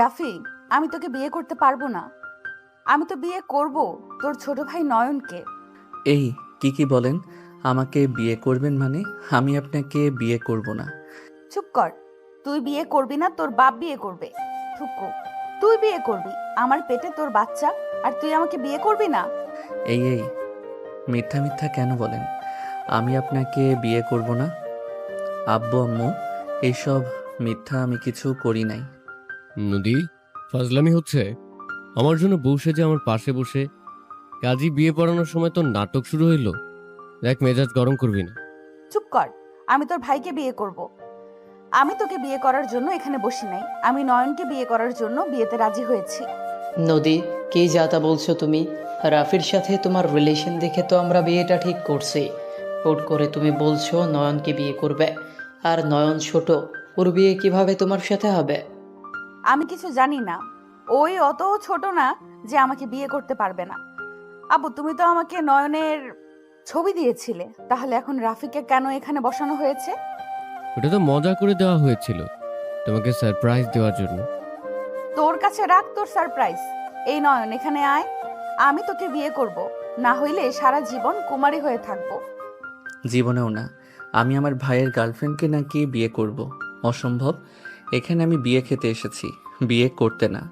রাফি, আমি তোকে বিয়ে করতে পারবো না। আমি তো বিয়ে করব তোর ছোট ভাই নয়নকে। এই কি বলেন? আমাকে বিয়ে করবেন মানে? আমি আপনাকে বিয়ে করব না। চুপ কর। তুই বিয়ে করবি না, তোর বাপ বিয়ে করবে। থুকু, তুই বিয়ে করবি, আমার পেটে তোর বাচ্চা, আর তুই আমাকে বিয়ে করবি না? এই মিথ্যা মিথ্যা কেন বলেন? আমি আপনাকে বিয়ে করব না। আব্বু আম্মু, এইসব মিথ্যা আমি কিছু করি নাই। নদী, ফাজলামি হচ্ছে। আমার জন্য বসে যে আমার পাশে বসে কাজী বিয়ে পড়ানোর সময় তোর নাটক শুরু হইলো। দেখ, মেজাজ গরম করবি না। চুপ কর। আমি তোর ভাইকে বিয়ে করব। আমি তোকে বিয়ে করার জন্য এখানে বসি নাই, আমি নয়নকে বিয়ে করার জন্য বিয়েতে রাজি হয়েছি। নদী, কি যা তা বলছো তুমি? রাফির সাথে তোমার রিলেশন দেখে তো আমরা বিয়েটা ঠিক করছি। হুট করে তুমি বলছো নয়নকে বিয়ে করবে, আর নয়ন ছোট, ওর বিয়ে কিভাবে তোমার সাথে হবে? আমি কিছু জানি না। ওই অত ছোট না যে আমাকে বিয়ে করতে পারবে না। আবু, তুমি তো আমাকে নয়নের ছবি দিয়েছিলে, তাহলে এখন রাফিকে কেন এখানে বসানো হয়েছে? ওটা তো মজা করে দেওয়া হয়েছিল, তোমাকে সারপ্রাইজ দেওয়ার জন্য। তোর কাছে রাখ তোর সারপ্রাইজ। এই নয়ন, এখানে আয়। আমি তোকে বিয়ে করব, না হইলে সারা জীবন কুমারী হয়ে থাকবো। জীবনেও না। আমি আমার ভাইয়ের গার্লফ্রেন্ডকে নাকি বিয়ে করব? অসম্ভব। এখানে আমি বিয়ে খেতে এসেছি, বিয়ে করতে না।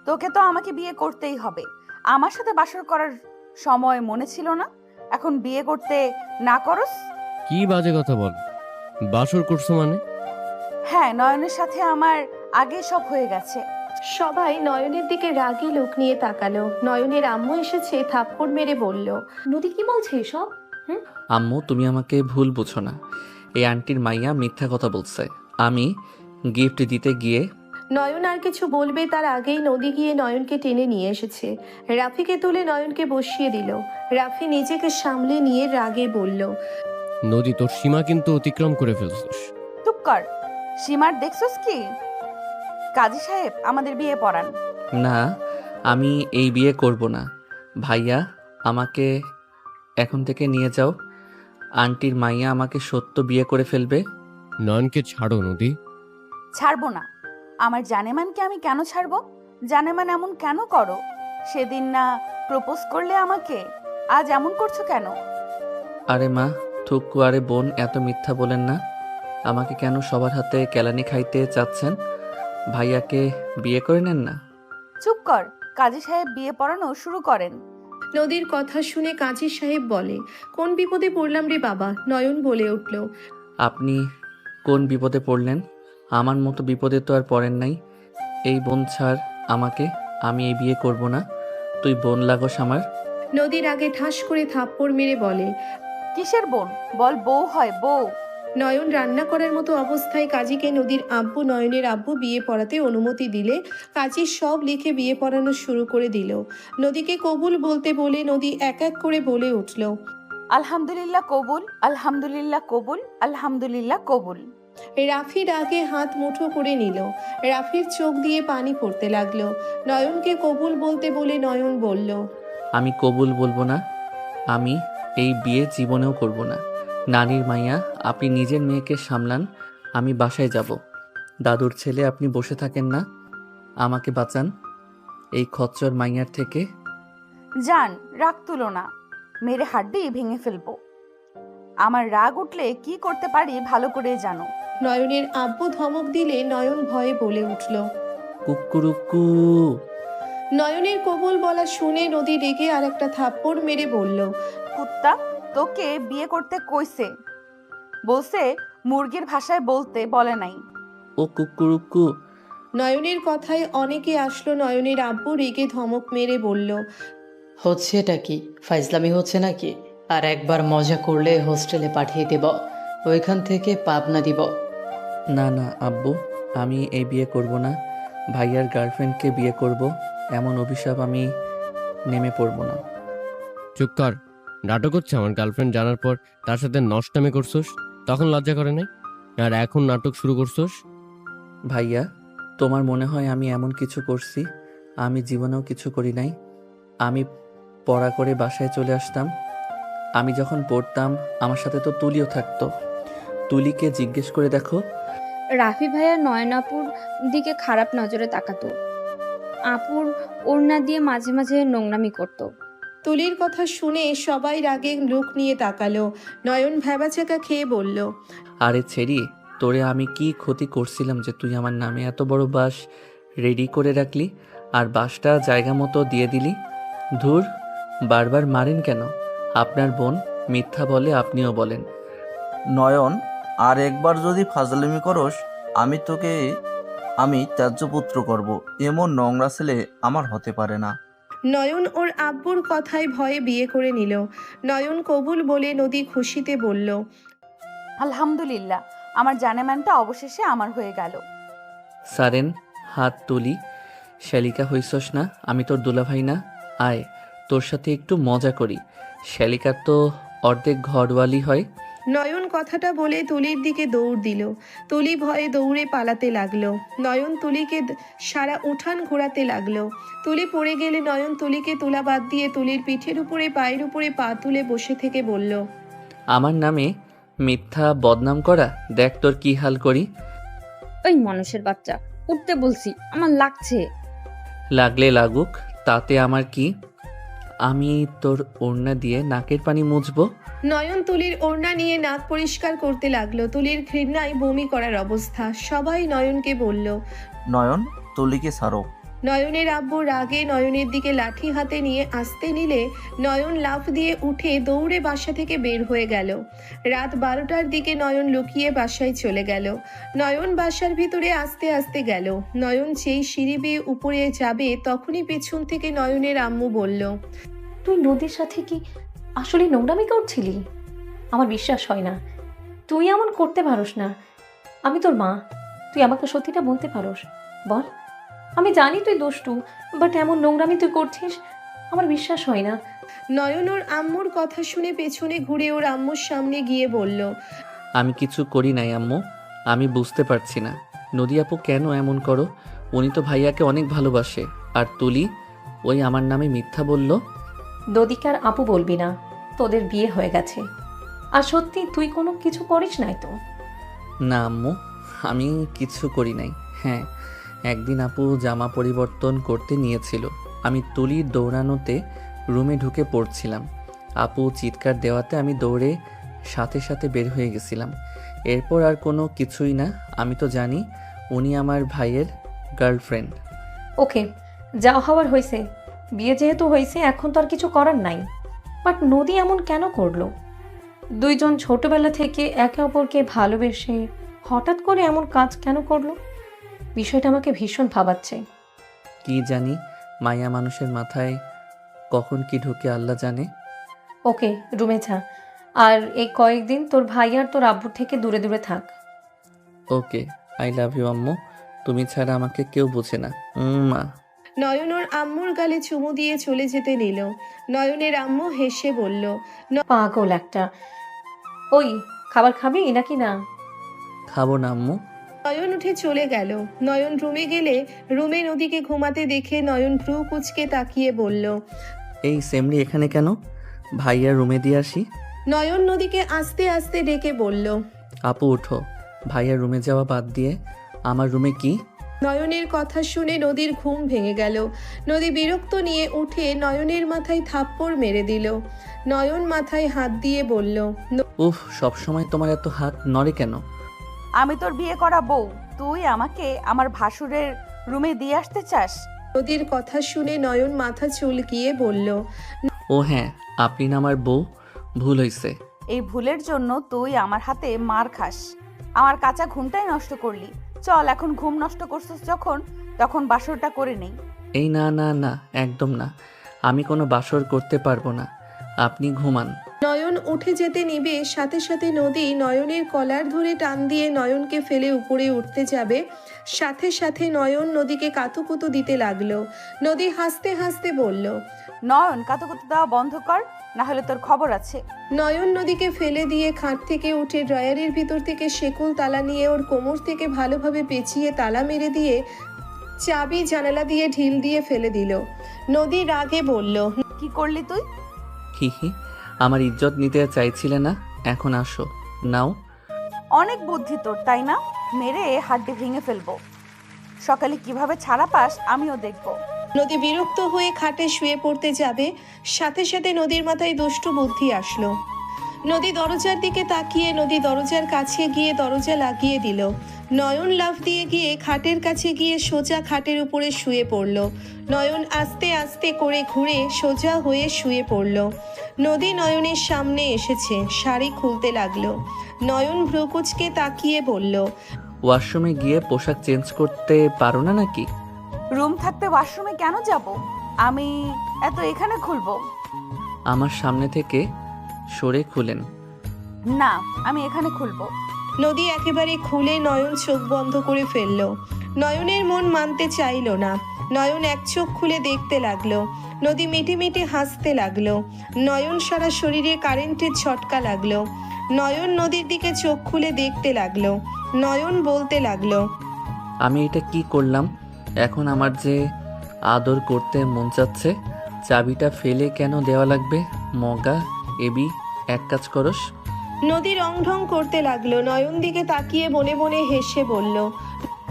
তোকে তো আমাকে বিয়ে করতেই হবে। আমার সাথে বাসর করার সময় মনে ছিল না, এখন বিয়ে করতে না করস? কি বাজে কথা বল! বাসর করছো মানে? হ্যাঁ, নয়নের সাথে আমার আগে সব হয়ে গেছে। সবাই নয়নের দিকে রাগী লোক নিয়ে তাকালো। নয়নের আম্মু এসেছে, থাপ্পড় মেরে বলল, নদী কি বলছে এসব? আম্মু, তুমি আমাকে ভুল বুঝো না। এই আন্টির মাইয়া মিথ্যা কথা বলছে। আমি গিফট দিতে গিয়ে নয়ন আর কিছু বলবে তার আগেই নদী গিয়ে নয়নকে টেনে নিয়ে এসেছে। রাফিকে তুলে নয়নকে বসিয়ে দিল। রাফি নিজেকে সামলে নিয়ে রাগে বলল, নদী, তোর সীমা কিন্তু অতিক্রম করে ফেলছিস। চুপ কর। সীমার দেখছস কি? কাজী সাহেব, আমাদের বিয়ে পড়ান। না, আমি এই বিয়ে করব না। ভাইয়া, আমাকে এখন থেকে নিয়ে যাও। আন্টির মাইয়া আমাকে সত্য বিয়ে করে ফেলবে। নয়নকে ছাড়ো নদী। ছাড়বো না। আমার জানেমানকে আমি কেন ছাড়বো? জানেমান এমন কেন করো? সেদিন না প্রপোজ করলে আমাকে, আজ এমন করছো কেন? আরে মা, থুক্কু, আরে বোন, এত মিথ্যা বলেন না। আমাকে কেন সবার হাতে কেলানি খাইতে চাচ্ছেন? ভাইয়াকে বিয়ে করে নেন না। চুপ কর। কাজী সাহেব বিয়ে পড়ানো শুরু করেন। নদীর কথা শুনে কাজী সাহেব বলে, কোন বিপদে পড়লাম রে বাবা? নয়ন বলে উঠল, আপনি কোন বিপদে পড়লেন? আমার মতো বিপদে তো আর পড়েন নাই। এই বোন ছাড় আমাকে, আমি এই বিয়ে করব না। তুই বোন লাগোস আমার। নদীর আগে ঠাস করে থাপ্পড় মেরে বলে, কিসের বোন? বল বউ হয়, বউ। নয়ন রান্না করার মতো অবস্থায় কাজীকে নদীর আব্বু নয়নের আব্বু বিয়ে পড়াতে অনুমতি দিলে কাজী সব লিখে বিয়ে পড়ানো শুরু করে দিল। নদীকে কবুল বলতে বলে নদী এক এক করে বলে উঠল, আলহামদুলিল্লাহ কবুল, আলহামদুলিল্লাহ কবুল, আলহামদুলিল্লাহ কবুল। রাফির আগে হাত মুঠো করে নিল। রাফির চোখ দিয়ে পানি পড়তে লাগলো। নয়নকে কবুল বলতে বলে নয়ন বলল, আমি কবুল বলবো না। আমি এই বিয়ে জীবনেও করব না। নানির মাইয়া, আপনি নিজের মেয়েকে সামলান। আমি বাসায় যাব। দাদুর ছেলে, আপনি বসে থাকেন না। আমাকে বাঁচান এই খচ্চর মাইয়ার থেকে। জান, রাগ তুলো না, মেরে হাড্ডি ভেঙে ফেলবো। আমার রাগ উঠলে কি করতে পারি ভালো করে জানো। নয়নের আব্বু ধমক দিলে নয়ন ভয়ে বলে উঠল। কুকুরুকু। নয়নের কবুল বলা শুনে নদী রেগে আর একটা থাপ্পড় মেরে বলল, কুত্তা, তোকে বিয়ে করতে কইছে, বলছে মুরগির ভাষায় বলতে বলে নাই। ও কুকুরুকু। নয়নের কথায় অনেকে আসলো। নয়নের আব্বু রেগে ধমক মেরে বলল, হচ্ছে এটা কি? ফাইজলামি হচ্ছে নাকি? আর একবার মজা করলে হোস্টেলে পাঠিয়ে দেব, ওইখান থেকে পাবনা দিব। না না আব্বু, আমি এই বিয়ে করব না। ভাইয়ার গার্লফ্রেন্ডকে বিয়ে করব, এমন অভিশাপ আমি নেমে পড়ব না। চুপ কর। নাটক হচ্ছে আমার গার্লফ্রেন্ড জানার পর তার সাথে নষ্টামি করছোস, তখন লজ্জা করে নাই? আর এখন নাটক শুরু করছোস? ভাইয়া, তোমার মনে হয় আমি এমন কিছু করছি? আমি জীবনেও কিছু করি নাই। আমি পড়া করে বাসায় চলে আসতাম। আমি যখন পড়তাম আমার সাথে তো তুলিও থাকতো। তুলিকে জিজ্ঞেস করে দেখো। রাফি ভাইয়া নয়নাপুর দিকে খারাপ নজরে তাকাতো। আপুর ওড়না দিয়ে মাঝে মাঝে নোংরামি করতো। তুলির কথা শুনে সবাই রাগে লুক নিয়ে তাকালো। নয়ন ভ্যাবাচাকা খেয়ে বলল, আরে ছেড়ি, তোরে আমি কি ক্ষতি করছিলাম যে তুই আমার নামে এত বড় বাস রেডি করে রাখলি আর বাসটা জায়গা মতো দিয়ে দিলি? ধুর, বারবার মারেন কেন? আপনার বোন মিথ্যা বলে, আপনিও বলেন। নয়ন, আর একবার যদি ফাজলামি করস আমি ত্যায্যপুত্র করব। এমন নোংরা ছেলে আমার হতে পারে না। নয়ন ওর আব্বুর কথায় ভয়ে বিয়ে করে নিল। নয়ন কবুল বলে নদী খুশিতে বলল, আলহামদুলিল্লাহ, আমার জানেমানটা অবশেষে আমার হয়ে গেল। সারেন, হাত তুলি। শ্যালিকা হইছস না? আমি তোর দুলাভাই না? আয়, তোর সাথে একটু মজা করি। শ্যালিকার তো অর্ধেক ঘরওয়ালি হয়। নয়ন কথাটা বলে তুলির দিকে দৌড় দিল। তুলি ভয়ে দৌড়ে পালাতে লাগলো। নয়ন তুলিকে সারা উঠান ঘোরাতে লাগলো। তুলি পড়ে গেলে নয়ন তুলিকে তোলা বাদ দিয়ে তুলির পিঠের উপরে পায়ের উপরে পা তুলে বসে থেকে বলল, আমার নামে মিথ্যা বদনাম করা, দেখ তোর কি হাল করি। ওই মানুষের বাচ্চা, উঠতে বলছি, আমার লাগছে। লাগলে লাগুক, তাতে আমার কি? আমি তোর ওড়না দিয়ে নাকের পানি মুছবো। নয়ন তুলির ওড়না নিয়ে নাক পরিষ্কার করতে লাগলো। তুলির ঘৃণায় বমি করার অবস্থা। সবাই নয়নকে বলল। নয়ন, তুলিকে ছাড়ো। নয়নের আব্বু রাগে নয়নের দিকে লাঠি হাতে নিয়ে আসতে নিলে নয়ন লাফ দিয়ে উঠে দৌড়ে বাসা থেকে বের হয়ে গেল। রাত 12টার দিকে নয়ন লুকিয়ে বাসায় চলে গেল। নয়ন বাসার ভিতরে আস্তে আস্তে গেল। নয়ন যেই সিঁড়ি বেয়ে উপরে যাবে তখনই পেছন থেকে নয়নের আম্মু বলল, তুই নদীর সাথে কি আসলে নোংরামি করছিলি? আমার বিশ্বাস হয় না, তুই এমন করতে পারোস না। আমি তোর মা, তুই আমাকে সত্যিটা বলতে পারোস? বল। আমি জানি তুই দুষ্টু, বাট এমন নোংরামি তুই করছিস, আমার বিশ্বাস হয় না। নয়ন ওর আম্মুর কথা শুনে পেছনে ঘুরে ওর আম্মুর সামনে গিয়ে বলল, আমি কিছু করি নাই আম্মু, আমি বুঝতে পারছি না নদী আপু কেন এমন করো। উনি তো ভাইয়াকে অনেক ভালোবাসে। আর তুলি ওই আমার নামে মিথ্যা বলল। দদিকার আপু বলবি না, তোদের বিয়ে হয়ে গেছে। আর সত্যি তুই কোনো কিছু করিস নাই তো? না আম্মু, আমি কিছু করি নাই। হ্যাঁ, একদিন আপু জামা পরিবর্তন করতে নিয়েছিল, আমি তুলির দৌড়ানোতে রুমে ঢুকে পড়ছিলাম। আপু চিৎকার দেওয়াতে আমি দৌড়ে সাথে সাথে বের হয়ে গেছিলাম। এরপর আর কোনো কিছুই না। আমি তো জানি উনি আমার ভাইয়ের গার্লফ্রেন্ড। ওকে, যা হওয়ার হয়েছে। বিয়ে যেহেতু হয়েছে এখন তো আর কিছু করার নাই। বাট নদী এমন কেন করলো? দুইজন ছোটবেলা থেকে একে অপরকে ভালোবেসে হঠাৎ করে এমন কাজ কেন করলো? বিষয়টা আমাকে ভীষণ ভাবাচ্ছে। কি জানি, মায়া মানুষের মাথায় কখন কি ঢুকে আল্লাহ জানে। ওকে, রুমে যা। আর এই কয়েকদিন তোর ভাই আর তোর আব্বুর থেকে দূরে দূরে থাক। ওকে, আই লাভ ইউ আম্মু, তুমি ছাড়া আমাকে কেউ বোঝে না। মা। নয়ন ওর আম্মুর গালে চুমু দিয়ে চলে যেতে নিল। নয়নের আম্মু হেসে বলল, পাগল একটা। ওই, খাবার খাবি নাকি না? খাবো না আম্মু। নয়ন উঠে চলে গেল। নয়ন রুমে গেলে রুমে নদীকে ঘুমাতে দেখে নয়ন ভ্রু কুচকে তাকিয়ে বলল, এই সেমরি এখানে কেন? ভাইয়া রুমে দিয়ে আসি। নয়ন নদীকে আস্তে আস্তে ডেকে বলল, আপু উঠো, ভাইয়া রুমে যাওয়া বাদ দিয়ে আমার রুমে কি? নয়নের কথা শুনে নদীর ঘুম ভেঙে গেল। নদী বিরক্ত নিয়ে উঠে নয়নের মাথায় থাপ্পড় মেরে দিল। নয়ন মাথায় হাত দিয়ে বলল, উফ, সবসময় তোমার এত হাত নড়ে কেন? আমি তোর বিয়ে করা বউ, তুই আমাকে আমার ভাসুরের রুমে দিয়ে আসতে চাস? নদীর কথা শুনে নয়ন মাথা চুলকিয়ে বলল, ও হ্যাঁ, আপনি না আমার বউ, ভুল হয়েছে। এই ভুলের জন্য তুই আমার হাতে মার খাস। আমার কাঁচা ঘুমটাই নষ্ট করলি। চল, এখন ঘুম নষ্ট করছিস যখন, তখন বাসরটা করে নেই। এই না না না, একদম না, আমি কোনো বাসর করতে পারবো না, আপনি ঘুমান। নয়ন উঠে যেতে নিবে সাথে সাথে নদী নয়নের কলার ধরে টান দিয়ে নয়নকে ফেলে উপরে উঠতে যাবে। সাথে সাথে নয়ন নদীকে কাতুকুতু দিতে লাগলো। নদী হাসতে হাসতে বলল, নয়ন, কাতুকুতু দেওয়া বন্ধ কর, না হলে তোর খবর আছে। নয়ন নদীকে ফেলে দিয়ে খাট থেকে উঠে ড্রয়ারের ভিতর থেকে শেকুল তালা নিয়ে ওর কোমর থেকে ভালোভাবে পেঁচিয়ে তালা মেরে দিয়ে চাবি জানালা দিয়ে ঢিল দিয়ে ফেলে দিল। নদী রাগে বলল, কি করলি তুই? হি হি, আমার ইজ্জত নিতে চাইছিলে না, এখন আসো, নাও। অনেক বুদ্ধি তোর, তাই না? মেরে হাড্ডি ভেঙে ফেলবো। সকালে কিভাবে ছাড়া পাস আমিও দেখবো। নদী বিরক্ত হয়ে খাটে শুয়ে পড়তে যাবে, সাথে সাথে নদীর মাথায় দুষ্টু বুদ্ধি আসলো। নদী দরজার দিকে তাকিয়ে নদী দরজার কাছে গিয়ে দরজা লাগিয়ে দিল। নয়ন লাফ দিয়ে গিয়ে খাটের কাছে গিয়ে সোজা খাটের উপরে শুয়ে পড়ল। নয়ন আস্তে আস্তে করে ঘুরে সোজা হয়ে শুয়ে পড়ল। নদী নয়নের সামনে এসেছে, শাড়ি খুলতে লাগলো। নয়ন ভ্রুকুচকে তাকিয়ে বলল, ওয়াশরুমে গিয়ে পোশাক চেঞ্জ করতে পারো না নাকি? রুম থাকতে ওয়াশরুমে কেন যাব? আমি এত এখানে খুলবো? আমার সামনে থেকে সরে খুলেন। না, আমি এখানে খুলবো। নদী একেবারে খুলে নয়ন চোখ বন্ধ করে ফেলল। নয়নের মন মানতে চাইল না। নয়ন এক চোখ খুলে দেখতে লাগলো। নদী মিটি মিটি হাসতে লাগলো। নয়ন সারা শরীরে কারেন্টের ঝটকা লাগলো। নয়ন নদীর দিকে চোখ খুলে দেখতে লাগলো। নয়ন বলতে লাগলো, আমি এটা কি করলাম? এখন আমার যে আদর করতে মন চাচ্ছে, চাবিটা ফেলে কেন দেওয়া লাগবে? মগা এবি, এক কাজ করস। নদী রং ঢং করতে লাগলো। নয়ন দিকে তাকিয়ে বনে বনে হেসে বলল,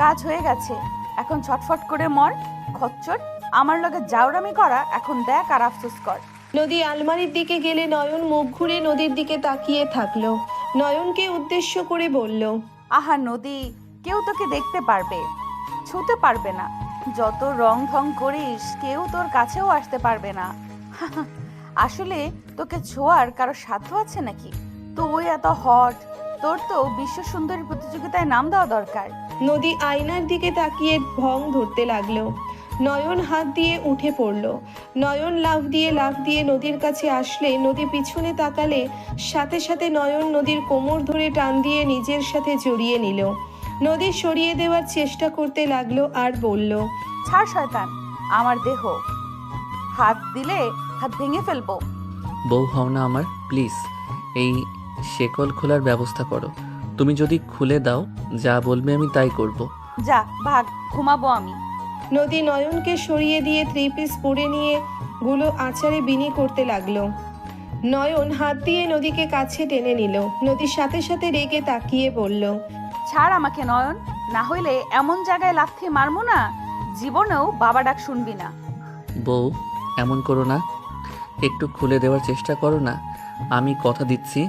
কাজ হয়ে গেছে, এখন ছটফট করে মর। খচ্চর, আমার লগে জাউরামি করা এখন দেখ আর আফসোস কর। নদী আলমারির দিকে গেলে নয়ন মুখ ঘুরে নদীর দিকে তাকিয়ে থাকলো। নয়নকে উদ্দেশ্য করে বলল, আহা নদী, কেউ তোকে দেখতে পারবে, ছুতে পারবে না। যত রং ঢং করিস কেউ তোর কাছেও আসতে পারবে না। আসলে তোকে ছোঁয়ার কারো সাধ্য আছে নাকি? তুই এত হট, তোর তো বিশ্ব সুন্দরী প্রতিযোগিতায় নাম দেওয়া দরকার। নদী আয়নার দিকে তাকিয়ে ভং ধরতে লাগলো। নয়ন হাত দিয়ে উঠে পড়ল। নয়ন লাফ দিয়ে নদীর কাছে আসলে নদী পিছনে তাকালে সাথে সাথে নয়ন নদীর কোমর ধরে টান দিয়ে নিজের সাথে জড়িয়ে নিল। নদী সরিয়ে দেওয়ার চেষ্টা করতে লাগলো আর বলল, ছাড় শয়তান আমার দেহ, হাত দিলে হাত ভেঙে ফেলবো। বউ হও না আমার, প্লিজ এই শেকল খোলার ব্যবস্থা করো। তুমি যদি খুলে দাও, যা বলবে আমি তাই করব। যা ভাগ, ঘুমাবো আমি। নদী নয়নকে সরিয়ে দিয়ে 3 পিস পরে নিয়ে গুলো আচারে বিনি করতে লাগলো। নয়ন হাত দিয়ে নদীকে কাছে টেনে নিল। নদীর সাথে সাথে রেগে তাকিয়ে বলল, ছাড় আমাকে নয়ন, না হইলে এমন জায়গায় লাথি মারবো না জীবনেও বাবা ডাক শুনবি না। বউ এমন করো না, একটু খুলে দেওয়ার চেষ্টা করো না। আমি কথা দিচ্ছি,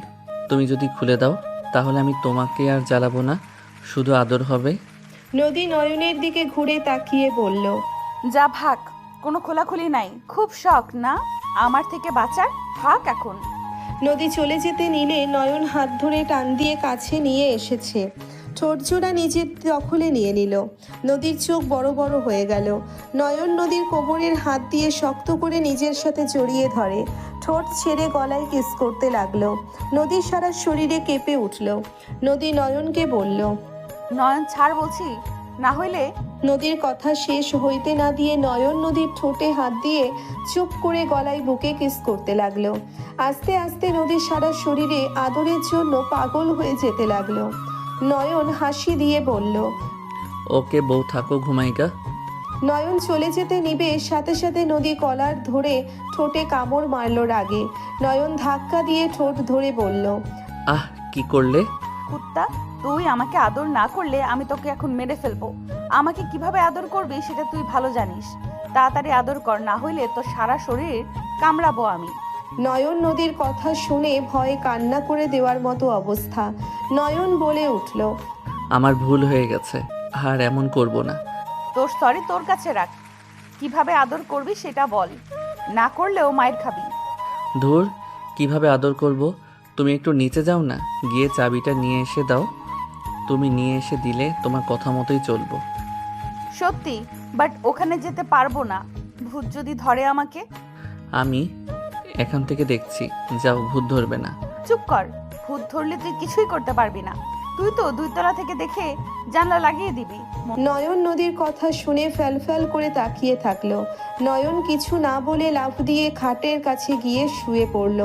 তুমি যদি খুলে দাও তাহলে আমি তোমাকে আর জ্বালাবো না, শুধু আদর হবে। নদী নয়নের দিকে ঘুরে তাকিয়ে বলল, যা ভাগ, কোনো খোলাখুলি নাই। খুব শখ না আমার থেকে বাঁচার? থাক এখন। নদী চলে যেতে নিলে নয়ন হাত ধরে টান দিয়ে কাছে নিয়ে এসেছে। ঠোঁটজোড়া নিজের দখলে নিয়ে নিল। নদীর চোখ বড় বড় হয়ে গেল। নয়ন নদীর কোমরের হাত দিয়ে শক্ত করে নিজের সাথে জড়িয়ে ধরে। ঠোঁট ছেড়ে গলায় কিস করতে লাগলো। নদীর সারা শরীরে কেঁপে উঠল। নদী নয়নকে বলল, নয়ন ছাড় বলছি, না হইলে। নদীর কথা শেষ হইতে না দিয়ে নয়ন নদীর ঠোঁটে হাত দিয়ে চুপ করে গলায় বুকে কিস করতে লাগলো। আস্তে আস্তে নদীর সারা শরীরে আদরের জন্য পাগল হয়ে যেতে লাগলো। নয়ন হাসি দিয়ে বলল, ওকে বউ, থাকো, ঘুমাইগা। নয়ন চলে যেতে নিবে সাথে সাথে নদী কলার ধরে ঠোঁটে কামড় মারল রাগে। নয়ন ধাক্কা দিয়ে ঠোঁট ধরে বলল, আহ, কি করলে? কুত্তা, তুই আমাকে আদর না করলে আমি তোকে এখন মেরে ফেলবো। আমাকে কিভাবে আদর করবি সেটা তুই ভালো জানিস। তাড়াতাড়ি আদর কর, না হইলে তোর সারা শরীর কামড়াবো আমি। নয়ন নদীর কথা শুনে ভয়ে কান্না করে দেওয়ার মতো অবস্থা। নয়ন বলে উঠল, আমার ভুল হয়ে গেছে, আর এমন করব না। তোর সরি তোর কাছে রাখ, কিভাবে আদর করবি সেটা বল, না করলেও মায়ের খাবি। ধুর, কিভাবে আদর করব? তুমি একটু নিচে যাও না, গিয়ে চাবিটা নিয়ে এসে দাও। তুমি নিয়ে এসে দিলে তোমার কথা মতোই চলবো। সত্যি, বাট ওখানে যেতে পারবো না। ভূত যদি ধরে আমাকে? আমি এখান থেকে দেখছি, যাও, ভূত ধরবে না। চুপ কর, ভূত ধরলে তুই কিছুই করতে পারবি না। তুই তো 2 তলা থেকে দেখে জানলা লাগিয়ে দিবি। নয়ন নদীর কথা শুনে ফ্যাল করে তাকিয়ে থাকলো। নয়ন কিছু না বলে লাফ দিয়ে খাটের কাছে গিয়ে শুয়ে পড়ল।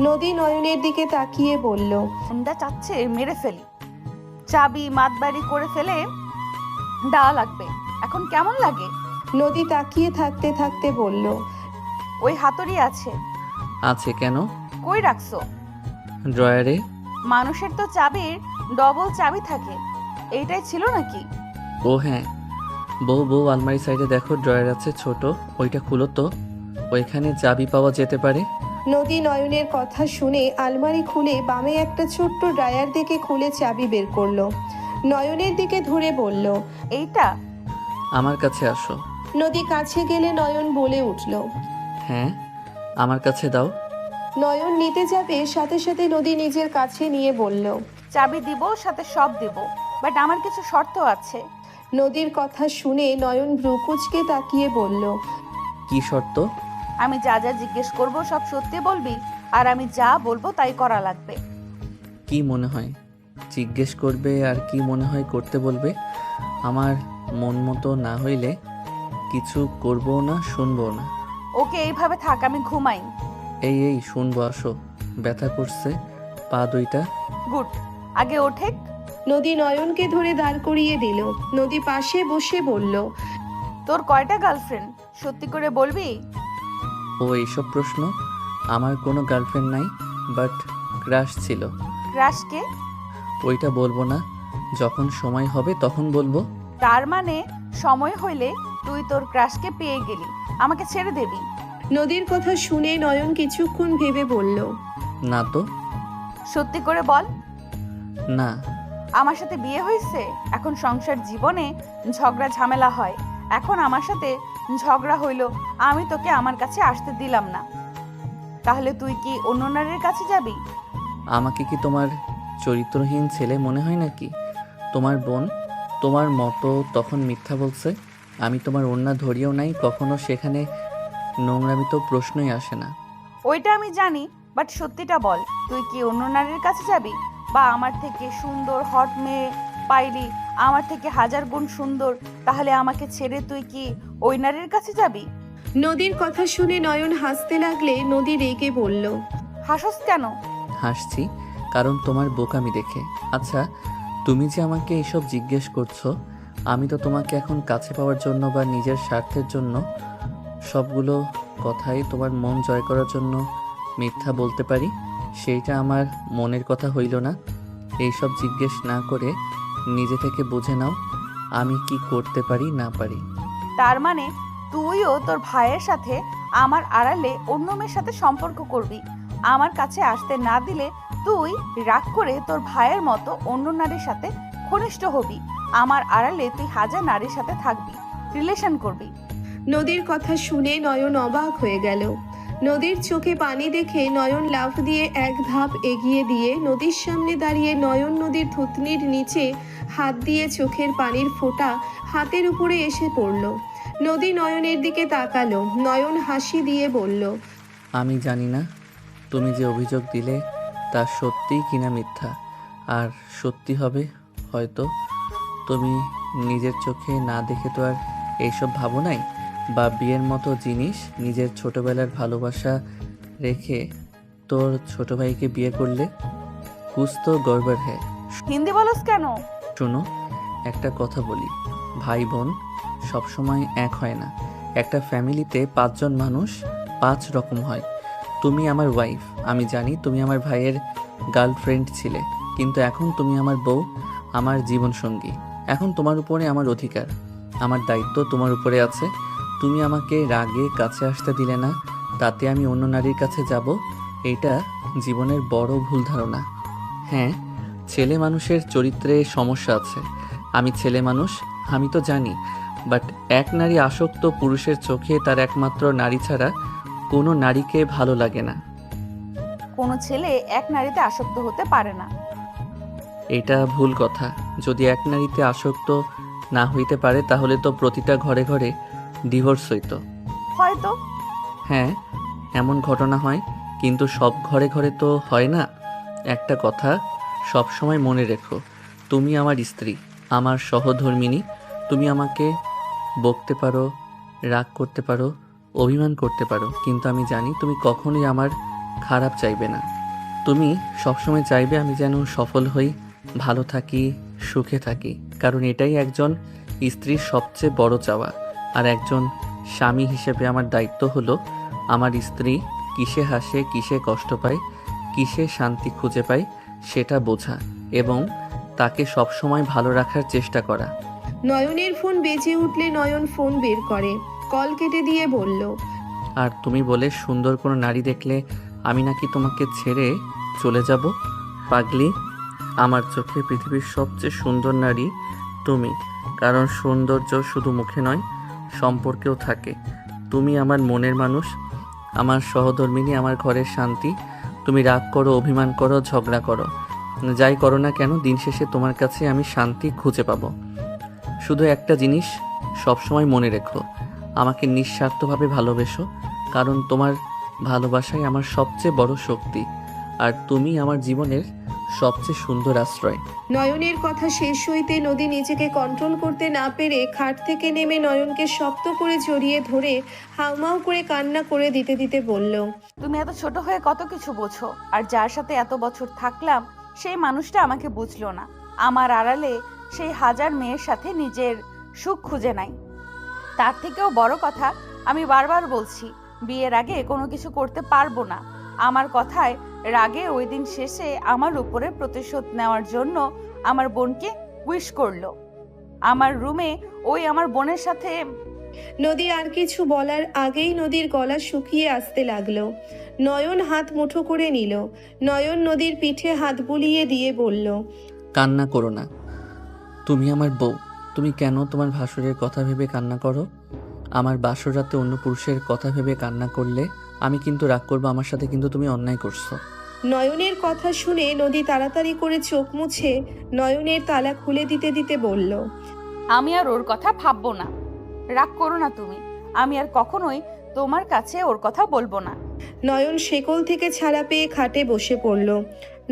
নদী নয়নের দিকে তাকিয়ে বলল, ঠান্ডা চাচ্ছে মেরে ফেলি। চাবি মাতবাড়ি করে ফেলে দেওয়া লাগবে। এখন কেমন লাগে? নদী তাকিয়ে থাকতে থাকতে বলল, ওই হাতুড়ি আছে। আছে কেন? কই রাখছো? ড্রয়ারে। মানুষের তো চাবির ডবল চাবি থাকে, এইটাই ছিল নাকি? ও হ্যাঁ, বউ বউ আলমারি সাইডে দেখো, ড্রয়ার আছে ছোট, ওইটা খুলো তো, ওইখানে চাবি পাওয়া যেতে পারে। নদী নয়নের কথা শুনে আলমারি খুলে বামে একটা ছোট্ট ড্রায়ার থেকে খুলে চাবি বের করলো। নয়নের দিকে ধরে বলল। এইটা? আমার কাছে আসো। নদী কাছে গেলে নয়ন বলে উঠল। হ্যাঁ, আমার কাছে দাও। নয়ন নিতে যাবে, সাথে সাথে নদী নিজের কাছে নিয়ে বলল। চাবি দিব, সাথে সব দিব, বাট আমার কিছু শর্ত আছে। নদীর কথা শুনে নয়ন ভ্রুকুচকে তাকিয়ে বলল। কি শর্ত? আমি যা যা জিজ্ঞেস করব সব সত্যি বলবি, আর আমি যা বলবো তাই করা লাগবে। কি মনে হয় জিজ্ঞেস করবে, আর কি মনে হয় করতে বলবে? আমার মন মতো না হইলে কিছু করবো না, শুনবো না। ওকে, এইভাবে থাক, আমি ঘুমাই। এই এই শুনবো, আসো। ব্যথা করছে পা দুইটা। গুড, আগে ওঠে। নদী নয়নকে ধরে দাঁড় করিয়ে দিল। নদী পাশে বসে বলল। তোর কয়টা গার্লফ্রেন্ড, সত্যি করে বলবি? ও এইসব প্রশ্ন? আমার কোনো গার্লফ্রেন্ড নাই, বাট ক্রাশ ছিল। ক্রাশকে? ওইটা বলবো না, যখন সময় হবে তখন বলবো। তার মানে সময় হইলে তুই তোর ক্রাশকে পেয়ে গেলি, আমাকে ছেড়ে দেবি? নদীর কথা শুনে নয়ন কিছুক্ষণ ভেবে বলল। না তো। সত্যি করে বল। না। আমার সাথে বিয়ে হয়েছে, এখন সংসার জীবনে ঝগড়া ঝামেলা হয়, এখন আমার সাথে ঝগড়া হইলো, আমি তোকে আমার কাছে আসতে দিলাম না, তাহলে তুই কি অন্য নারীর কাছে যাবি? আমাকে কি তোমার চরিত্রহীন ছেলে মনে হয় নাকি? তোমার বোন তোমার মতো তখন মিথ্যা বলছে, আমি তোমার ওড়না ধরিয়েও নাই কখনো, সেখানে নোংরামি তো প্রশ্নই আসে না। ওইটা আমি জানি, বাট সত্যিটা বল, তুই কি অন্য নারীর কাছে যাবি? বা আমার থেকে সুন্দর হট মেয়ে পাইলি, আমার থেকে হাজার গুণ সুন্দর, তাহলে আমাকে ছেড়ে তুই কি ওই নারীর কাছে যাবি? নদীর কথা শুনে নয়ন হাসতে লাগলে নদী রেগে বলল। হাসস কেন? হাসছি কারণ তোমার বোকামি দেখে। আচ্ছা, তুমি যে আমাকে এইসব জিজ্ঞেস করছো, আমি তো তোমাকে এখন কাছে পাওয়ার জন্য বা নিজের স্বার্থের জন্য সবগুলো কথাই তোমার মন জয় করার জন্য মিথ্যা বলতে পারি, সেইটা আমার মনের কথা হইল না। এইসব জিজ্ঞেস না করে নিজে থেকে বুঝে নাও আমি কি করতে পারি না পারি। তার মানে তুইও তোর ভাইয়ের সাথে আমার আড়ালে অন্য মেয়ের সাথে সম্পর্ক করবি, আমার কাছে আসতে না দিলে তুই রাগ করে তোর ভাইয়ের মতো অন্য নারীর সাথে ঘনিষ্ঠ হবি, আমার আড়ালে তুই হাজার নারীর সাথে থাকবি, রিলেশন করবি। নদীর কথা শুনে নয়ন অবাক হয়ে গেল। নদীর চোখে পানি দেখে নয়ন লাফ দিয়ে এক ধাপ এগিয়ে দিয়ে নদীর সামনে দাঁড়িয়ে নয়ন নদীর থুতনির নিচে হাত দিয়ে চোখের পানির ফোঁটা হাতের উপরে এসে পড়ল। নদী নয়নের দিকে তাকালো। নয়ন হাসি দিয়ে বলল। আমি জানি না তুমি যে অভিযোগ দিলে তা সত্যি কিনা মিথ্যা, আর সত্যি হবে হয়তো। তুমি নিজের চোখে না দেখে তো আর এইসব ভাবো নাই, বা বিয়ের মতো জিনিস নিজের ছোটবেলার ভালোবাসা রেখে তোর ছোট ভাইকে বিয়ে করলে। কুছ তো গড়বড় হ্যায়। হিন্দি বলস কেন? শোনো, একটা কথা বলি, ভাই বোন সবসময় এক হয় না। একটা ফ্যামিলিতে 5 জন মানুষ 5 রকম হয়। তুমি আমার ওয়াইফ, আমি জানি তুমি আমার ভাইয়ের গার্লফ্রেন্ড ছিলে, কিন্তু এখন তুমি আমার বউ, আমার জীবনসঙ্গী। এখন তোমার উপরে আমার অধিকার, আমার দায়িত্ব তোমার উপরে আছে। তুমি আমাকে রাগে কাছে আসতে দিলে না, তাতে আমি অন্য নারীর কাছে যাব, এটা জীবনের বড় ভুল ধারণা। হ্যাঁ, ছেলে মানুষের চরিত্রে সমস্যা আছে, আমি ছেলে মানুষ, আমি তো জানি, বাট এক নারী আসক্ত পুরুষের চোখে তার একমাত্র নারী ছাড়া কোনো নারীকে ভালো লাগে না। কোনো ছেলে এক নারীতে আসক্ত হতে পারে না। এটা ভুল কথা। যদি এক নারীতে আসক্ত না হইতে পারে তাহলে তো প্রতিটা ঘরে ঘরে ডিভোর্স হইতো। হয়তো। হ্যাঁ, এমন ঘটনা হয়, কিন্তু সব ঘরে ঘরে তো হয় না। একটা কথা সব সময় মনে রেখো, তুমি আমার স্ত্রী, আমার সহধর্মিণী। তুমি আমাকে বকতে পারো, রাগ করতে পারো, অভিমান করতে পারো, কিন্তু আমি জানি তুমি কখনোই আমার খারাপ চাইবে না। তুমি সবসময় চাইবে আমি যেন সফল হই, ভালো থাকি, সুখে থাকি, কারণ এটাই একজন স্ত্রীর সবচেয়ে বড় চাওয়া। আর একজন স্বামী হিসেবে আমার দায়িত্ব হলো আমার স্ত্রী কিসে হাসে, কিসে কষ্ট পায়, কিসে শান্তি খুঁজে পায় সেটা বোঝা এবং তাকে সবসময় ভালো রাখার চেষ্টা করা। নয়নের ফোন বেজে উঠলে নয়ন ফোন বের করে, কল কেটে দিয়ে বলল, আর তুমি বলে সুন্দর কোনো নারী দেখলে আমি নাকি তোমাকে ছেড়ে চলে যাব? পাগলি, আমার চোখে পৃথিবীর সবচেয়ে সুন্দর নারী তুমি। কারণ সৌন্দর্য শুধু মুখে নয়, সম্পর্কেও থাকে। তুমি আমার মনের মানুষ, আমার সহধর্মিণী, আমার ঘরের শান্তি। তুমি রাগ করো, অভিমান করো, ঝগড়া করো, যাই করো না কেন, দিন শেষে তোমার কাছে আমি শান্তি খুঁজে পাবো। শুধু একটা জিনিস সবসময় মনে রেখো, আমাকে নিঃস্বার্থভাবে ভালোবেসো, কারণ তোমার ভালোবাসাই আমার সবচেয়ে বড় শক্তি, আর তুমি আমার জীবনের সবচেয়ে সুন্দর আশ্রয়। নয়নের কথা শেষ হইতে নদী নিজেকে কন্ট্রোল করতে না পেরে খাট থেকে নেমে নয়নকে শক্ত করে জড়িয়ে ধরে হাউমাউ করে কান্না করে দিতে দিতে বলল, তুমি এত ছোট হয়ে কত কিছু বোঝো, আর যার সাথে এত বছর থাকলাম সেই মানুষটা আমাকে বুঝলো না। আমার আড়ালে সেই হাজার মেয়ের সাথে নিজের সুখ খুঁজে নাই। তার থেকেও বড় কথা, আমি বারবার বলছি বিয়ের আগে কোনো কিছু করতে পারবো না। আমার কথায় রাগে ওই দিন শেষে আমার উপরে প্রতিশোধ নেওয়ার জন্য আমার বোনকে উইশ করলো। আমার রুমে ওই আমার বোনের সাথে। নদী আর কিছু বলার আগেই নদীর গলা শুকিয়ে আসতে লাগলো। নয়ন হাত মুঠো করে নিল। নয়ন নদীর পিঠে হাত বুলিয়ে দিয়ে বলল, কান্না করো না, তুমি আমার বউ। তুমি কেন তোমার ভাসুরের কথা ভেবে কান্না করো? আমার বাসর রাতে অন্য পুরুষের কথা ভেবে কান্না করলে আমি কিন্তু রাগ করবো, আমার সাথে কিন্তু তুমি অন্যায় করছো। নয়নের কথা শুনে নদী তাড়াতাড়ি করে চোখ মুছে নয়নের তালা খুলে দিতে দিতে বলল, আমি আর ওর কথা ভাববো না। রাগ করো না তুমি, আমি আর কখনোই তোমার কাছে ওর কথা বলবো না। নয়ন শেকল থেকে ছাড়া পেয়ে খাটে বসে পড়ল।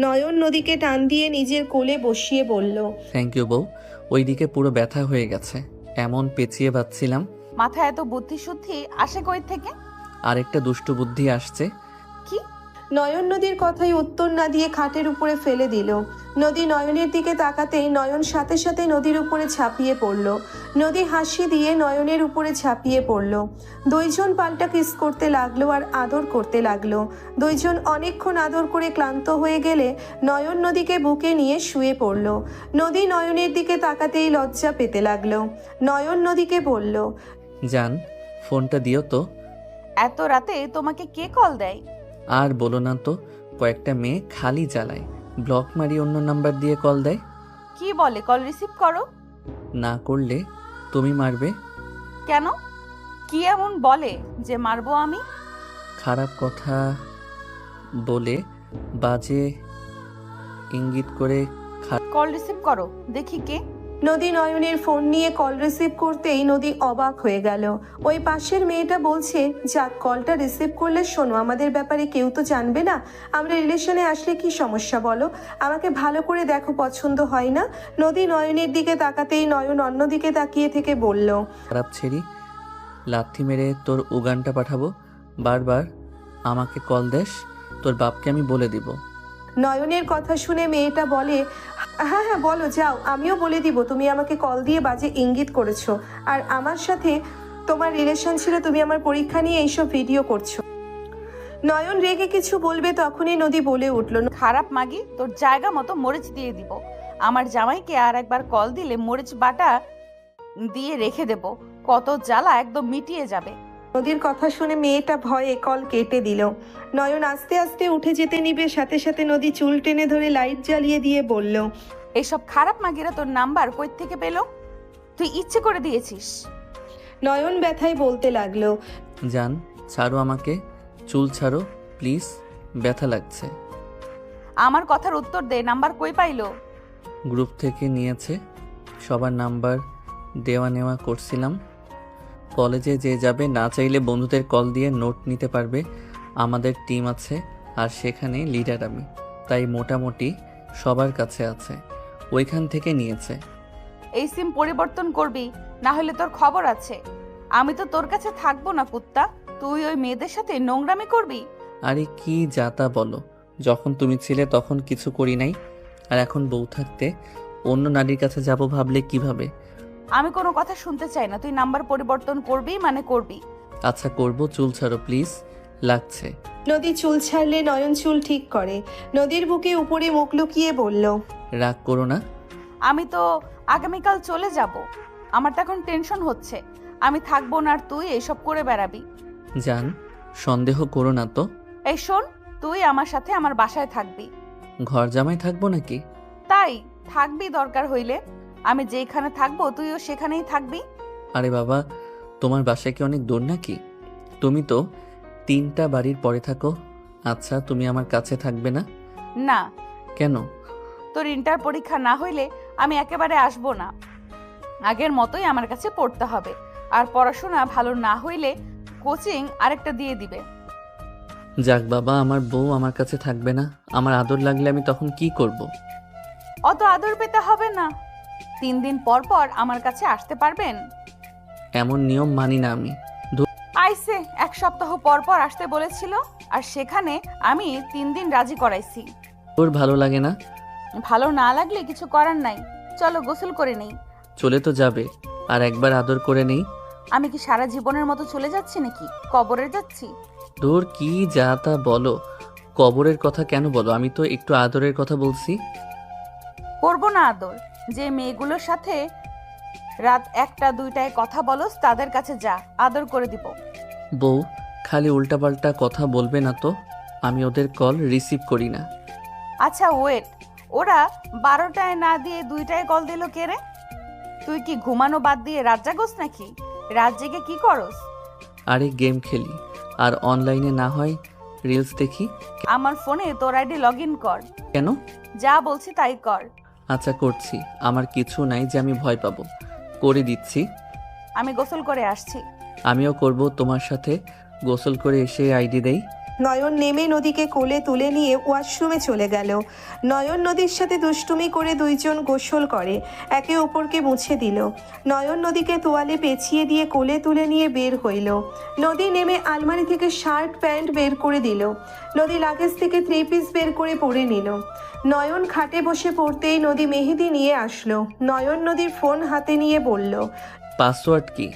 নয়ন নদীকে টান দিয়ে নিজের কোলে বসিয়ে বলল, থ্যাংক ইউ বউ। ওইদিকে পুরো ব্যথা হয়ে গেছে, এমন পেঁচিয়ে বাচ্ছিলাম। মাথায় এত বুদ্ধি শুদ্ধি আসে কই থেকে? আরেকটা দুষ্টু বুদ্ধি আসছে। কি? নয়ন নদীর কথাই উত্তর না দিয়ে খাটের উপরে ফেলে দিল। নদী নয়নের দিকে তাকাতেই নয়ন সাথে সাথে নদীর উপরে ঝাঁপিয়ে পড়ল। নদী হাসি দিয়ে নয়নের উপরে ঝাঁপিয়ে পড়ল। দুইজন পাল্টা কিস করতে লাগলো আর আদর করতে লাগলো। দুইজন অনেকক্ষণ আদর করে ক্লান্ত হয়ে গেলে নয়ন নদীকে বুকে নিয়ে শুয়ে পড়ল। নদী নয়নের দিকে তাকাতেই লজ্জা পেতে লাগলো। নয়ন নদীকে বলল, জান, ফোনটা দিও তো। এত রাতে তোমাকে কে কল দেয়? আর বলো না তো, কয়েকটা মেয়ে খালি জ্বালায়, ব্লক মারি অন্য নাম্বার দিয়ে কল দেয়। কি বলে? কল রিসিভ করো। না করলে তুমি মারবে। কেন? কি এমন বলে যে মারবো আমি? খারাপ কথা বলে, বাজে ইঙ্গিত করে। কল রিসিভ করো, দেখি কে। নদী নয়নের ফোন নিয়ে কল রিসিভ করতেই নদী অবাক হয়ে গেল। ওই পাশের মেয়েটা বলছে, যাক কলটা রিসিভ করলে শোনো, আমাদের ব্যাপারে কেউ তো জানবে না, আমরা রিলেশনে আসলে কি সমস্যা বলো, আমাকে ভালো করে দেখো, পছন্দ হয় না? নদী নয়নের দিকে তাকাতেই নয়ন অন্যদিকে তাকিয়ে থেকে বলল, খারাপ ছেড়ি, লাথি মেরে তোর উগানটা পাঠাবো। বারবার আমাকে কল দেস, তোর বাপকে আমি বলে দিব। নয়নের কথা শুনে মেয়েটা বলে, হ্যাঁ হ্যাঁ বলো, যাও, আমিও বলে দিব তুমি আমাকে কল দিয়ে বাজে ইঙ্গিত করেছো, আর আমার সাথে তোমার রিলেশন ছিল, তুমি আমার পরীক্ষা নিয়ে এইসব ভিডিও করছো। নয়ন রেগে কিছু বলবে তখনই নদী বলে উঠল, খারাপ মাগি, তোর জায়গা মতো মরিচ দিয়ে দিব। আমার জামাইকে আর একবার কল দিলে মরিচ বাটা দিয়ে রেখে দেব, কত জ্বালা একদম মিটিয়ে যাবে। নদীর কথা শুনে মেয়েটা ভয়ে কল কেটে দিল। নয়ন আস্তে আস্তে উঠে যেতে নিবে, সাথে সাথে নদী চুল টেনে ধরে লাইট জ্বালিয়ে দিয়ে বলল, এইসব খারাপ মাগিরা তোর নাম্বার কই থেকে পেলো? তুই ইচ্ছে করে দিয়েছিস। নয়ন ব্যথায় বলতে লাগলো, জান, ছাড়ো আমাকে, চুল ছাড়ো প্লিজ, ব্যথা লাগছে। আমার কথার উত্তর দে, নাম্বার কই পাইলো? গ্রুপ থেকে নিয়েছে, সবার নাম্বার দেওয়া নেওয়া করছিলাম। কলেজে যে যাবে না চাইলে বন্ধুদের কল দিয়ে নোট নিতে পারবে, আমাদের টিম আছে আর সেখানে লিডার আমি, তাই মোটামুটি সবার কাছে আছে, ওইখান থেকে নিয়েছে। এই সিম পরিবর্তন করবি, না হলে তোর খবর আছে। আমি তো তোর কাছে থাকবো না কুত্তা, তুই ওই মেয়েদের সাথে নোংরামি করবি। আরে কি যাতা বলো, যখন তুমি ছিলে তখন কিছু করি নাই, আর এখন বউ থাকতে অন্য নারীর কাছে যাব ভাবলে কিভাবে? আমি কোনো কথা শুনতে চাই না, তুই নাম্বার পরিবর্তন করবি মানে করবি। আচ্ছা করবো, চুল ছাড়ো প্লিজ, লাগছে। নদী চুল ছাড়লে নয়ন চুল ঠিক করে। নদীর বুকে উপরে মুখ লুকিয়ে বলল, রাগ করো না। আমি তো আগামীকাল চলে যাব। আমার তো এখন টেনশন হচ্ছে, আমি থাকবো না আর তুই এইসব করে বেড়াবি। জান, সন্দেহ করো না তো। এই শোন, তুই আমার সাথে আমার বাসায় থাকবি। ঘর জামাই থাকবো নাকি? তাই থাকবি, দরকার হইলে আমি যেখানে থাকবো তুইও সেখানেই থাকবি। আরে বাবা, তোমার বাসায় কি অনেক দূর নাকি? তুমি তো 3টা বাড়ির পরে থাকো। আচ্ছা, তুমি আমার কাছে থাকবে না? না, কেন? তোর ইন্টার পরীক্ষা না হইলে আমি একেবারে আসবো না। আগের মতোই আমার কাছে পড়তে হবে, আর পড়াশোনা ভালো না হইলে কোচিং আরেকটা দিয়ে দিবে। যাক বাবা, আমার বউ আমার কাছে থাকবে না, আমার আদর লাগলে আমি তখন কি করব? অত আদর পেতে হবে না, 3 দিন পর পর আমার কাছে আসতে পারবেন। এমন নিয়ম মানি না আমি। আইসে 1 সপ্তাহ পর পর আসতে বলেছিল, আর সেখানে আমি 3 দিন রাজি করাইছি। তোর ভালো লাগে না? ভালো না লাগলে কিছু করার নাই, চলো গোসল করে নেই। চলে তো যাবে, আর একবার আদর করে নেই। আমি কি সারা জীবনের মতো চলে যাচ্ছি নাকি কবরে যাচ্ছি? তোর কি যা তা বলো, কবরের কথা কেন বলো? আমি তো একটু আদরের কথা বলছি। করবো না আদর? যে মেয়েগুলোর সাথে রাত 1টা 2টায় কথা বলস তাদের কাছে যা, আদর করে দিব। বউ, খালি উল্টাপাল্টা কথা বলবে না তো, আমি ওদের কল রিসিভ করি না। আচ্ছা ওয়েট, ওরা 12টায় না দিয়ে 2টায় কল দিল কে রে? তুই কি ঘুমানো বাদ দিয়ে রাত জাগোস নাকি? রাত জেগে কি করস? আরে গেম খেলি, আর অনলাইনে না হয় রিলস দেখি। আমার ফোনে তোর আইডি লগ ইন কর। কেন? যা বলছি তাই কর। আচ্ছা করছি, আমার কিছু নাই যে আমি ভয় পাবো, করে দিচ্ছি। আমি গোসল করে আসছি। আমিও করব তোমার সাথে, গোসল করে এসে আইডি দেই। নয়ন নেমে নদীকে কোলে তুলে নিয়ে ওয়াশরুমে চলে গেল। নয়ন নদীর সাথে দুষ্টুমি করে দুইজন গোসল করে, একে অপরকে মুছে দিল। নয়ন নদীকে তোয়ালে পেঁচিয়ে দিয়ে কোলে তুলে নিয়ে বের হইল। নদী নেমে আলমারি থেকে শার্ট প্যান্ট বের করে দিল। নদী লাগেজ থেকে 3 পিস বের করে পরে নিল। নয়ন খাটে বসে পড়তেই নদী মেহেদি নিয়ে আসলো। নয়ন নদীর ফোন হাতে নিয়ে বলল, পাসওয়ার্ড কি?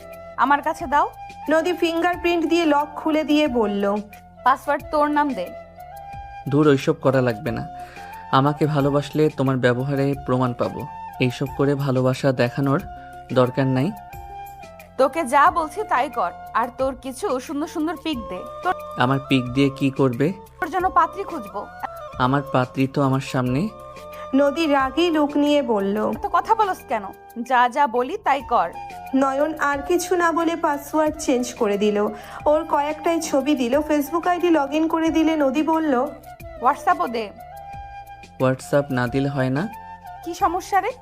আমার কাছে দাও। নদী ফিঙ্গারপ্রিন্ট দিয়ে লক খুলে দিয়ে বলল, পাসওয়ার্ড তোর নাম দে। দূর, ওইসব করা লাগবে না। আমাকে ভালোবাসলে তোমার ব্যবহারে প্রমাণ পাবো, এইসব করে ভালোবাসা দেখানোর দরকার নাই। তোকে যা বলছি তাই কর, আর তোর কিছু সুন্দর সুন্দর পিক দে। আমার পিক দিয়ে কি করবে? তোর জন্য পাত্রী খুঁজবো। আমার পাত্রী তো আমার সামনে। নদী রাগী লোক নিয়ে বলল। তো কথা বলস কেন? যা যা বলি তাই কর। নয়ন আর কিছু না বলে পাসওয়ার্ড চেঞ্জ করে দিল। ওর কয়েকটাই ছবি দিল, ফেসবুক আইডি লগ ইন করে দিলে নদী বলল, হোয়াটসঅ্যাপও দে। হোয়াটসঅ্যাপ না দিলে হয় না? কি সমস্যা রে?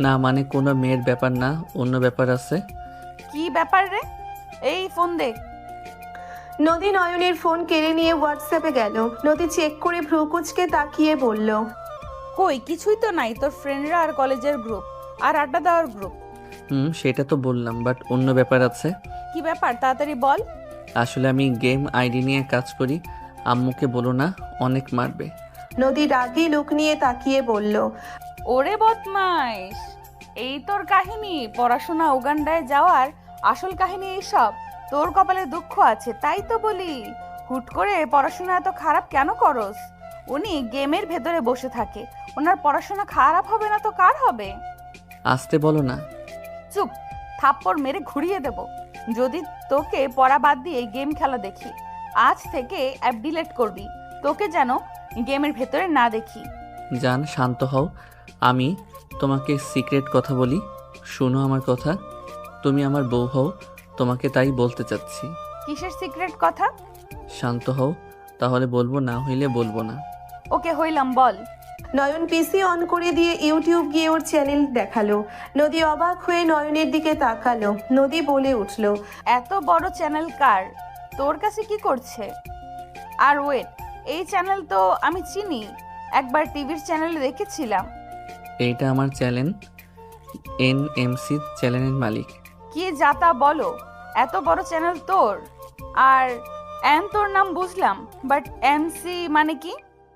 না মানে কোনো মেয়ের ব্যাপার না, অন্য ব্যাপার আছে। কি ব্যাপার রে? এই ফোন দে। নদী নয়নের ফোন কেড়ে নিয়ে হোয়াটসঅ্যাপে গেল। নদী চেক করে ভ্রুকুচকে তাকিয়ে বলল, কই কিছুই তো নাই, তোর ফ্রেন্ডরা আর কলেজের গ্রুপ আর আড্ডা দেওয়ার গ্রুপ। সেটা তো বললাম, বাট অন্য ব্যাপার আছে। কি ব্যাপার তাড়াতাড়ি বল। আসলে আমি গেম আইডি নিয়ে কাজ করি, আম্মুকে বলো না, অনেক মারবে। নদী রাগী লোক নিয়ে তাকিয়ে বলল, ওরে বদমাইশ, এই তোর কাহিনী? পড়াশোনা উগান্ডায় যাওয়ার আসল কাহিনী এইসব? তোর কপালে দুঃখ আছে তাই তো বলি। হুট করে পড়াশোনা এত খারাপ কেন করস? উনি গেমের ভেতরে বসে থাকে, ওনার পড়াশোনা খারাপ হবে না তো কার হবে? আসতে বলো না। চুপ, থাপ্পড় মেরে ঘুরিয়ে দেব যদি তোকে পড়া বাদ দিয়ে গেম খেলা দেখি। আজ থেকে অ্যাপ ডিলিট করবি, তোকে যেন গেমের ভেতরে না দেখি। জান, শান্ত হও। আমি তোমাকে সিক্রেট কথা বলি, শোনো আমার কথা। তুমি আমার বউ হও, তোমাকে তাই বলতে চাচ্ছি। কিসের সিক্রেট কথা? শান্ত হও, তাহলে বলবো, না হইলে বলবো না। ওকে হইলাম, বল। নয়ন পিসি অন করে দিয়ে ইউটিউব গিয়ে ওর চ্যানেল দেখালো। নদী অবাক হয়ে নয়নের দিকে তাকালো। নদী বলে উঠল, এত বড় চ্যানেল কার? তোর কাছে কি করছে? আর ওয়েট, এই চ্যানেল তো আমি চিনি, একবার টিভির চ্যানেলে দেখেছিলাম। এইটা আমার চ্যানেল, NMC চ্যানেলের মালিক। কি যাতা বলো, এত বড় চ্যানেল তোর? আর এন তোর নাম বুঝলাম, বাট NC মানে কি?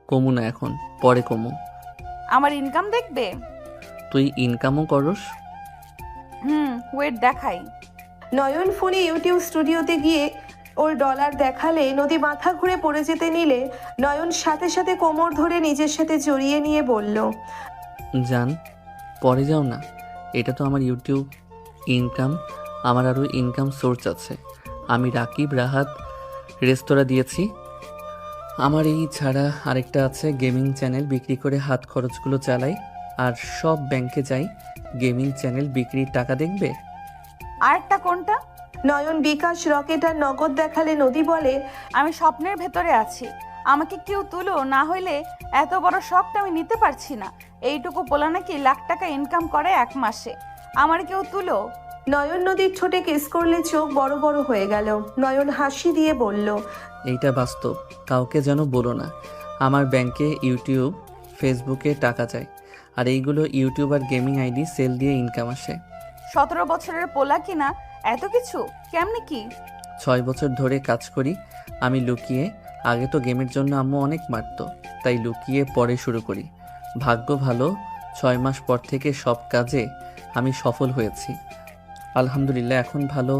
কমু না এখন, পরে কমু। আমার ইনকাম দেখবে? তুই ইনকামও করস? ওয়েট দেখাই। নয়ন ফোনে ইউটিউব স্টুডিওতে গিয়ে ওর ডলার দেখালে নদী মাথা ঘুরে পড়ে যেতে নিলে নয়ন সাথে সাথে কোমর ধরে নিজের সাথে জড়িয়ে নিয়ে বলল, জান, পরে যাও না, এটা তো আমার ইউটিউব ইনকাম, আমার আরও ইনকাম সোর্স আছে। আমি রাকিব রাহাত রেস্তোরাঁ দিয়েছি। আমার এই ছাড়া আরেকটা আছে, গেমিং চ্যানেল বিক্রি করে হাত খরচগুলো চালাই। আর সব ব্যাংকে যাই, গেমিং চ্যানেল বিক্রির টাকা দেখবে। আরেকটা কোনটা? নয়ন বিকাশ রকেট আর নগদ দেখালে নদী বলে, আমি স্বপ্নের ভেতরে আছি, আমাকে কেউ তুলো, না হইলে এত বড় শখটা আমি নিতে পারছি না। এইটুকু বলা নাকি লাখ টাকা ইনকাম করে 1 মাসে, আমার কেউ তুলো। নয়ন নদীর ঠোঁটে কিস করলে চোখ বড় বড় হয়ে গেল। নয়ন হাসি দিয়ে বলল, এইটা বাস্তব, কাউকে যেন বলো না। আমার ব্যাংকে ইউটিউব ফেসবুকে টাকা যায়, আর এইগুলো ইউটিউব আর গেমিং আইডি সেল দিয়ে ইনকাম আসে। 17 বছরের পোলা কিনা এত কিছু, কেমনে কি? 6 বছর ধরে কাজ করি আমি লুকিয়ে। আগে তো গেমের জন্য আম্মু অনেক মারতো, তাই লুকিয়ে পরে শুরু করি। ভাগ্য ভালো, 6 মাস পর থেকে সব কাজে আমি সফল হয়েছি আলহামদুলিল্লাহ। এখন ভালো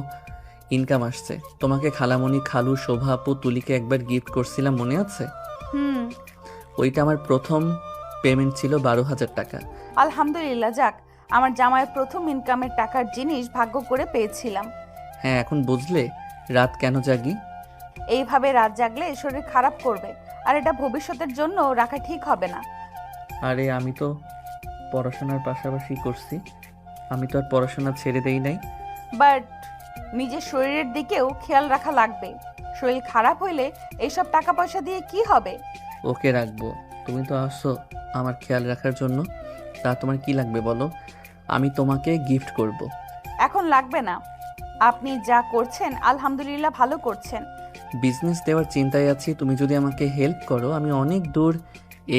ইনকাম আসছে। তোমাকে খালামণি, খালু, শোভা আপু, তুলিকে একবার গিফট করছিলাম, মনে আছে? হুম, ওইটা আমার প্রথম পেমেন্ট ছিল 12,000 টাকা। আলহামদুলিল্লাহ, যাক, আমার জামাইয়ের প্রথম ইনকামের টাকার জিনিস ভাগ্য করে পেয়েছিলাম। হ্যাঁ, এখন বুঝলে রাত কেন জাগি? এইভাবে রাত জাগলে শরীর খারাপ করবে, আর এটা ভবিষ্যতের জন্য রাখা ঠিক হবে না। আরে আমি তো পড়াশোনার পাশাপাশি করছি, আমি তো আর পড়াশোনা ছেড়ে দেই নাই। বাট নিজের শরীরের দিকেও খেয়াল রাখা লাগবে। শরীর খারাপ হইলে এইসব টাকা পয়সা দিয়ে কি হবে? ওকে রাখবো, তুমি তো আসো আমার খেয়াল রাখার জন্য। তা তোমার কি লাগবে বলো, আমি তোমাকে গিফট করব। এখন লাগবে না, আপনি যা করছেন আলহামদুলিল্লাহ ভালো করছেন। বিজনেস দেওয়ার চিন্তায় আছি, তুমি যদি আমাকে হেল্প করো আমি অনেক দূর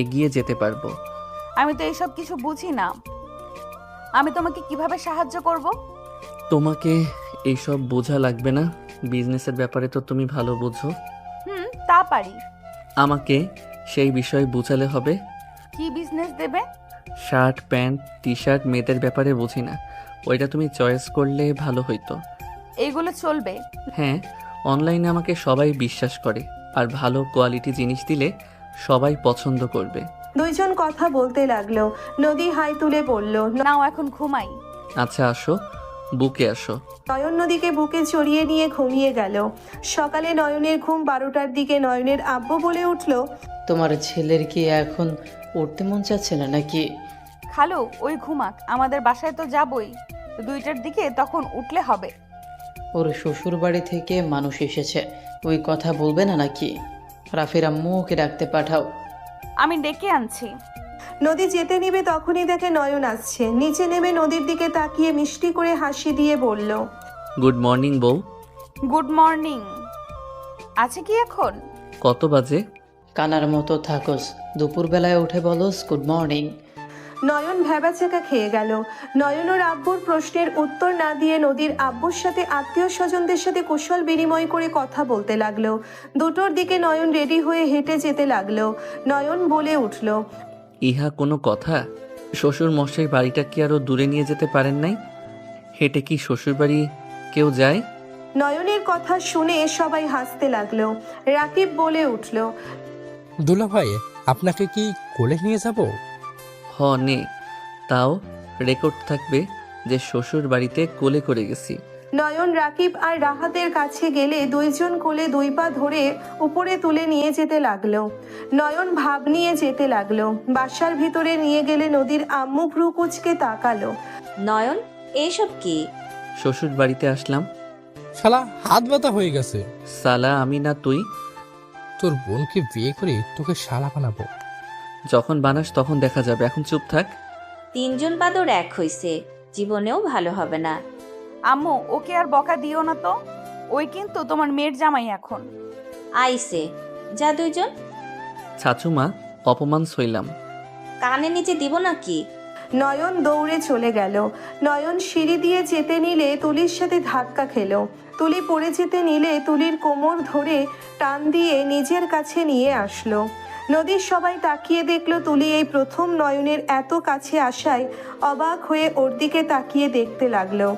এগিয়ে যেতে পারবো। আমি তো এইসব কিছু বুঝি না, আমি তোমাকে কিভাবে সাহায্য করব? তোমাকে এইসব বোঝা লাগবে না, বিজনেসের ব্যাপারে তো তুমি ভালো বোঝো। তা পারি। আমাকে সেই বিষয়ে বোঝালে হবে। কি বিজনেস দেবে? শার্ট, প্যান্ট, টি শার্ট, মেয়েদের ব্যাপারে বুঝি না, ওইটা তুমি চয়েস করলে ভালো হইতো। এইগুলো চলবে? হ্যাঁ, অনলাইনে আমাকে সবাই বিশ্বাস করে, আর ভালো কোয়ালিটি জিনিস দিলে সবাই পছন্দ করবে। দুইজন কথা বলতে লাগলো। নদী হাই তুলে বলল, নাও এখন ঘুমাই। আচ্ছা আসো, বুকে আসো। নয়ন নদীকে বুকে চড়িয়ে নিয়ে ঘুমিয়ে গেল। সকালে নয়নের ঘুম 12টার দিকে। নয়নের আব্বু বলে উঠল, তোমার ছেলের কি এখন উঠতে মন চাচ্ছে না নাকি? খালু ওই ঘুমাক, আমাদের বাসায় তো যাবই 2টার দিকে, তখন উঠলে হবে। ওর শ্বশুর বাড়ি থেকে মানুষ এসেছে, ওই কথা বলবে না নাকি? রাফির আম্মু ওকে ডাকতে পাঠাও। আমি ডেকে আনছি। নদী যেতে নিবে তখনই দেখে নয়ন আসছে। নিচে নেমে নদীর দিকে তাকিয়ে মিষ্টি করে হাসি দিয়ে বলল, গুড মর্নিং বউ। Good morning. আছে কি এখন? কত বাজে? কানার মতো থাকোস, দুপুরবেলায় উঠে বলোস গুড মর্নিং। নয়ন ভ্যাবাচাকা খেয়ে গেল। নয়ন ওর আব্বুর প্রশ্নের উত্তর না দিয়ে নদীর আব্বুর সাথে আত্মীয় স্বজনদের সাথে কুশল বিনিময় করে কথা বলতে লাগলো। 2টোর দিকে নয়ন রেডি হয়ে হেঁটে যেতে লাগলো। নয়ন বলে উঠল, ইহা কোনো কথা? শ্বশুর মশাই বাড়িটা কি আরো দূরে নিয়ে যেতে পারেন নাই? হেঁটে কি শ্বশুর বাড়ি কেউ যায়? নয়নের কথা শুনে সবাই হাসতে লাগলো। রাকিব বলে উঠল, দুলা ভাই, আপনাকে কি কোলে নিয়ে যাব? হ নে, তাও রেকর্ড থাকবে যে শ্বশুর বাড়িতে কোলে করে গেছি। নয়ন রাকিব আর রাহাতের কাছে গেলে দুইজন কোলে 2 পা ধরে উপরে তুলে নিয়ে যেতে লাগলো। নয়ন ভাব নিয়ে যেতে লাগলো। বাসার ভিতরে নিয়ে গেলে নদীর আম্মু ভ্রু কুচকে তাকালো। নয়ন, এইসব কি? শ্বশুর বাড়িতে আসলাম। শালা হাত ব্যথা হয়ে গেছে। সালা আমি না তুই? তোর বোনকে বিয়ে করে তোকে শালা বানাবো। যখন বানাস তখন দেখা যাবে, এখন চুপ থাক। 3 জন বাদর এক হইছে, জীবনেও ভালো হবে না। আম্মু ওকে আর বকা দিও না তো, ওই কিন্তু তোমার মেয়ের জামাই এখন। আইসে, যা 2 জন। ছাচুমা, অপমান সইলাম। কানে নিচে দিব নাকি? নয়ন দৌড়ে চলে গেল। নয়ন সিঁড়ি দিয়ে যেতে নিলে তুলির সাথে ধাক্কা খেলো। তুলি পড়ে যেতে নিলে তুলির কোমর ধরে টান দিয়ে নিজের কাছে নিয়ে আসলো। নদীর সবাই তাকিয়ে দেখলো তুলি এই প্রথম নয়নের এত কাছে আসায় অবাক হয়ে ওর দিকে তাকিয়ে দেখতে লাগলো।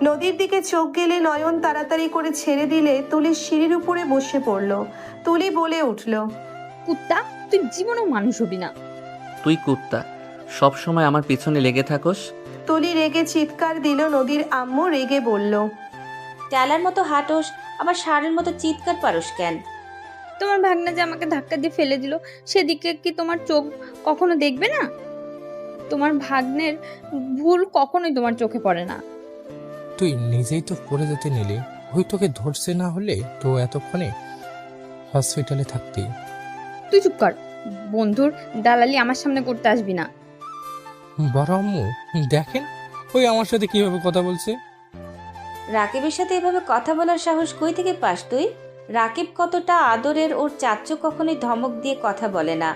নদীর দিকে চোখ গেলে নয়ন তাড়াতাড়ি করে ছেড়ে দিলে তুলির সিঁড়ির উপরে বসে পড়লো। তুলি বলে উঠল, কুত্তা, তুই জীবনেও মানুষ হবি না। তুই কুত্তা, সব সময় আমার পিছনে লেগে থাকোস। তুলি রেগে চিৎকার দিল। নদীর আম্মু রেগে বলল, টালার মতো হাঁটোস, আবার ষাঁড়ের মতো চিৎকার পারস কেন? তোমার ভাগনা যে আমাকে ধাক্কা দিয়ে ফেলে দিল, সেদিকে কি তোমার চোখ কখনো দেখবে না? তোমার ভাগ্নের ভুল কখনোই তোমার চোখে পড়ে না। তুই নিজেই তো পড়ে যেতে নিলি, ওই তোকে ধরছে না হলে তো এতক্ষণে হসপিটালে থাকতি। তুই চুপ কর, বন্ধুর দালালি আমার সামনে করতে আসবি না। বড় আম্মু দেখেন ওই আমার সাথে কিভাবে কথা বলছে। রাকিবের সাথে এভাবে কথা বলার সাহস কই থেকে পাস তুই? রাকিব কতটা আদরের, ওর চাচ্চু কখনোই ধমক দিয়ে কথা বলে না।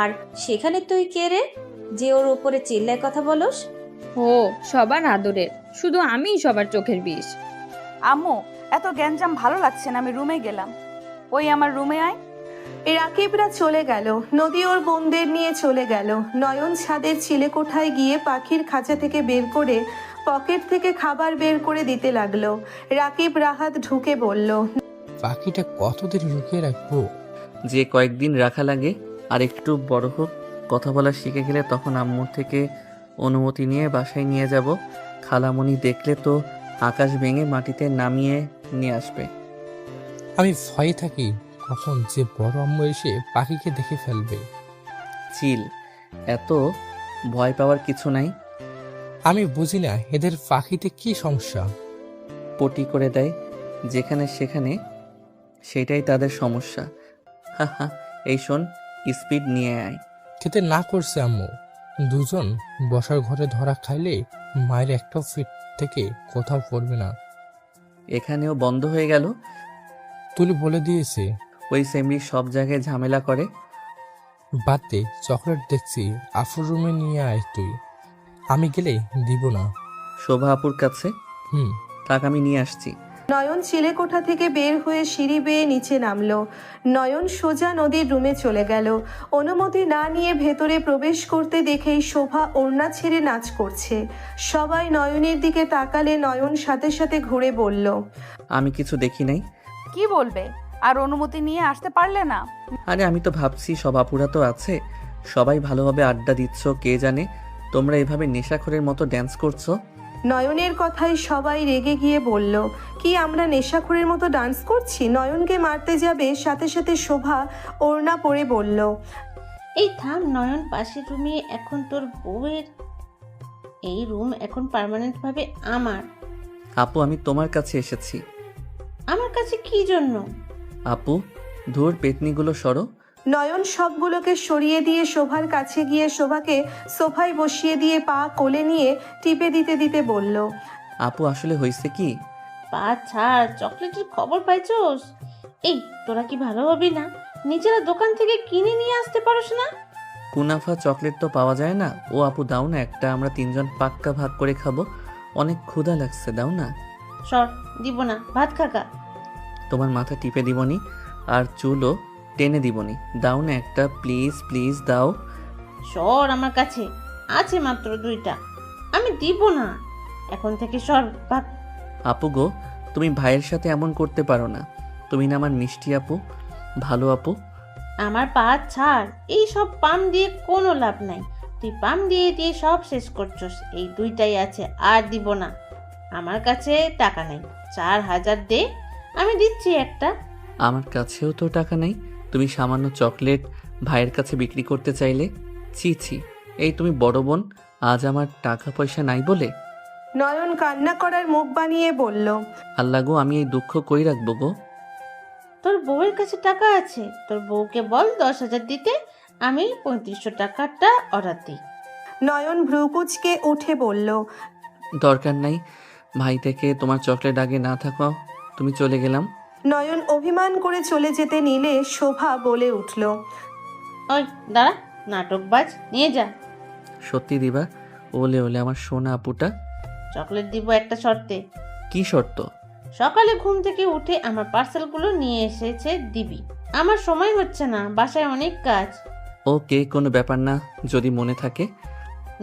আর সেখানে তুই কে রে যে ওর উপরে চিল্লায় কথা বলস? ও সবার আদরের, শুধু আমিই সবার চোখের বিষ। আম্মু, এত গ্যাঞ্জাম ভালো লাগছে না, আমি রুমে গেলাম। ওই আমার রুমে আয়। রাকিবরা চলে গেল। নদী ওর বোনদের নিয়ে চলে গেল। নয়ন ছাদের চিলেকোঠায় গিয়ে পাখির খাঁচা থেকে বের করে পকেট থেকে খাবার বের করে দিতে লাগলো। রাকিব রাহাত ঢুকে বলল, পাখিটা কতদিন লুকিয়ে রাখবো? যে কয়েকদিন রাখা লাগে, আর একটু বড় হোক, কথা বলা শিখে গেলে তখন আম্মুর থেকে অনুমতি নিয়ে বাসায় নিয়ে যাব। খালামণি দেখলে তো আকাশ ভেঙে মাটিতে নামিয়ে নিয়ে আসবে। আমি ভয়ে থাকি কখন যে বড় আম্মু এসে পাখিকে দেখে ফেলবে। চিল, এত ভয় পাওয়ার কিছু নাই। আমি বুঝি না এদের পাখিতে কি সমস্যা। পটি করে দেয় যেখানে সেখানে, সেটাই তাদের সমস্যা। হা হা, এই শোন, স্পিড নিয়ে আয়। খেতে না করছে আম্মু। দুজন বসার ঘরে ধরা খাইলে মায়ের একটা ফিট থেকে কোথাও পড়বে না। এখানেও বন্ধ হয়ে গেল। তুলি বলে দিয়েছে ওই সেমরি সব জায়গায় ঝামেলা করে। বাদ দে, চকলেট দেখছি আফুর রুমে নিয়ে আয় তুই। আমি গেলে দিব না। শোভা আপুর কাছে? থাক, আমি নিয়ে আসছি। নয়ন চিলেকোঠা থেকে বের হয়ে সিঁড়ি বেয়ে নিচে নামলো। নয়ন সোজা নদীর রুমে চলে গেল। অনুমতি না নিয়ে ভেতরে প্রবেশ করতে দেখেই শোভা ওড়না ছেড়ে নাচ করছে। সবাই নয়নের দিকে তাকালে নয়ন সাথে সাথে ঘুরে বলল, আমি কিছু দেখি নাই। কি বলবে? আর অনুমতি নিয়ে আসতে পারলে না? আরে আমি তো ভাবছি সব আপুরা তো আছে, সবাই ভালোভাবে আড্ডা দিচ্ছ, কে জানে তোমরা এভাবে নেশাখোরের মতো ড্যান্স করছো। নয়নের কথায় সবাই রেগে গিয়ে বলল, কি আমরা নেশাখোরের মতো ডান্স করছি? নয়নকে মারতে যাবে সাথে সাথে শোভা ওড়না পরে বলল, এই থাম নয়ন, পাশের রুমে এখন তোর বউয়ের, এই রুম এখন পার্মানেন্ট ভাবে আমার। আপু, আমি তোমার কাছে এসেছি। আমার কাছে কি জন্য? আপু, ধুর পেতনিগুলো সরো। নয়ন সবগুলোকে সরিয়ে দিয়ে শোভার কাছে গিয়ে শোভাকে সোফায় বসিয়ে দিয়ে পা কোলে নিয়ে টিপে দিতে দিতে বলল, আপু আসলে হয়েছে কি? পা ছাড়, চকলেটের খবর পাইছোস? এই তোরা কি ভালো হবি না? নিজেরা দোকান থেকে কিনে নিয়ে আসতে পারোস না? কুনাফা চকলেট তো পাওয়া যায় না। ও আপু দাও না একটা, আমরা তিনজন পাক্কা ভাগ করে খাবো। অনেক ক্ষুধা লাগছে, দাও না। সর, দিব না, ভাত খাকা। তোমার মাথা টিপে দিবনি আর চুলও টেনে দিবনি, দাও না একটা, প্লিজ প্লিজ দাও। সর আমার কাছে, আছে মাত্র 2টা, আমি দিব না। এখন থেকে সর, ভাত। আপু গো, তুমি ভাইয়ের সাথে এমন করতে পারো না। তুমি না আমার মিষ্টি আপু, ভালো আপু। আমার পা ছাড়, এই সব পাম দিয়ে কোনো লাভ নাই। তুই পাম দিয়ে দিয়ে সব শেষ করছস। এই 2টাই আছে, আর দিব না। আমার কাছে টাকা নাই, 4000 দে, আমি দিচ্ছি একটা। আমার কাছেও তো টাকা নেই, তুমি সামান্য চকলেট ভাইয়ের কাছে বিক্রি করতে চাইলে? ছি ছি, এই তুমি বড় বোন, আজ আমার টাকা পয়সা নাই বলে? নয়ন কান্না করার মুখ বানিয়ে বলল, আল্লাহ গো, আমি এই দুঃখ কই রাখবো গো। তোর বউয়ের কাছে টাকা আছে, তোর বউকে বল 10,000 দিতে, আমি 3500 টাকাটা অর্ডার দিই। নয়ন ভ্রুকুচকে উঠে বলল, দরকার নাই, ভাই থেকে তোমার চকলেট আগে না থাকো, তুমি চলে গেলাম। নয়ন অভিমান করে চলে যেতে নিলে শোভা বলে উঠল, ওই দাঁড়া, নাটকবাজ, নিয়ে যা। সত্যি দিবা? ওলে ওলে আমার সোনা আপুটা। চকলেট দিব একটা শর্তে। কি শর্ত? সকালে ঘুম থেকে উঠে আমার পার্সেলগুলো নিয়ে এসেছে দিবি। আমার সময় হচ্ছে না, বাসায় অনেক কাজ। ওকে, কোনো ব্যাপার না, যদি মনে থাকে।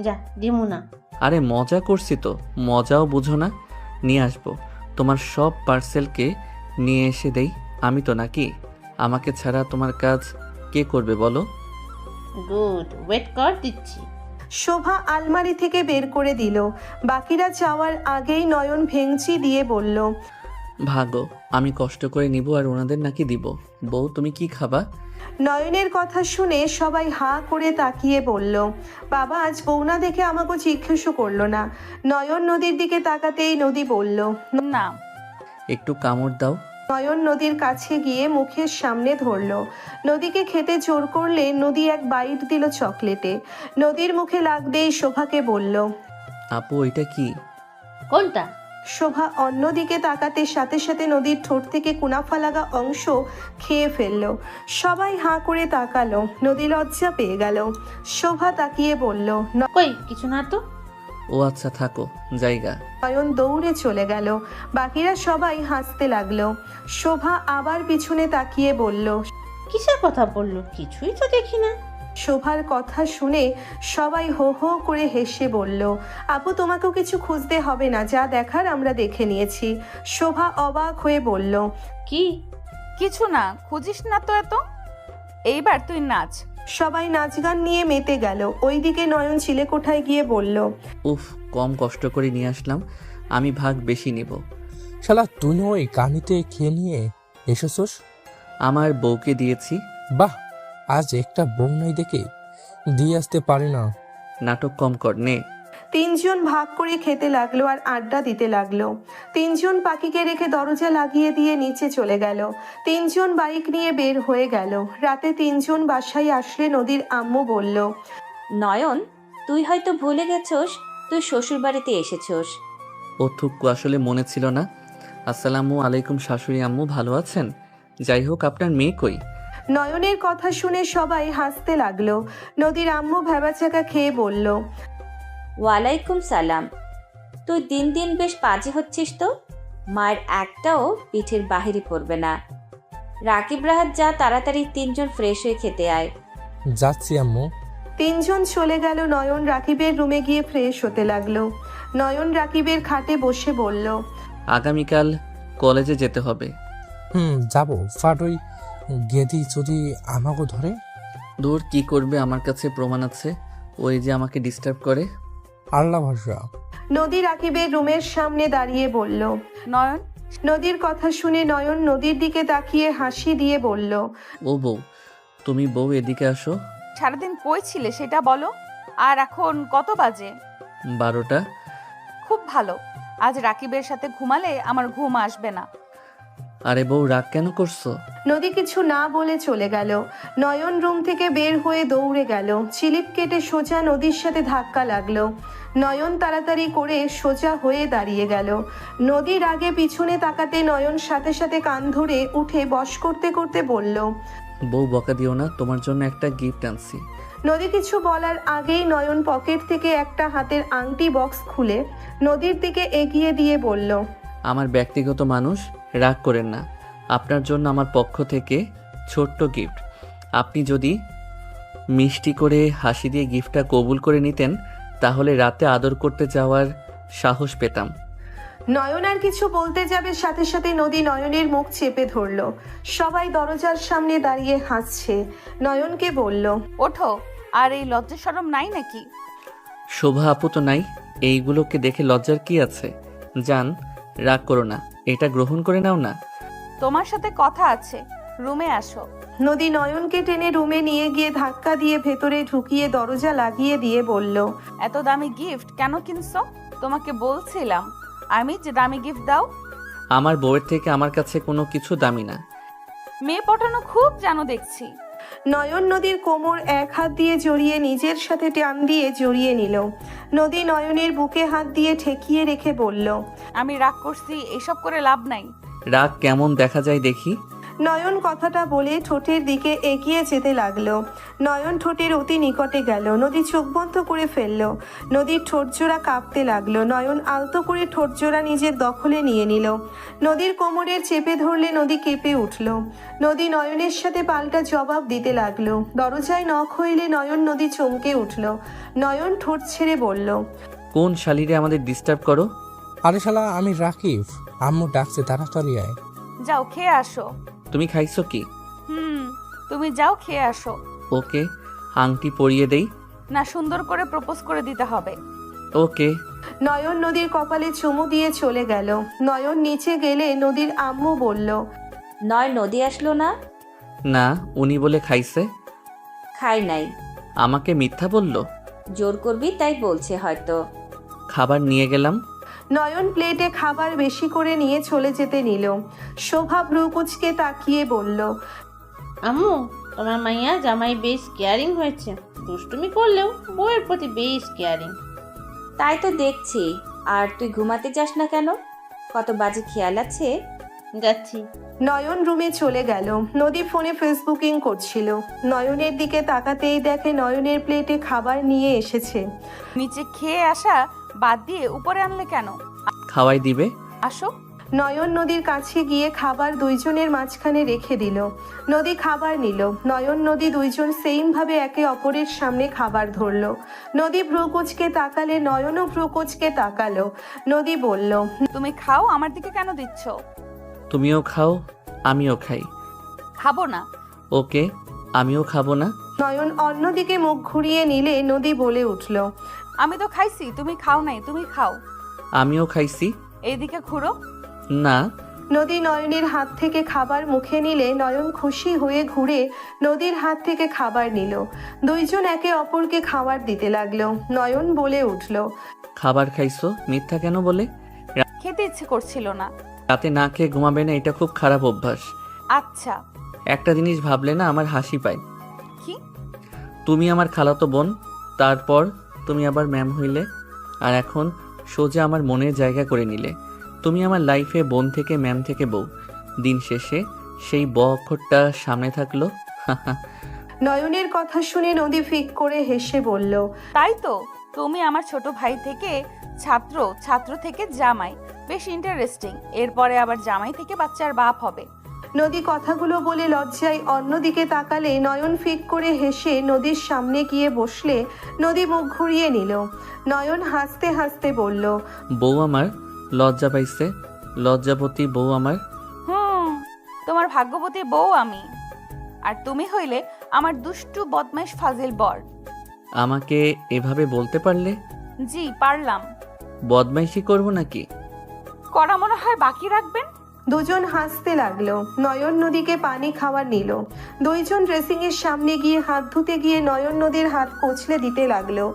যা, দিমু না। আরে মজা করছি তো, মজাও বুঝো না। নিয়ে আসবো, তোমার সব পার্সেলকে নিয়ে এসে দেই আমি তো, নাকি? আমাকে ছাড়া তোমার কাজ কে করবে বলো? গুড, ওয়েট কর, দিচ্ছি। শোভা আলমারি থেকে বের করে দিল। বাকিরা যাওয়ার আগেই নয়ন ভেঙচি দিয়ে বলল, ভাগো, আমি কষ্ট করে নিব আর ওনাদের নাকি দিব। বউ তুমি কি খাবা? নয়নের কথা শুনে সবাই হাঁ করে তাকিয়ে বলল, বাবা আজ বউ না দেখে আমাকে জিজ্ঞেসও করলো না। নয়ন নদীর দিকে তাকাতেই নদী বলল, না। একটু কামড় দাও। নয়ন নদীর কাছে গিয়ে মুখের সামনে ধরলো। নদীকে খেতে জোর করলে নদী এক বাইট দিল চকলেটে। নদীর মুখে লাগতেই শোভাকে বলল, আপু এটা কি? কোনটা? শোভা অন্যদিকে তাকাতে সাথে সাথে নদীর ঠোঁট থেকে কুনাফা লাগা অংশ খেয়ে ফেললো। সবাই হাঁ করে তাকালো। নদী লজ্জা পেয়ে গেল। শোভা তাকিয়ে বলল, কই কিছু না তো। ও আচ্ছা থাকো, জায়গা। নয়ন দৌড়ে চলে গেল। বাকিরা সবাই হাসতে লাগলো। শোভা আবার পিছনে তাকিয়ে বলল, কিসের কথা বললো? কিছুই তো দেখি না। শোভার কথা শুনে সবাই হো হো করে হেসে বলল, আপু তোমাকেও কিছু খুঁজতে হবে না, যা দেখার আমরা দেখে নিয়েছি। শোভা অবাক হয়ে বলল, কি? কিছু না, খুঁজিস না তো এত। এইবার তুই নাচ। সবাই নাচ গান নিয়ে মেতে গেল। ওইদিকে নয়ন চিলেকোঠায় গিয়ে বলল, উফ, কম কষ্ট করে নিয়ে আসলাম, আমি ভাগ বেশি নিব। শালা তুই ওই কানিতে খেয়ে নিয়ে এসেছোস? আমার বউকে দিয়েছি। বাহ, আজ একটা বউ নাই দেখে দিয়ে আসতে পারে না। নাটক কম কর, নে। তিনজন ভাগ করে খেতে লাগলো আর আড্ডা দিতে লাগলো। তিনজন পাখিকে রেখে দরজা লাগিয়ে দিয়ে নিচে চলে গেল। তিনজন বাইক নিয়ে বের হয়ে গেল। রাতে তিনজন বাসায় আসলে নদীর আম্মু বলল, নয়ন, তুই হয়তো ভুলে গেছোস তুই শ্বশুর বাড়িতে এসেছোস। ও থুক্কু, আসলে মনে ছিল না। আসসালামু আলাইকুম শাশুড়ি আম্মু, ভালো আছেন? যাই হোক, আপনার মেয়ে কই? নয়নের কথা শুনে সবাই হাসতে লাগলো। নদীর আম্মু ভেবাচাকা খেয়ে বলল, ওয়ালাইকুম সালাম। তুই দিন দিন বেশ পাজি হচ্ছিস তো। মায়ের একটাও পিঠের বাহিরে পড়বে না। রাকিব রাহাত, যা তাড়াতাড়ি তিনজন ফ্রেশ হয়ে খেতে আয়। যাচ্ছি আম্মু। তিনজন চলে গেল। নয়ন রাকিবের রুমে গিয়ে ফ্রেশ হতে লাগলো। নয়ন রাকিবের খাটে বসে বলল, আগামীকাল কলেজে যেতে হবে। যাবো। ফাট ওই গেদি যদি আমাকে ধরে? দূর, কি করবে, আমার কাছে প্রমাণ আছে। ওই যে আমাকে ডিস্টার্ব করে। আল্লাহ ভরসা। নদী রাকিবের রুমের সামনে দাঁড়িয়ে বলল, নয়ন, নদীর কথা শুনে নয়ন নদীর দিকে তাকিয়ে হাসি দিয়ে বলল, ও বউ, তুমি বউ এদিকে আসো। সারাদিন কই ছিলে সেটা বলো। আর এখন কত বাজে? 12টা। খুব ভালো, আজ রাকিবের সাথে ঘুমালে আমার ঘুম আসবে না। আরে বউ, রাগ কেন করছো? নদী কিছু না বলে চলে গেল। নয়ন রুম থেকে বের হয়ে দৌড়ে গেল। চিলিপ কেটে সোজা নদীর সাথে ধাক্কা লাগলো। নয়ন তাড়াতাড়ি করে সোজা হয়ে দাঁড়িয়ে গেল। নদীর আগে পিছনে তাকাতে নয়ন সাথে সাথে কান ধরে উঠে বশ করতে করতে বলল, বউ বকা দিও না, তোমার জন্য একটা গিফট আনছি। নদী কিছু বলার আগেই নয়ন পকেট থেকে একটা হাতের আংটি বক্স খুলে নদীর দিকে এগিয়ে দিয়ে বলল, আমার ব্যক্তিগত মানুষ, রাগ করেন না। আপনার জন্য আমার পক্ষ থেকে ছোট্ট গিফট। আপনি যদি মিষ্টি করে হাসি দিয়ে গিফটটা কবুল করে নিতেন, তাহলে রাতে আদর করতে যাওয়ার সাহস পেতাম। নয়ন আর কিছু বলতে যাবে, সাথে সাথে নদী নয়নের মুখ চেপে ধরল। সবাই দরজার সামনে দাঁড়িয়ে হাসছে। নয়নকে বলল, ওঠো। আর এই লজ্জা শরম নাই নাকি? শোভা আপু তো নাই, এইগুলোকে দেখে লজ্জার কি আছে? জান, রাগ করো না, এটা গ্রহণ করে নাও না। তোমার সাথে কথা আছে, রুমে আসো। নদী নয়নকে টেনে রুমে নিয়ে গিয়ে ধাক্কা দিয়ে ভেতরে ঢুকিয়ে দরজা লাগিয়ে দিয়ে বলল, এত দামি গিফট কেন কিনছো? তোমাকে বলছিলাম আমি যে দামি গিফট দাও। আমার বউয়ের থেকে আমার কাছে কোনো কিছু দামি না। মেয়ে পটানো খুব জানো দেখছি। নয়ন নদীর কোমর এক হাত দিয়ে জড়িয়ে নিজের সাথে টান দিয়ে জড়িয়ে নিল। নদী নয়নের বুকে হাত দিয়ে ঠেকিয়ে রেখে বলল, আমি রাগ করছি, এসব করে লাভ নাই। রাগ কেমন দেখা যায় দেখি। নয়ন কথাটা বলে ঠোঁটের দিকে এগিয়ে যেতে লাগলো। নয়ন ঠোঁটের অতি নিকটে গেল। নদী চোখ বন্ধ করে ফেলল। নদীর ঠোঁটজোড়া কাঁপতে লাগলো। নয়ন আলতো করে ঠোঁটজোড়া নিজের দখলে নিয়ে নিল। নদীর কোমরের চেপে ধরলে নদী কেঁপে উঠল। নদী নয়নের সাথে পাল্টা জবাব দিতে লাগলো। দরজায় নখ হইলে নয়ন নদী চমকে উঠল। নয়ন ঠোঁট ছেড়ে বলল, কোন শালিরে আমাদের ডিস্টার্ব করো? আরে শালা, আমি রাকিব। আম্মু ডাকছে, তাড়াতাড়ি আয়। যাও খেয়ে আসো। তুমি খাইছো কি? তুমি যাও খেয়ে আসো। ওকে, আংটি পরিয়ে দেই। না সুন্দর করে প্রপোজ করে দিতে হবে? ওকে। নয়ন নদীর কপালে চুমু দিয়ে চলে গেল। নয়ন নিচে গেলে নদীর আম্মু বলল, নদী আসলো না? না, উনি বলে খাইছে। খাই নাই। আমাকে মিথ্যা বলল। জোর করবি তাই বলছে হয়তো। খাবার নিয়ে গেলাম। নয়ন প্লেটে খাবার বেশি করে নিয়ে চলে যেতে নিল। শোভা ভ্রুকুচকে তাকিয়ে বলল, আম্মু, তোমার মাইয়া জামাই বেশ কেয়ারিং হয়েছে। দুষ্টুমি করলেও বউয়ের প্রতি বেশ কেয়ারিং। তাই তো দেখছি। আর তুই ঘুমাতে যাস না কেন? কত বাজে খেয়াল আছে? যাচ্ছি। নয়ন রুমে চলে গেল। নদী ফোনে ফেসবুকিং করছিল। নয়নের দিকে তাকাতেই দেখে নয়নের প্লেটে খাবার নিয়ে এসেছে। নিচে খেয়ে আসা বাদ দিয়ে উপরে আনলে কেন? খাওয়াই দিবে। আসো। নয়ন নদীর কাছে গিয়ে খাবার দুইজনের মাঝখানে রেখে দিল। নদী খাবার নিল। নয়ন নদী দুইজন সেম ভাবে একে অপরের সামনে খাবার ধরলো। নদী ভ্রুকুচকে তাকালে নয়নও ভ্রুকুচকে তাকালো। নদী বলল, তুমি খাও, আমার দিকে কেন দিচ্ছ? তুমিও খাও, আমিও খাই। খাবো না। ওকে, আমিও খাবো না। নয়ন অন্যদিকে মুখ ঘুরিয়ে নিলে নদী বলে উঠল, আমি তো খাইছি, তুমি খাও নাই, তুমি খাও। আমিও খাইছি। এইদিকে ঘুরো। না। নদী নয়নের হাত থেকে খাবার মুখে নিলে নয়ন খুশি হয়ে ঘুরে নদীর হাত থেকে খাবার নিল। দুইজন একে অপরকে খাবার দিতে লাগলো। নয়ন বলে উঠল, খাবার খাইছো, মিথ্যা কেন বলে? খেতে ইচ্ছে করছিল না। রাতে না খেয়ে ঘুমাবে না, এটা খুব খারাপ অভ্যাস। আচ্ছা। একটা জিনিস ভাবলে না আমার হাসি পায়। কি? তুমি আমার খালাতো বোন, তারপর তুমি আবার ম্যাম হইলে, আর এখন সোজা আমার মনের জায়গা করে নিলে। তুমি আমার লাইফে বোন থেকে ম্যাম থেকে বউ। দিন শেষে সেই ব অক্ষরটা সামনে থাকলো। নয়নের কথা শুনে নদী ফিক করে হেসে বলল, তাই তো, তুমি আমার ছোট ভাই থেকে ছাত্র, ছাত্র থেকে জামাই, বেশ ইন্টারেস্টিং। এরপরে আবার জামাই থেকে বাচ্চার বাপ হবে। নদী কথাগুলো বলে লজ্জায় অন্যদিকে তাকালে নয়ন ফিক করে হেসে নদীর সামনে গিয়ে বসলে নদী মুখ ঘুরিয়ে নিল। নয়ন হাসতে হাসতে বলল, বউ আমার লজ্জা পাইছে, লজ্জাপতি বউ আমার। তোমার ভাগ্যবতী বউ আমি, আর তুমি হইলে আমার দুষ্টু বদমাইশ ফাজিল বর। আমাকে এভাবে বলতে পারলে? জি পারলাম। বদমাইশি করবো নাকি? করা মনে হয় বাকি রাখবেন। দুজন হাসতে লাগলো। নয়ন নদীকে পানি খাওয়ার নিল। দুইজন ড্রেসিং এর সামনে গিয়ে হাত ধুতে গিয়ে নয়ন নদীর হাত কচলে দিতে লাগলো।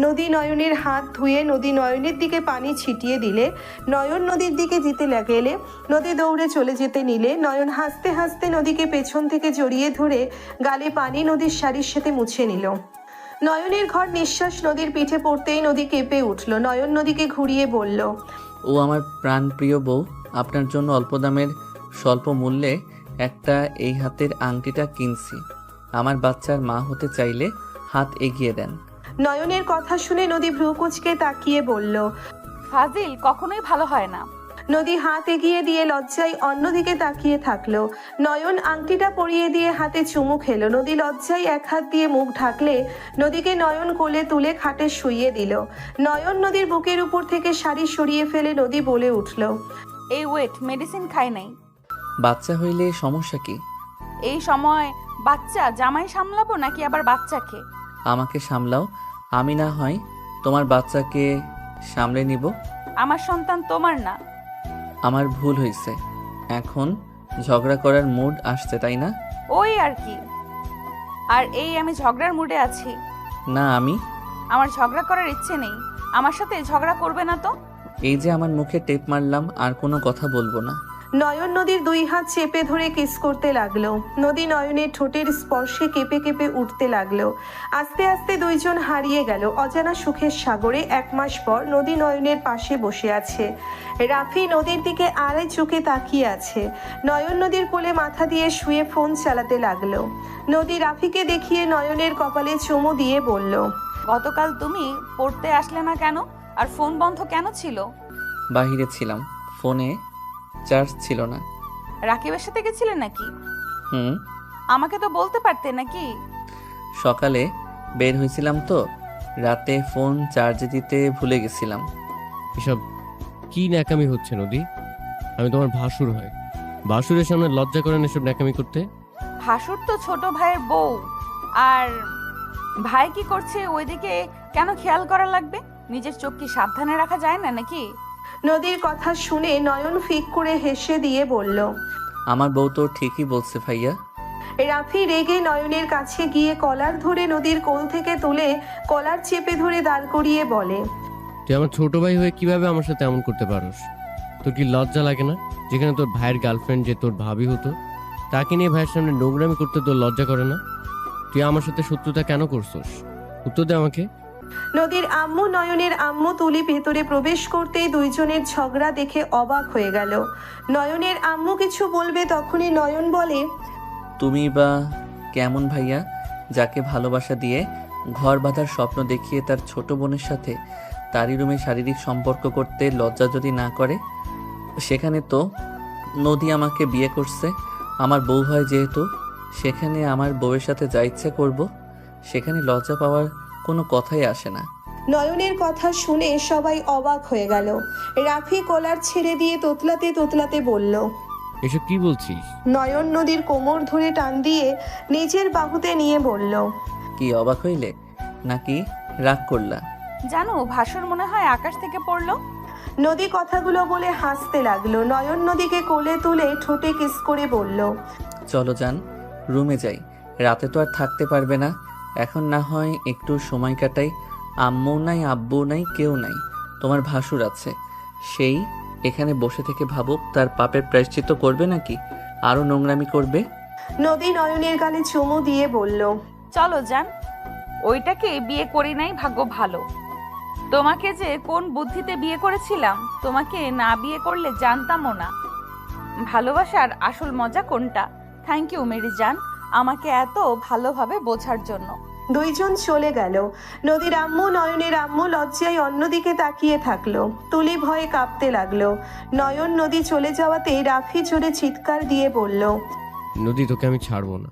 নদী নয়নের হাত ধুয়ে নদী নয়নের দিকে পানি ছিটিয়ে দিলে নয়ন নদীর দিকে দিতে লাগলে নদী দৌড়ে চলে যেতে নিলে নয়ন হাসতে হাসতে নদীকে পেছন থেকে জড়িয়ে ধরে গালে পানি নদীর শাড়ির সাথে মুছে নিল। নয়নের ঘর নিঃশ্বাস নদীর পিঠে পড়তেই নদী কেঁপে উঠল। নয়ন নদীকে ঘুরিয়ে বলল, ও আমার প্রাণ প্রিয় বউ, আপনার জন্য অল্প দামের স্বল্প মূল্যে একটা এই হাতের আংটিটা কিনছি। আমার বাচ্চার মা হতে চাইলে হাত এগিয়ে দেন। নয়নের কথা শুনে নদী ভ্রুকুচকে তাকিয়ে বলল, ফাজিল কখনোই ভালো হয় না। নদী হাত এগিয়ে দিয়ে লজ্জায় অন্যদিকে তাকিয়ে থাকলো। নয়ন আংটিটা পরিয়ে দিয়ে হাতে চুমু খেলো। নদী লজ্জায় এক হাত দিয়ে মুখ ঢাকলে নদীকে নয়ন কোলে তুলে খাটে শুইয়ে দিল। নয়ন নদীর বুকের উপর থেকে শাড়ি সরিয়ে ফেলে নদী বলে উঠল, এই ওয়েট, মেডিসিন খাই নাই। বাচ্চা হইলে সমস্যা কি? এই সময় বাচ্চা জামাই সামলাবো নাকি আবার বাচ্চাকে? আমাকে সামলাও, আমি না হয় তোমার বাচ্চাকে সামলে নিব। আমার সন্তান তোমার না। আমার ভুল হয়েছে, এখন ঝগড়া করার মুড আসছে তাই না? ওই আর কি। আর এই আমি ঝগড়ার মুডে আছি না, আমার ঝগড়া করার ইচ্ছে নেই। আমার সাথে ঝগড়া করবে না তো? এই যে আমার মুখে টেপ মারলাম, আর কোনো কথা বলবো না। নয়ন নদীর দুই হাত চেপে ধরে কিস করতে লাগলো। নদী নয়নের ঠোঁটের স্পর্শে কেঁপে কেঁপে উঠতে লাগলো। আস্তে আস্তে দুইজন হারিয়ে গেল অজানা সুখের সাগরে। 1 মাস পর নদী নয়নের পাশে বসে আছে। রাফি নদীর দিকে আড়াই চোখে তাকিয়ে আছে। নয়ন নদীর কোলে মাথা দিয়ে শুয়ে ফোন চালাতে লাগলো। নদী রাফিকে দেখিয়ে নয়নের কপালে চুমু দিয়ে বলল, গতকাল তুমি পড়তে আসলে না কেন? আর ফোন বন্ধ কেন ছিল? বাহিরে ছিলাম, ফোনে চার্জ ছিল না। রাকিবের সাথে গেছিলে নাকি? আমাকে তো বলতে পারতে নাকি? সকালে বের হয়েছিলাম তো, রাতে ফোন চার্জে দিতে ভুলে গেছিলাম। এসব কি ন্যাকামি হচ্ছে নদী? আমি তোমার ভাসুর হয়, ভাসুরের সামনে লজ্জা করেন এসব ন্যাকামি করতে? ভাসুর তো ছোট ভাইয়ের বউ। আর ভাই কি করছে ওইদিকে কেন খেয়াল করা লাগবে? নিজের চোখ কি সাবধানে রাখা যায় না নাকি? নদীর কথা শুনে নয়ন ফিক করে হেসে দিয়ে বলল। আমার বউ তো ঠিকই বলছে ভাইয়া। রাফি রেগে নয়নের কাছে গিয়ে কলার ধরে নদীর কোল থেকে তুলে কলার চেপে ধরে দাঁড় করিয়ে বলে, তুই আমার ছোট ভাই হয়ে কিভাবে আমার সাথে এমন করতে পারোস? তোর কি লজ্জা লাগে না? যেখানে তোর ভাইয়ের গার্লফ্রেন্ড যে তোর ভাবি হতো, তাকে নিয়ে ভাইয়ের সামনে নোংরামি করতে তোর লজ্জা করে না? তুই আমার সাথে শত্রুতা কেন করছস? উত্তর দে আমাকে। নদীর আম্মু নয়নের আম্মু তুলি ভেতরে প্রবেশ করতেই দুইজনের ঝগড়া দেখে অবাক হয়ে গেল। নয়নের আম্মু কিছু বলবে তখনই নয়ন বলে, তুমি বা কেমন ভাইয়া, যাকে ভালোবাসা দিয়ে ঘর বাঁধার স্বপ্ন দেখিয়ে তার ছোট বোনের সাথে তারই রুমে শারীরিক সম্পর্ক করতে লজ্জা যদি না করে? সেখানে তো নদী আমাকে বিয়ে করছে, আমার বউ হয় যেহেতু, সেখানে আমার বউয়ের সাথে যা ইচ্ছে করব, সেখানে লজ্জা পাওয়ার কোনো কথাই আসে না। নয়নের কথা শুনে সবাই অবাক হয়ে গেল। রাফি কলার ছেড়ে দিয়ে তোতলাতে তোতলাতে বলল, এসব কি বলছিস? নয়ন নদীর কোমর ধরে টান দিয়ে নিজের বাহুতে নিয়ে বলল, কি অবাক হইলে নাকি রাগ করলা? জানো ভাসুর মনে হয় আকাশ থেকে পড়লো। নদী কথাগুলো বলে হাসতে লাগলো। নয়ন নদীকে কোলে তুলে ঠোঁটে কিস করে বলল, চলো যান, রুমে যাই, রাতে তো আর থাকতে পারবে না। এখন না হয় একটু সময় কাটাই। আম্মু নাই, আব্বু নাই, কেউ নাই, তোমার ভাসুর আছে, সেই এখানে বসে থেকে ভাবুক তার পাপের প্রায়শ্চিত্ত করবে নাকি আরো নোংরামি করবে। নদী নয়নের গালে চুমু দিয়ে বলল, চলো যান, ওইটাকে বিয়ে করি নাই, ভাগ্য ভালো। তোমাকে যে কোন বুদ্ধিতে বিয়ে করেছিলাম, তোমাকে না বিয়ে করলে জানতামও না ভালোবাসার আসল মজা কোনটা। থ্যাংক ইউ মেরি জান, আমাকে এত ভালোভাবে বোঝার জন্য। দুইজন চলে গেল। নদীর আম্মু নয়নের আম্মু লজ্জায় অন্যদিকে তাকিয়ে থাকলো। তুলি ভয়ে কাঁপতে লাগলো। নয়ন নদী চলে যাওয়াতে রাফি জোরে চিৎকার দিয়ে বলল, নদী, তোকে আমি ছাড়বো না।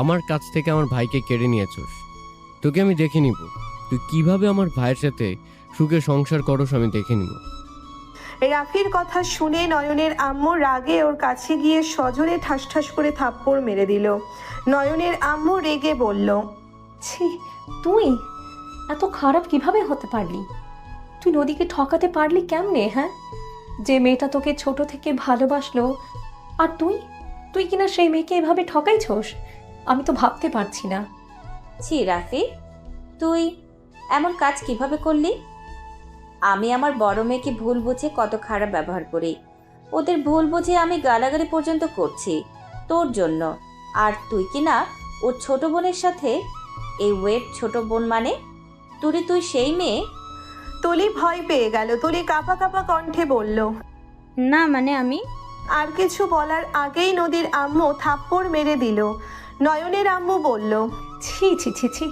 আমার কাছ থেকে আমার ভাইকে কেড়ে নিয়েছস, তোকে আমি দেখে নিব। তুই কিভাবে আমার ভাইয়ের সাথে সুখে সংসার করস আমি দেখে নিব। রাফির কথা শুনে নয়নের আম্মু রাগে ওর কাছে গিয়ে সজোরে ঠাস ঠাস করে থাপ্পড় মেরে দিল। নয়নের আম্মু রেগে বলল, ছি, তুই এত খারাপ কিভাবে হতে পারলি? তুই নদীকে ঠকাতে পারলি কেমনে? হ্যাঁ, যে মেয়েটা তোকে ছোট থেকে ভালোবাসলো, আর তুই কিনা সেই মেয়েকে এভাবে ঠকাইছস? আমি তো ভাবতে পারছি না। ছি রাফি, তুই এমন কাজ কিভাবে করলি? আমি আমার বড় মেয়েকে ভুল বুঝে কত খারাপ ব্যবহার করি, ওদের ভুল বুঝে আমি গালাগালি পর্যন্ত করছি তোর জন্য। আর তুই কি না ওর ছোট বোনের সাথে, এই ওয়েট ছোট বোন মানে তুই সেই মেয়ে? তুলি ভয় পেয়ে গেল। তুলি কাঁপা কাঁপা কণ্ঠে বলল, না মানে আমি। আর কিছু বলার আগেই নদীর আম্মু থাপ্পড় মেরে দিল। নয়নের আম্মু বলল, ছি ছি ছি ছি,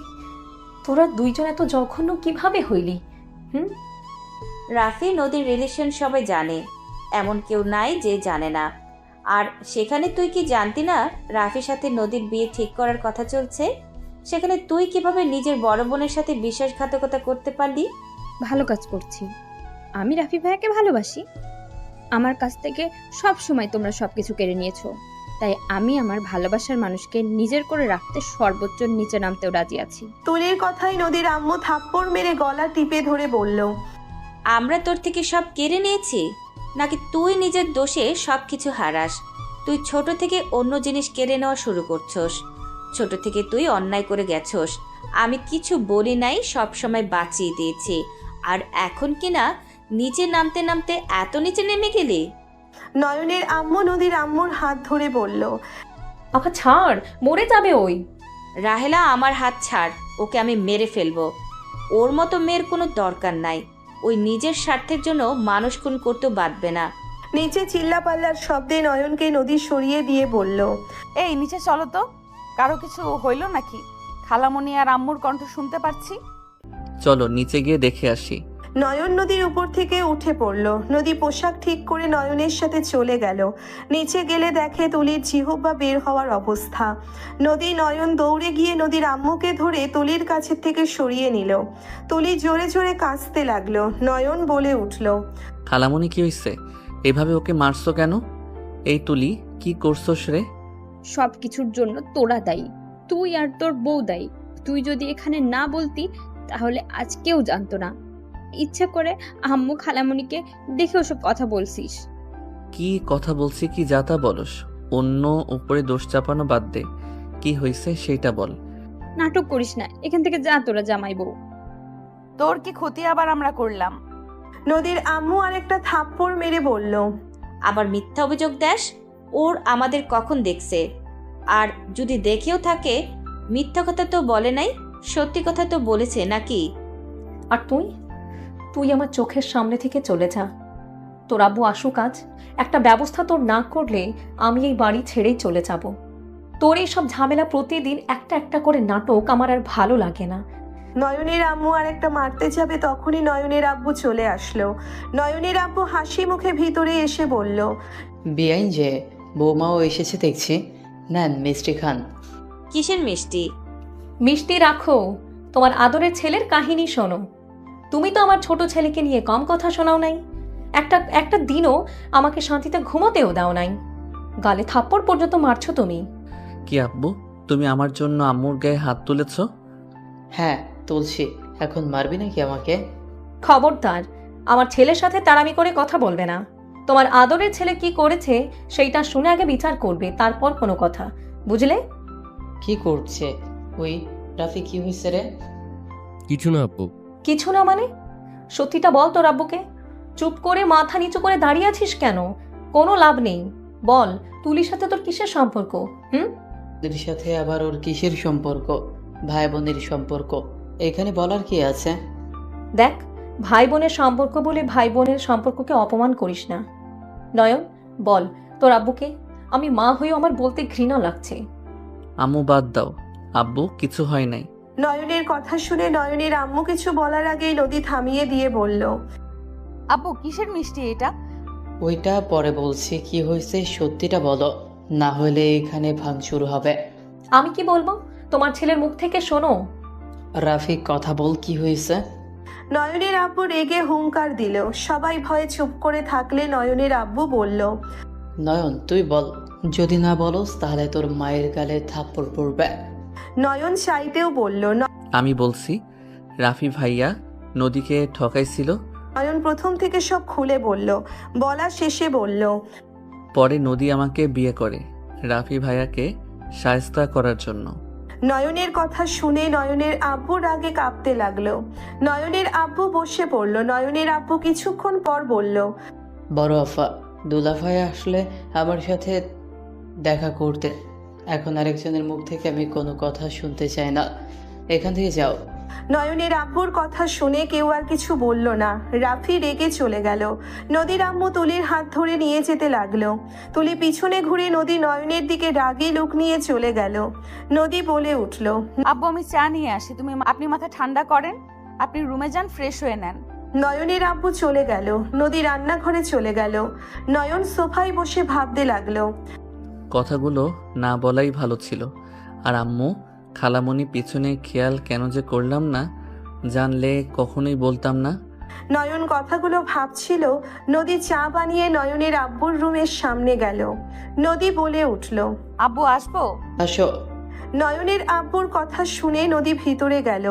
তোরা দুইজন এত জঘন্য কিভাবে হইলি? রাফি নদীর রিলেশন সবাই জানে, এমন কেউ নাই যে জানে না। আর সেখানে তুই কি জানতি না রাফির সাথে নদীর বিয়ে ঠিক করার কথা চলছে? সেখানে তুই কিভাবে নিজের বড় বোনের সাথে বিশ্বাসঘাতকতা করতে পারলি? ভালো কাজ করছি, আমি রাফি ভাইয়াকে ভালোবাসি। আমার কাছ থেকে সব সময় তোমরা সবকিছু কেড়ে নিয়েছো, তাই আমি আমার ভালোবাসার মানুষকে নিজের করে রাখতে সর্বোচ্চ নিচে নামতেও রাজি আছি। তুলির কথাই নদীর আম্মু থাপ্পড় মেরে গলা টিপে ধরে বলল, আমরা তোর থেকে সব কেড়ে নিয়েছি নাকি তুই নিজের দোষে সব কিছু হারাস? তুই ছোট থেকে অন্য জিনিস কেড়ে নেওয়া শুরু করছস। ছোট থেকে তুই অন্যায় করে গেছস, আমি কিছু বলি নাই, সব সময় বাঁচিয়ে দিয়েছি। আর এখন কিনা নিচে নামতে নামতে এত নিচে নেমে গেলি? নয়নের আম্মু নদীর আম্মুর হাত ধরে বলল, আপা ছাড়, মরে যাবে ওই। রাহেলা, আমার হাত ছাড়, ওকে আমি মেরে ফেলবো। ওর মতো মেয়ের কোনো দরকার নাই, ওই নিজের স্বার্থের জন্য মানুষ খুন করতেও বাঁধবে না। নিচে চিল্লাপাল্লার শব্দে নয়নকে নদী সরিয়ে দিয়ে বলল, এই নিচে চলো তো, কারো কিছু হইল নাকি? খালামণি আর আম্মুর কণ্ঠ শুনতে পাচ্ছি। চলো নিচে গিয়ে দেখে আসি। নয়ন নদীর উপর থেকে উঠে পড়ল। নদী পোশাক ঠিক করে নয়নের সাথে চলে গেল। নিচে গেলে দেখে তুলির জিহ্বা বের হওয়ার অবস্থা। নদী নয়ন দৌড়ে গিয়ে নদীর আম্মুকে ধরে তুলির কাছের থেকে সরিয়ে নিল। তুলি জোরে জোরে কাঁদতে লাগলো। নয়ন বলে উঠল, খালামণি কি হইছে? এভাবে ওকে মারছো কেন? এই তুলি, কি করছোস রে? সব কিছুর জন্য তোরা দায়ী, তুই আর তোর বউ দায়ী। তুই যদি এখানে না বলতি তাহলে আজ কেউ জানতো না। ইচ্ছে করে আম্মু খালামণিকে দেখে ওসব কথা বলছিস। কি কথা বলছি কি যাতা বলস? অন্য উপরে দোষ চাপানো বাদ দে, কি হয়েছে সেটা বল। নাটক করিস না, এখান থেকে যা তোরা জামাই বউ। তোর কি ক্ষতি আবার আমরা করলাম? নদীর আম্মু আরেকটা থাপ্পড় মেরে বলল, আবার মিথ্যা অভিযোগ দেস? ওর আমাদের কখন দেখছে? আর যদি দেখেও থাকে, মিথ্যা কথা তো বলে নাই, সত্যি কথা তো বলেছে নাকি? আর তুই তুই আমার চোখের সামনে থেকে চলে যা। তোর আব্বু আসুক আজ, একটা ব্যবস্থা তোর না করলে আমি এই বাড়ি ছেড়েই চলে যাব। তোর এই সব ঝামেলা, প্রতিদিন একটা একটা করে নাটক আমার আর ভালো লাগে না। নয়নের আম্মু আরেকটা মারতে যাবে, তখনই নয়নের আব্বু চলে আসলো। নয়নের আব্বু হাসি মুখে ভিতরে এসে বলল, বেআইন যে বৌমাও এসেছে দেখছি, নেন মিষ্টি খান। কিসের মিষ্টি? মিষ্টি রাখো, তোমার আদরের ছেলের কাহিনী শোনো। তুমি তো আমার ছোট ছেলেকে নিয়ে কম কথা শোনাও নাই, একটা দিনও আমাকে শান্তিতে ঘুমোতেও দাও নাই। গালে থাপ্পড় পর্যন্ত মারছো তুমি। কি আব্বু, তুমি আমার জন্য আম্মুর গায়ে হাত তুলেছ? হ্যাঁ তুলছি, এখন মারবি নাকি আমাকে? খবরদার আমার ছেলের সাথে তাড়ামি করে কথা বলবে না। তোমার আদরের ছেলে কি করেছে সেইটা শুনে আগে বিচার করবে, তারপর কোনো কথা, বুঝলে? কি করছে ওই রাফি? কি হয়েছে রে? কিছু না আব্বু। কিছু না মানে? সত্যিটা বল তোর আব্বুকে। চুপ করে মাথা নিচু করে দাঁড়িয়ে আছিস কেন? কোনো লাভ নেই, বল তুলির সাথে তোর কিসের সম্পর্ক? ওদের সাথে আবার ওর কিসের সম্পর্ক? ভাই বোনের সম্পর্ক, এখানে বলার কি আছে? দেখ, ভাই বোনের সম্পর্ক বলে ভাই বোনের সম্পর্ককে অপমান করিস না। নয়ন, বল তোর আব্বুকে। আমি মা হয়েও আমার বলতে ঘৃণা লাগছে। আম্মু বাদ দাও, আব্বু কিছু হয় নাই। নয়নের কথা শুনে নয়নের আম্মু কিছু বলার আগেই নদী থামিয়ে দিয়ে বলল, আব্বু কিসের মিষ্টি এটা? ওইটা পরে বলছি, কি হয়েছে সত্যিটা বলো, না হলে এখানে ভাঙচুর হবে। আমি কি বলবো? তোমার ছেলের মুখ থেকে শোনো। রাফি কথা বল, কি হয়েছে? নয়নের আব্বু রেগে হুঙ্কার দিল। সবাই ভয়ে চুপ করে থাকলে নয়নের আব্বু বলল, নয়ন তুই বল, যদি না বলস তাহলে তোর মায়ের গালে থাপ্পড় পড়বে। নয়ন চাইতেও বলল। আমি বলছি, রাফি ভাইয়া নদীকে ঠকাইছিল। নয়ন প্রথম থেকে সব খুলে বলল। বলা শেষে বলল, পরে নদী আমাকে বিয়ে করে রাফি ভাইয়াকে শায়েস্তা করার জন্য। নয়নের কথা শুনে নয়নের আব্বু রাগে কাঁপতে লাগলো। নয়নের আব্বু বসে পড়ল। নয়নের আব্বু কিছুক্ষণ পর বলল, বড় আফা দুলাভাই আসলে আমার সাথে দেখা করতে, এখন আরেকজনের মুখ থেকে আমি কোনো কথা শুনতে চাই না, এখান থেকে যাও। নয়নের আব্বুর কথা শুনে কেউ আর কিছু বলল না। রাফি রেগে চলে গেল। নদীর আম্মু তুলির হাত ধরে নিয়ে যেতে লাগলো। তুলি পিছনে ঘুরে নদী নয়নের দিকে রাগী লুক নিয়ে চলে গেল। নদী বলে উঠল, আব্বু আমি চা নিয়ে আসি, আপনি মাথা ঠান্ডা করেন, আপনি রুমে যান, ফ্রেশ হয়ে নেন। নয়নের আব্বু চলে গেল। নদী রান্নাঘরে চলে গেল। নয়ন সোফায় বসে ভাবতে লাগলো। কথাগুলো না বলাই ভালো ছিল। আর আম্মু খালামণি পিছনে খেয়াল কেন যে করলাম না, জানলে কখনোই বলতাম না। নয়ন কথাগুলো ভাবছিল। নদী চা বানিয়ে নয়নের আব্বুর রুমের সামনে গেল। নদী বলে উঠল, আব্বু আসবো? আসো। নয়নের আব্বুর কথা শুনে নদী ভিতরে গেল।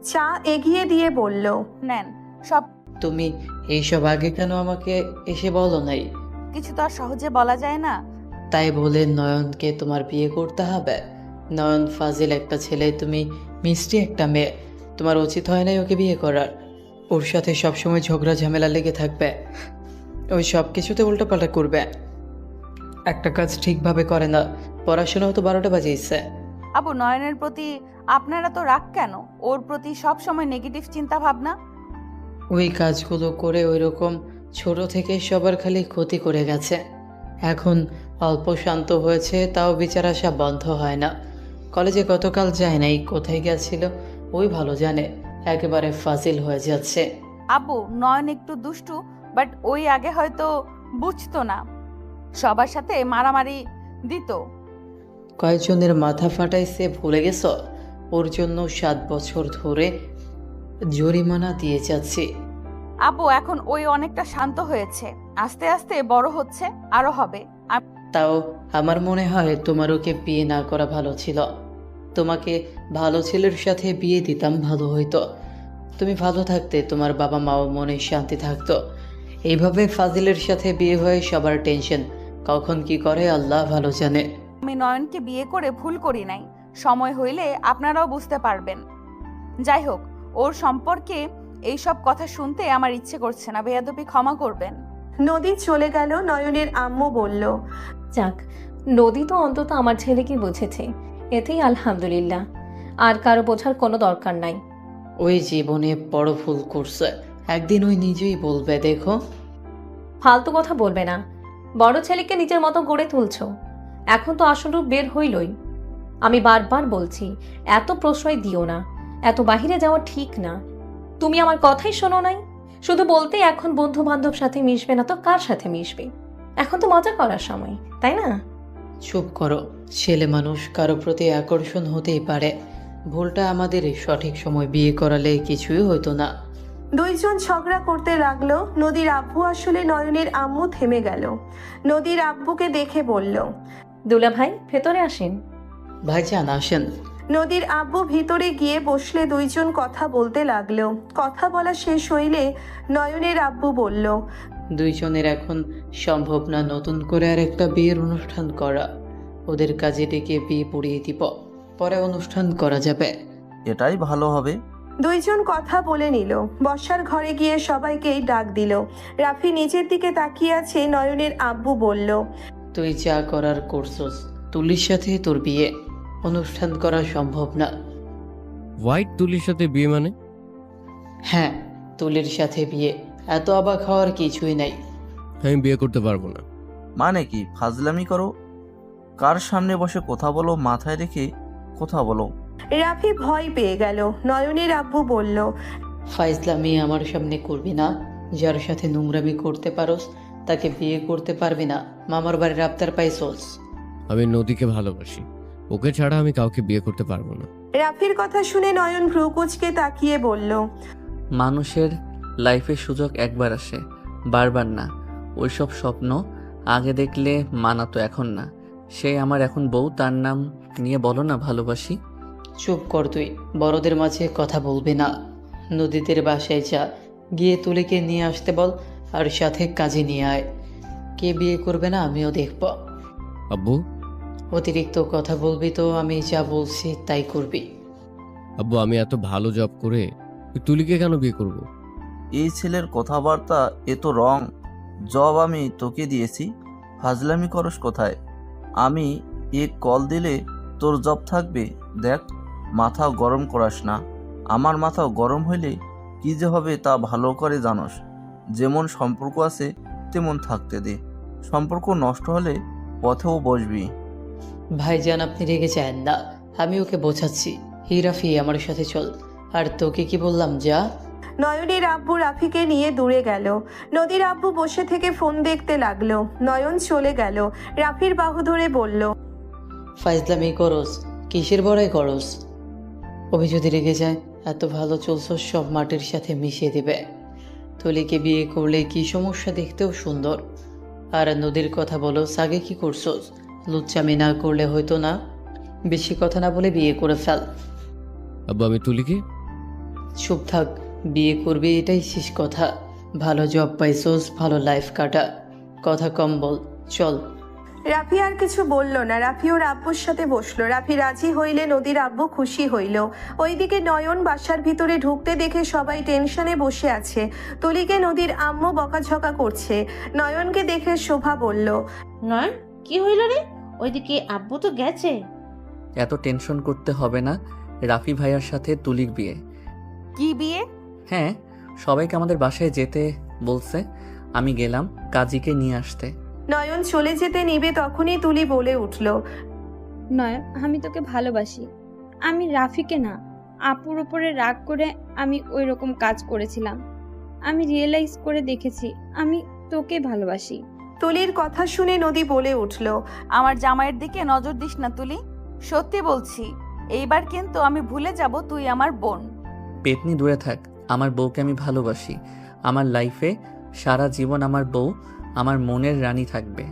চা এগিয়ে দিয়ে বলল, নেন সব। তুমি এইসব আগে কেন আমাকে এসে বলো নাই? কিছু তো আর সহজে বলা যায় না। তাই বলে নয়নকে তোমার বিয়ে করতে হবে? নয়ন ফাজিল একটা ছেলে, তুমি মিষ্টি একটা মেয়ে, তোমার উচিত হয় নাই ওকে বিয়ে করার। ওর সাথে সবসময় ঝগড়া ঝামেলা লেগে থাকবে, ওই সব কিছুতে উল্টোপাল্টা করবে, একটা কাজ ঠিকভাবে করে না, পড়াশোনাও তো 12টা বাজিয়েছে। আব্বু নয়নের প্রতি আপনারা তো রাগ কেন? ওর প্রতি সব সময় নেগেটিভ চিন্তা ভাবনা। ওই কাজগুলো করে ওই রকম ছোট থেকে সবার খালি ক্ষতি করে গেছে। এখন অল্প শান্ত হয়েছে, তাও বিচার আসা বন্ধ হয় না। কলেজে গতকাল যায় নাই, কোথায় গেছিল ওই ভালো জানে, একেবারে ফাজিল হয়ে যাচ্ছে। আব্বু নয়ন একটু দুষ্টু, বাট ওই আগে হয়তো বুঝতো না, সবার সাথে মারামারি দিত। কয়েকজনের মাথা ফাটাইছে ভুলে গেছ? ওর জন্য 7 বছর ধরে জরিমানা দিয়ে যাচ্ছি। আব্বু এখন ওই অনেকটা শান্ত হয়েছে, আস্তে আস্তে বড় হচ্ছে, আরো হবে। তাও আমার মনে হয় তোমার ওকে বিয়ে না করা ভালো ছিল। তোমাকে ভালো ছেলের সাথে বিয়ে দিতাম, ভালো হইতো। তুমি ভালো থাকতে, তোমার বাবা মাও মনে শান্তি থাকতো। এইভাবে ফাজিলের সাথে বিয়ে হয়ে সবার টেনশন, কখন কি করে আল্লাহ ভালো জানে। আমি নয়নকে বিয়ে করে ভুল করি নাই, সময় হইলে আপনারাও বুঝতে পারবেন। যাই হোক, ওর সম্পর্কে এইসব কথা শুনতে আমার ইচ্ছে করছে না, বেয়াদবি ক্ষমা করবেন। নদী চলে গেল। নয়নের আম্মু বলল, যাক, নদী তো অন্তত আমার ছেলেকে বুঝেছে, এতেই আলহামদুলিল্লাহ। আর কারো বোঝার কোনো দরকার নাই। ওই জীবনে বড় ভুল করছে, একদিন ওই নিজেই বলবে, দেখো। ফালতু কথা বলবে না। বড় ছেলেকে নিজের মতো গড়ে তুলছ, এখন তো আসল রূপ বের হইলই। আমি বারবার বলছি, এত প্রশ্রয় দিও না, এত বাহিরে যাওয়া ঠিক না। তুমি আমার কথাই শোনো নাই, শুধু বলতে এখন বন্ধু বান্ধব সাথে মিশবে না তো কার সাথে মিশবে? এখন তো মজা করার সময়, তাই না? চুপ করো, ছেলে মানুষ, কারো প্রতি আকর্ষণ হতেই পারে। ভুলটা আমাদের, সঠিক সময় বিয়ে করালে কিছুই হতো না। দুইজন ঝগড়া করতে লাগলো। নদীর আব্বু আসলে নয়নের আম্মু থেমে গেল। নদীর আব্বুকে দেখে বলল, দুলা ভাই, ভেতরে আসেন। ভাইজান আসেন। নদীর আব্বু ভিতরে গিয়ে বসলে দুইজন কথা বলতে লাগলো। কথা বলা শেষ হইলে নয়নের আব্বু বলল, দুইজনের এখন সম্ভব না নতুন করে আর একটা বিয়ের অনুষ্ঠান করা। ওদের কাজে ডেকে বিয়ে পড়িয়ে দিব, পরে অনুষ্ঠান করা যাবে। এটাই ভালো হবে। দুইজন কথা বলে নিল। বসার ঘরে গিয়ে সবাইকেই ডাক দিল। রাফি নিচের দিকে তাকিয়ে আছে। নয়নের আব্বু বলল, তুই যা করার করছস, তুলির সাথে তোর বিয়ে, অনুষ্ঠান করা সম্ভব না। হোয়াইট তুলির সাথে বিয়ে মানে? হ্যাঁ, তুলির সাথে বিয়ে, এত অবাক হওয়ার কিছুই নাই। আমি বিয়ে করতে পারবো না। মানে কি ফাজলামি করো? কার সামনে বসে কথা বলো, মাথায় রেখে কথা বলো। রাফি ভয় পেয়ে গেল। নয়নের আব্বু বলল, ফাইজলামি আমার সামনে করবি না। যার সাথে নোংরামি করতে পারোস তাকে বিয়ে করতে পারবি না। মামার বাড়ির আবদার পাইছস। আমি নদীকে ভালোবাসি, ওকে ছাড়া আমি কাউকে বিয়ে করতে পারবো না। রাফির কথা শুনে নয়ন ভ্রুকুচকে তাকিয়ে বলল, মানুষের লাইফে সুযোগ একবার আসে, বারবার না। ওইসব স্বপ্ন আগে দেখলে মানাতো, এখন না। সে আমার এখন বউ, তার নাম নিয়ে বলো না ভালোবাসি। চুপ কর তুই, বড়দের মাঝে কথা বলবি না। নদীদের বাসায় যা, গিয়ে তুলিকে নিয়ে আসতে বল, আর সাথে কাজে নিয়ে আয়। কে বিয়ে করবে না আমিও দেখব। আব্বু, অতিরিক্ত কথা বলবি তো আমি যা বলছি তাই করবি। আব্বু, আমি এত ভালো জব করে ওই তুলিকে কেন বিয়ে করব? এই ছেলের কথাবার্তা এ তো রং। জব আমি তোকে দিয়েছি, ফাজলামি করস কোথায়? আমি কল দিলে তোর জব থাকবে। দেখ, মাথা গরম করাস না। আমার মাথাও গরম হইলে কি যে হবে তা ভালো করে জানোস। যেমন সম্পর্ক আছে তেমন থাকতে দে। সম্পর্ক নষ্ট হলে পথেও বসবি। ভাইজান, আপনি রেগে যান না, আমি ওকে বোঝাচ্ছি। হিরাফি আমার সাথে চল। আর তোকে কি বললাম, যা। নয়নের আব্বু রাফিকে নিয়ে দূরে গেল। নদীর আব্বু বসে থেকে ফোন দেখতে লাগলো। নয়ন চলে গেল। রাফির বাহু ধরে বলল, ফাইজলামি করস, কিসের বড়াই করস? অভি যদি রেগে যায়, এত ভালো চলছ, সব মাটির সাথে মিশিয়ে দিবে। তুলিকে বিয়ে করলে কি সমস্যা, দেখতেও সুন্দর। আর নদীর কথা বলো, আগে কি করছস? লুচ্চামি না করলে হয়তো না। বেশি কথা না বলে বিয়ে করে ফেল। আব্বু, আমি তুলিকে? চুপ থাক, বিয়ে করবি এটাই শেষ কথা। ভালো জব পাইছস, ভালো লাইফ কাটা, কথা কম বল, চল। রাফি আর কিছু বলল না। রাফি ওর আব্বুর সাথে বসলো। রাফি রাজি হইলে নদীর আব্বু খুশি হইল। ওইদিকে নয়ন বাসার ভিতরে ঢুকতে দেখে সবাই টেনশনে বসে আছে। তুলিকে নদীর আম্মু বকাঝকা করছে। নয়নকে দেখে শোভা বলল, নয়ন, কি হইল রে? ওইদিকে আব্বু তো গেছে। এত টেনশন করতে হবে না, রাফি ভাইয়ার সাথে তুলির বিয়ে। কি বিয়ে? হ্যাঁ, সবাইকে আমাদের বাসায় যেতে বলছে, আমি গেলাম কাজীকে নিয়ে আসতে। নয়ন চলে যেতে নিবে তখনই তুলি বলে উঠল, নয়ন, আমি তোকে ভালোবাসি। আমি রাফিকে না, আপুর উপরে রাগ করে আমি ওই রকম কাজ করেছিলাম। আমি রিয়েলাইজ করে দেখেছি আমি তোকে ভালোবাসি। তুলির কথা শুনে নদী বলে উঠল, আমার জামাইয়ের দিকে নজর দিস না তুলি, সত্যি বলছি। এইবার কিন্তু আমি ভুলে যাব তুই আমার বোন। পেতনি দূরে থাক, আমার বউকে আমি ভালোবাসি। আমার লাইফে সারা জীবন আমার বউ আমার মনের রানী থাকবে।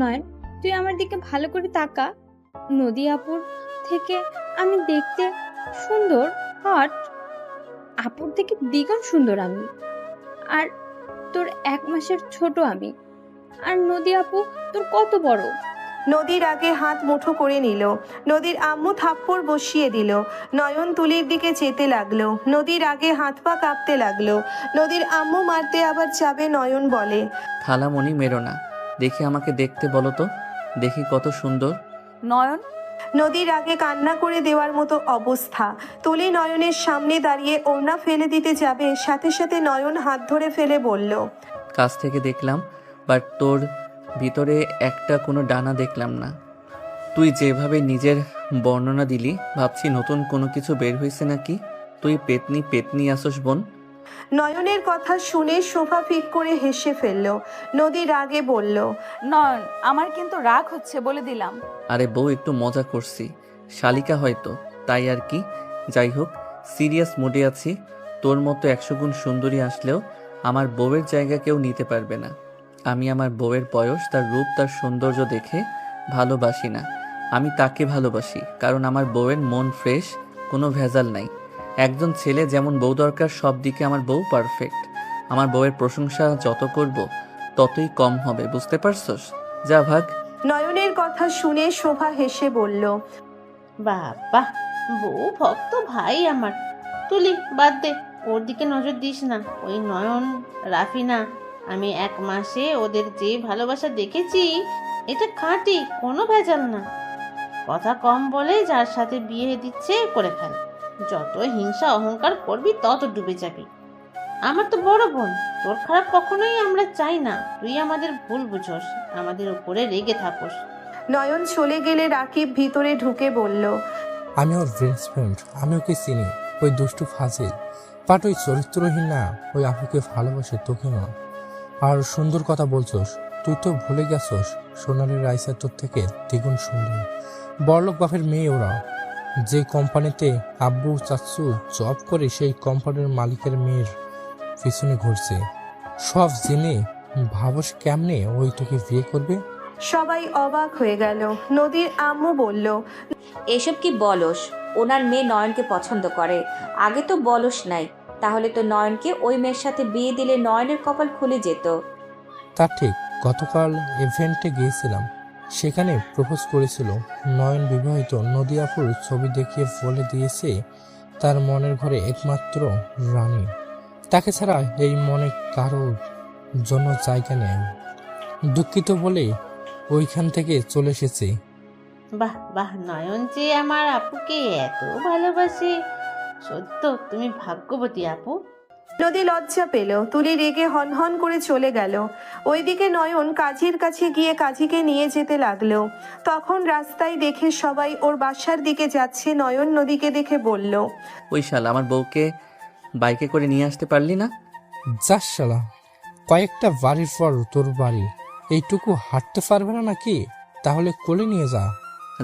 নয়ন, তুই আমার দিকে ভালো করে তাকা। নদী আপুর থেকে আমি দেখতে সুন্দর, হট, আপুর থেকে দ্বিগুণ সুন্দর আমি। আর তোর 1 মাসের ছোট আমি। আর নদী আপু তোর কত বড়। নদীর আগে হাত মুঠো করে নিল। নদীর আম্মু থাপ্পড় বসিয়ে দিল। নয়ন তুলির দিকে যেতে লাগলো। নদীর আগে হাত পা কাঁপতে লাগলো। নদীর আম্মু মারতে আবার যাবে, নয়ন বলে, খালামণি মেরো না, দেখি আমাকে দেখতে বলো তো, দেখি কত সুন্দর। নয়ন, নদীর আগে কান্না করে দেওয়ার মতো অবস্থা। তুলি নয়নের সামনে দাঁড়িয়ে ওড়না ফেলে দিতে যাবে, সাথে সাথে নয়ন হাত ধরে ফেলে বলল, কাছ থেকে দেখলাম, বাট তোর ভিতরে একটা কোনো ডানা দেখলাম না। তুই যেভাবে নিজের বর্ণনা দিলি, ভাবছি নতুন কোনো কিছু বের হয়েছে নাকি। তুই পেতনি পেতনি আসস বোন। নয়নের কথা শুনে শোভা ফিক করে হেসে ফেলল। নদী রাগে বলল, নয়ন, আমার কিন্তু রাগ হচ্ছে বলে দিলাম। আরে বউ, একটু মজা করছি, শালিকা হয়তো, তাই আর কি। যাই হোক, সিরিয়াস মুডে আছি। তোর মতো 100 গুণ সুন্দরী আসলেও আমার বউয়ের জায়গা কেউ নিতে পারবে না। আমি আমার বউয়ের বয়স, তার রূপ, তার সৌন্দর্য দেখে ভালোবাসি না। আমি তাকে ভালোবাসি কারণ আমার বউয়ের মন ফ্রেশ, কোনো ভেজাল নাই। একজন ছেলে যেমন বউ দরকার, সব দিকে আমার বউ পারফেক্ট। আমার বউয়ের প্রশংসা যত করব ততই কম হবে, বুঝতে পারছস? যা ভাগ। নয়নের কথা শুনে শোভা হেসে বলল, বাবা, বউ ভক্ত ভাই আমার। তুলি বাদ দে, ওর দিকে নজর দিস না। ওই নয়ন, রাফিনা, আমি 1 মাসে ওদের যে ভালোবাসা দেখেছি, এটা খাঁটি, কোনো ভেজাল না। কথা কম বলে যার সাথে বিয়ে দিচ্ছে করে ফেল। যত হিংসা অহংকার করবি তত ডুবে যাবি। আমার তো বড় বোন, তোর খারাপ কখনোই আমরা চাই না। তুই আমাদের ভুল বুঝোস, আমাদের উপরে রেগে থাকোস। নয়ন চলে গেলে রাকিব ভিতরে ঢুকে বলল, আমি ওর বেস্ট ফ্রেন্ড, আমি ওকে চিনি। ওই দুষ্টু ফাজিল, বাট ওই চরিত্রহীন না, ওই আপুকে ভালোবাসে, তোকে না। আর সুন্দর কথা বলছস, তুই তো ভুলে গেছস সোনালি রাইসা তোর থেকে দ্বিগুণ সুন্দর। বড়লোক বাপের মেয়ে ওরা। যে কোম্পানিতে আব্বু চাচ্চু জব করে, সেই কোম্পানির মালিকের মেয়ের পিছনে ঘুরছে। সব জেনে ভাবস কেমনে ওই তোকে বিয়ে করবে? সবাই অবাক হয়ে গেল। নদীর আম্মু বলল, এসব কি বলস? ওনার মেয়ে নয়নকে পছন্দ করে, আগে তো বলস নাই। তাহলে তো নয়নকে ওই মেয়ের সাথে বিয়ে দিলে নয়নের কপাল খুলে যেত। তা ঠিক, গতকাল ইভেন্টে গিয়েছিলাম, সেখানে প্রপোজ করেছিল নয়ন বিবাহিত। নদী আপুর ছবি দেখিয়ে বলে দিয়েছে তার মনের ঘরে একমাত্র রানী, তাকে ছাড়া এই মনে কারোর জন্য জায়গা নেই। দুঃখিত বলে ওইখান থেকে চলে এসেছে। বাহ বাহ, নয়ন যে আমার আপুকে এত ভালোবাসে, সত্য তুমি ভাগ্যবতী আপু। নদী লজ্জা পেল। তুলি রেগে হনহন করে চলে গেল। ওইদিকে নয়ন কাজীর কাছে গিয়ে কাজীকে নিয়ে যেতে লাগলো। তখন রাস্তায় দেখে সবাই ওর বাসার দিকে যাচ্ছে। নয়ন নদীকে দেখে বলল, ওই শালা, আমার বউকে বাইকে করে নিয়ে আসতে পারলি না? যাস শালা, কয়েকটা বাড়ির পর তোর বাড়ি, এইটুকু হাঁটতে পারবে না নাকি? তাহলে কোলে নিয়ে যা।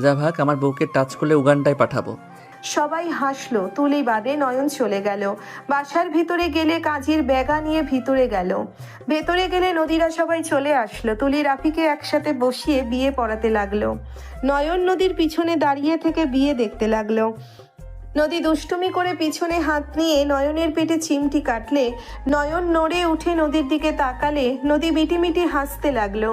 যা ভাগ, আমার বউকে টাচ করলে উগান্ডায় পাঠাবো। সবাই হাসলো। তুলি বাদে নয়ন চলে গেল। বাসার ভিতরে গেলে কাজীর ব্যাগা নিয়ে ভিতরে গেল। ভেতরে গেলে নদীরা সবাই চলে আসলো। তুলি রাফিকে একসাথে বসিয়ে বিয়ে পড়াতে লাগলো। নয়ন নদীর পিছনে দাঁড়িয়ে থেকে বিয়ে দেখতে লাগলো। নদী দুষ্টুমি করে পিছনে হাত নিয়ে নয়নের পেটে চিমটি কাটলে নয়ন নড়ে উঠে নদীর দিকে তাকালে নদী মিটিমিটি হাসতে লাগলো।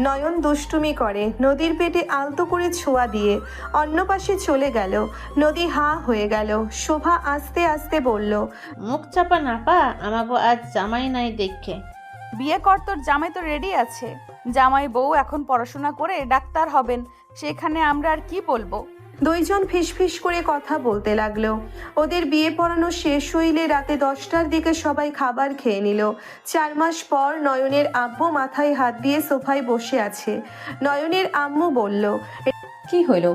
নয়ন দুষ্টুমি করে নদীর পেটে আলতো করে ছোঁয়া দিয়ে অন্য পাশে চলে গেল। নদী হা হয়ে গেল। শোভা আস্তে আস্তে বলল, মুখ চাপা না পা, আমাকে আজ জামাই নাই দেখে। বিয়ে কর, তোর জামাই তো রেডি আছে। জামাই বউ এখন পড়াশোনা করে ডাক্তার হবেন, সেখানে আমরা আর কি বলবো? দুইজন ফিসফিস করে কথা বলতে লাগলো। ওদের বিয়ে পড়ানো শেষ হইলে রাতে 10টার দিকে সবাই খাবার খেয়ে নিল। 4 মাস পর নয়নের আব্বু মাথায় হাত দিয়ে সোফায় বসে আছে। নয়নের আম্মু বলল, কি হলো,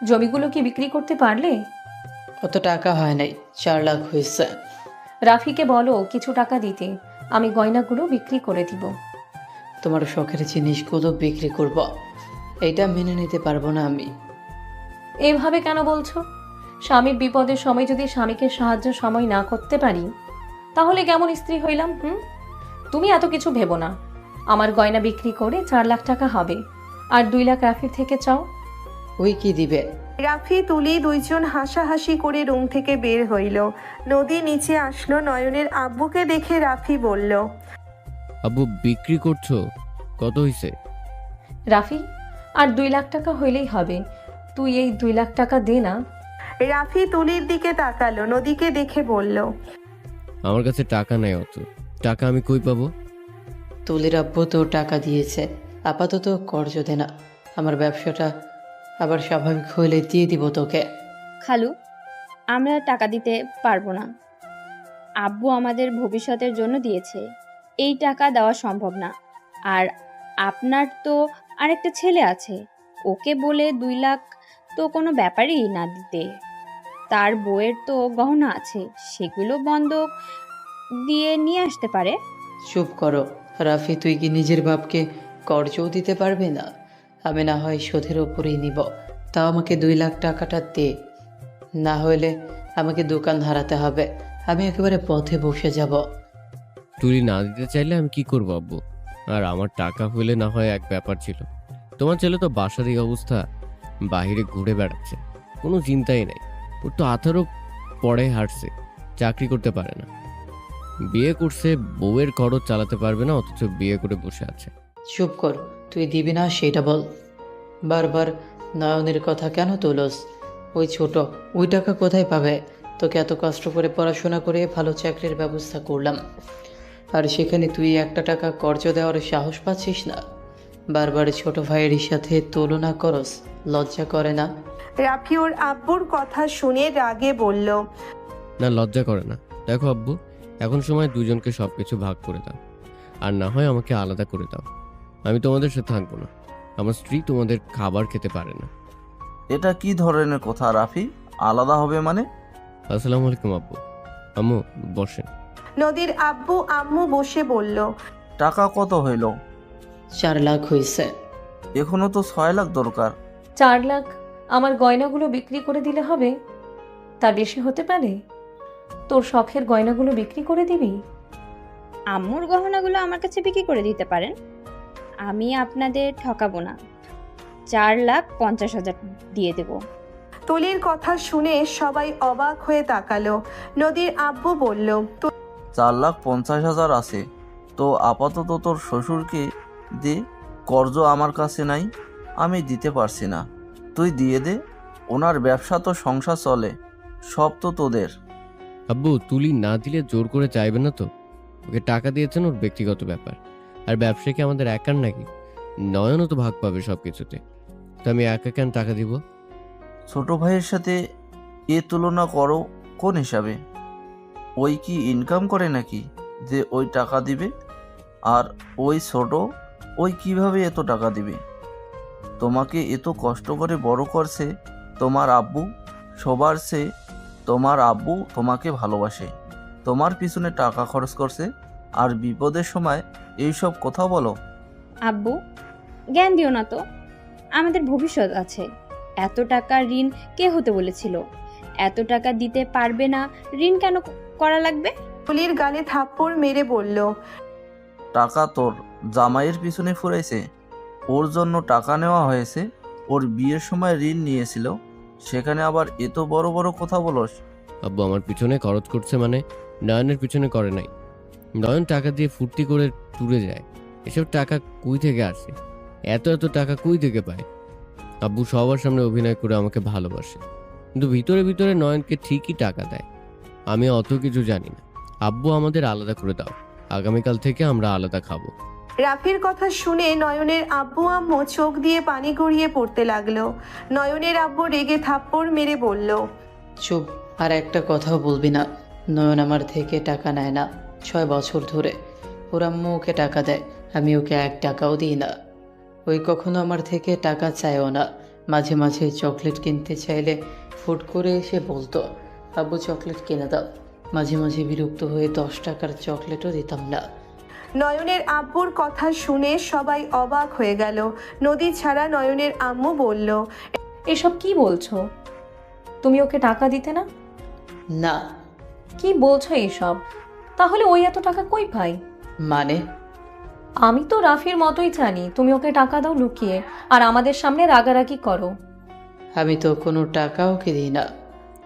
জমিগুলো কি বিক্রি করতে পারলে? কত টাকা হয় নাই, 4 লাখ হয়েছে। রাফিকে বলো কিছু টাকা দিতে, আমি গয়নাগুলো বিক্রি করে দিব। তোমার শখের জিনিসগুলো বিক্রি করব, এটা মেনে নিতে পারবো না আমি। এভাবে কেন বলছো? স্বামীর বিপদের সময় যদি স্বামীকে সাহায্য সময় না করতে পারি, তাহলে কেমন স্ত্রী হইলাম? তুমি এত কিছু ভেবো না। আমার গয়না বিক্রি করে 4 লাখ টাকা হবে, আর 2 লাখ রাফির থেকে চাও। ওই কি দিবে? রাফি তুলি দুইজন হাসাহাসি করে রুম থেকে বের হইল। নদী নিচে আসলো। নয়নের আব্বুকে দেখে রাফি বলল, আব্বু বিক্রি করছো? কত হয়েছে? রাফি, আর 2 লাখ টাকা হইলেই হবে। তুই এই 2 লাখ টাকা দে না। রাফি তুলির দিকে তাকালো, নদীকে দেখে বলল, আমার কাছে টাকা নাই অত। টাকা আমি কই পাবো? তুলির আব্বু তো টাকা দিয়েছে, আপাতত কর্জ দে না। আমার ব্যবসাটা আবার স্বাভাবিক হইলে দিয়ে দিব তোকে। খালু, আমরা টাকা দিতে পারবো না। আব্বু আমাদের ভবিষ্যতের জন্য দিয়েছে, এই টাকা দেওয়া সম্ভব না। আর আপনার তো আরেকটা ছেলে আছে, ওকে বলে 2 লাখ তো কোনো ব্যাপারই না দিতে। তার বউয়ের তো গহনা আছে, সেগুলো বন্ধক দিয়ে নিয়ে আসতে পারে। চুপ করো রাফি, তুই কি নিজের বাপকে কর্জও দিতে পারবি না? আমি না হয় শোধের ওপরেই নিব, তাও আমাকে 2 লাখ টাকাটা দে, না হলে আমাকে দোকান হারাতে হবে। আমি একেবারে পথে বসে যাব। তুলি না দিতে চাইলে আমি কি করবো আব্বু? আর আমার টাকা হইলে না হয় এক ব্যাপার ছিল। তোমার ছেলে তো বাসার এই অবস্থা, বাহিরে ঘুরে বেড়াচ্ছে, কোনো চিন্তাই নাই। ওর তো 18 পরে হাঁটছে, চাকরি করতে পারে না, বিয়ে করছে, বউয়ের খরচ চালাতে পারবে না, অথচ বিয়ে করে বসে আছে। চুপ কর, তুই দিবি না সেটা বল। বারবার নয়নের কথা কেন তোলস? ওই ছোট, ওই টাকা কোথায় পাবে? তোকে এত কষ্ট করে পড়াশোনা করে ভালো চাকরির ব্যবস্থা করলাম, আর সেখানে তুই একটা টাকা কর্জ দেওয়ার সাহস পাচ্ছিস না? বারবার ছোট ভাইয়ের সাথে তুলনা করস, লজ্জা করে না? রাফি ওর আব্বুর কথা শুনে রাগে বলল, না, লজ্জা করে না। দেখো আব্বু, এখন সময় দুজনকে সবকিছু ভাগ করে দাও, আর না হয় আমাকে আলাদা করে দাও। আমি তোমাদের সাথে থাকবো না, আমার স্ত্রী তোমাদের খাবার খেতে পারে না। এটা কি ধরনের কথা রাফি? আলাদা হবে মানে? আসসালামু আলাইকুম আব্বু। আম্মু বসেন। নদীর আব্বু আম্মু বসে বলল, টাকা কত হইল? 4 লাখ হয়েছে। এখনো তো 6 লাখ দরকার। 4 লাখ আমার গয়নাগুলো বিক্রি করে দিলে হবে? তার বেশি হতে পারে? তোর শখের গয়নাগুলো বিক্রি করে দিবি? আম্মুর গহনাগুলো আমার কাছে বিক্রি করে দিতে পারেন, আমি আপনাদের ঠকাবো না। 4,50,000 দিয়ে দেব। তুলির কথা শুনে সবাই অবাক হয়ে তাকালো। নদীর আব্বু বলল, 4,50,000 আছে তো আপাতত তোর শ্বশুরকে দে, কর্জ আমার কাছে নাই, আমি দিতে পারছি না, তুই দিয়ে দে। ওনার ব্যবসা তো সংসার চলে, সব তো তোদের। আব্বু, তুলি না দিলে জোর করে চাইবে না তো? ওকে টাকা দিয়েছেন, ওর ব্যক্তিগত ব্যাপার। আর ব্যবসা কি আমাদের একার নাকি? নয়নও তো ভাগ পাবে সব কিছুতে, তো আমি একা কেন টাকা দিব? ছোট ভাইয়ের সাথে এ তুলনা করো কোন হিসাবে? ওই কি ইনকাম করে নাকি যে ওই টাকা দিবে? আর ওই ছোট, ওই কিভাবে এত টাকা দিবে? তোমাকে এত কষ্ট করে বড় করছে তোমার আব্বু, সবার চেয়ে তোমার আব্বু তোমাকে ভালোবাসে, তোমার পিছনে টাকা খরচ করছে, আর বিপদের সময় এইসব কথা বলো? আব্বু, জ্ঞান দিও না তো, আমাদের ভবিষ্যৎ আছে। এত টাকা ঋণ কে হতে বলেছিল? এত টাকা দিতে পারবে না, ঋণ কেন করা লাগবে? তুলির গালে থাপ্পড় মেরে বলল, টাকা তোর জামাইয়ের পিছনে ফুরাইছে, ওর জন্য টাকা নেওয়া হয়েছে, ওর বিয়ের সময় ঋণ নিয়েছিল, সেখানে আবার এত বড় বড় কথা বলস? আব্বু আমার পিছনে খরচ করছে মানে নয়নের পিছনে করে নাই। নয়ন টাকা দিয়ে ফুর্তি করে ট্যুরে যায়, এসব টাকা কই থেকে আসে? এত এত টাকা কই থেকে পায়? আব্বু সবার সামনে অভিনয় করে আমাকে ভালোবাসে, কিন্তু ভিতরে ভিতরে নয়নকে ঠিকই টাকা দেয়। আমি অত কিছু জানি না। আব্বু আমাদের আলাদা করে দাও, আগামীকাল থেকে আমরা আলাদা খাবো। রাফির কথা শুনে নয়নের আব্বু আম্মু চোখ দিয়ে পানি গড়িয়ে পড়তে লাগলো। নয়নের আব্বু রেগে থাপ্পড় মেরে বলল, চুপ, আর একটা কথাও বলবি না। নয়ন আমার থেকে টাকা নেয় না 6 বছর ধরে। ওর আম্মু ওকে টাকা দেয়, আমি ওকে 1 টাকাও দিই না। ওই কখনো আমার থেকে টাকা চায়ও না। মাঝে মাঝে চকলেট কিনতে চাইলে ফুট করে এসে বলতো, আব্বু চকলেট কিনে দাও। মাঝে মাঝে বিরক্ত হয়ে 10 টাকার চকলেটও দিতাম না। নয়নের আব্বুর কথা শুনে সবাই অবাক হয়ে গেল। নদী ছাড়া নয়নের আম্মু বলল, এসব কি বলছো? তুমি ওকে টাকা দিতে না? না। কি বলছো এইসব? তাহলে ওই এত টাকা কই পাই? মানে? আমি তো রাফির মতোই জানি তুমি ওকে টাকা দাও লুকিয়ে, আর আমাদের সামনে রাগারাগি করো। আমি তো কোনো টাকা ওকে দিই না।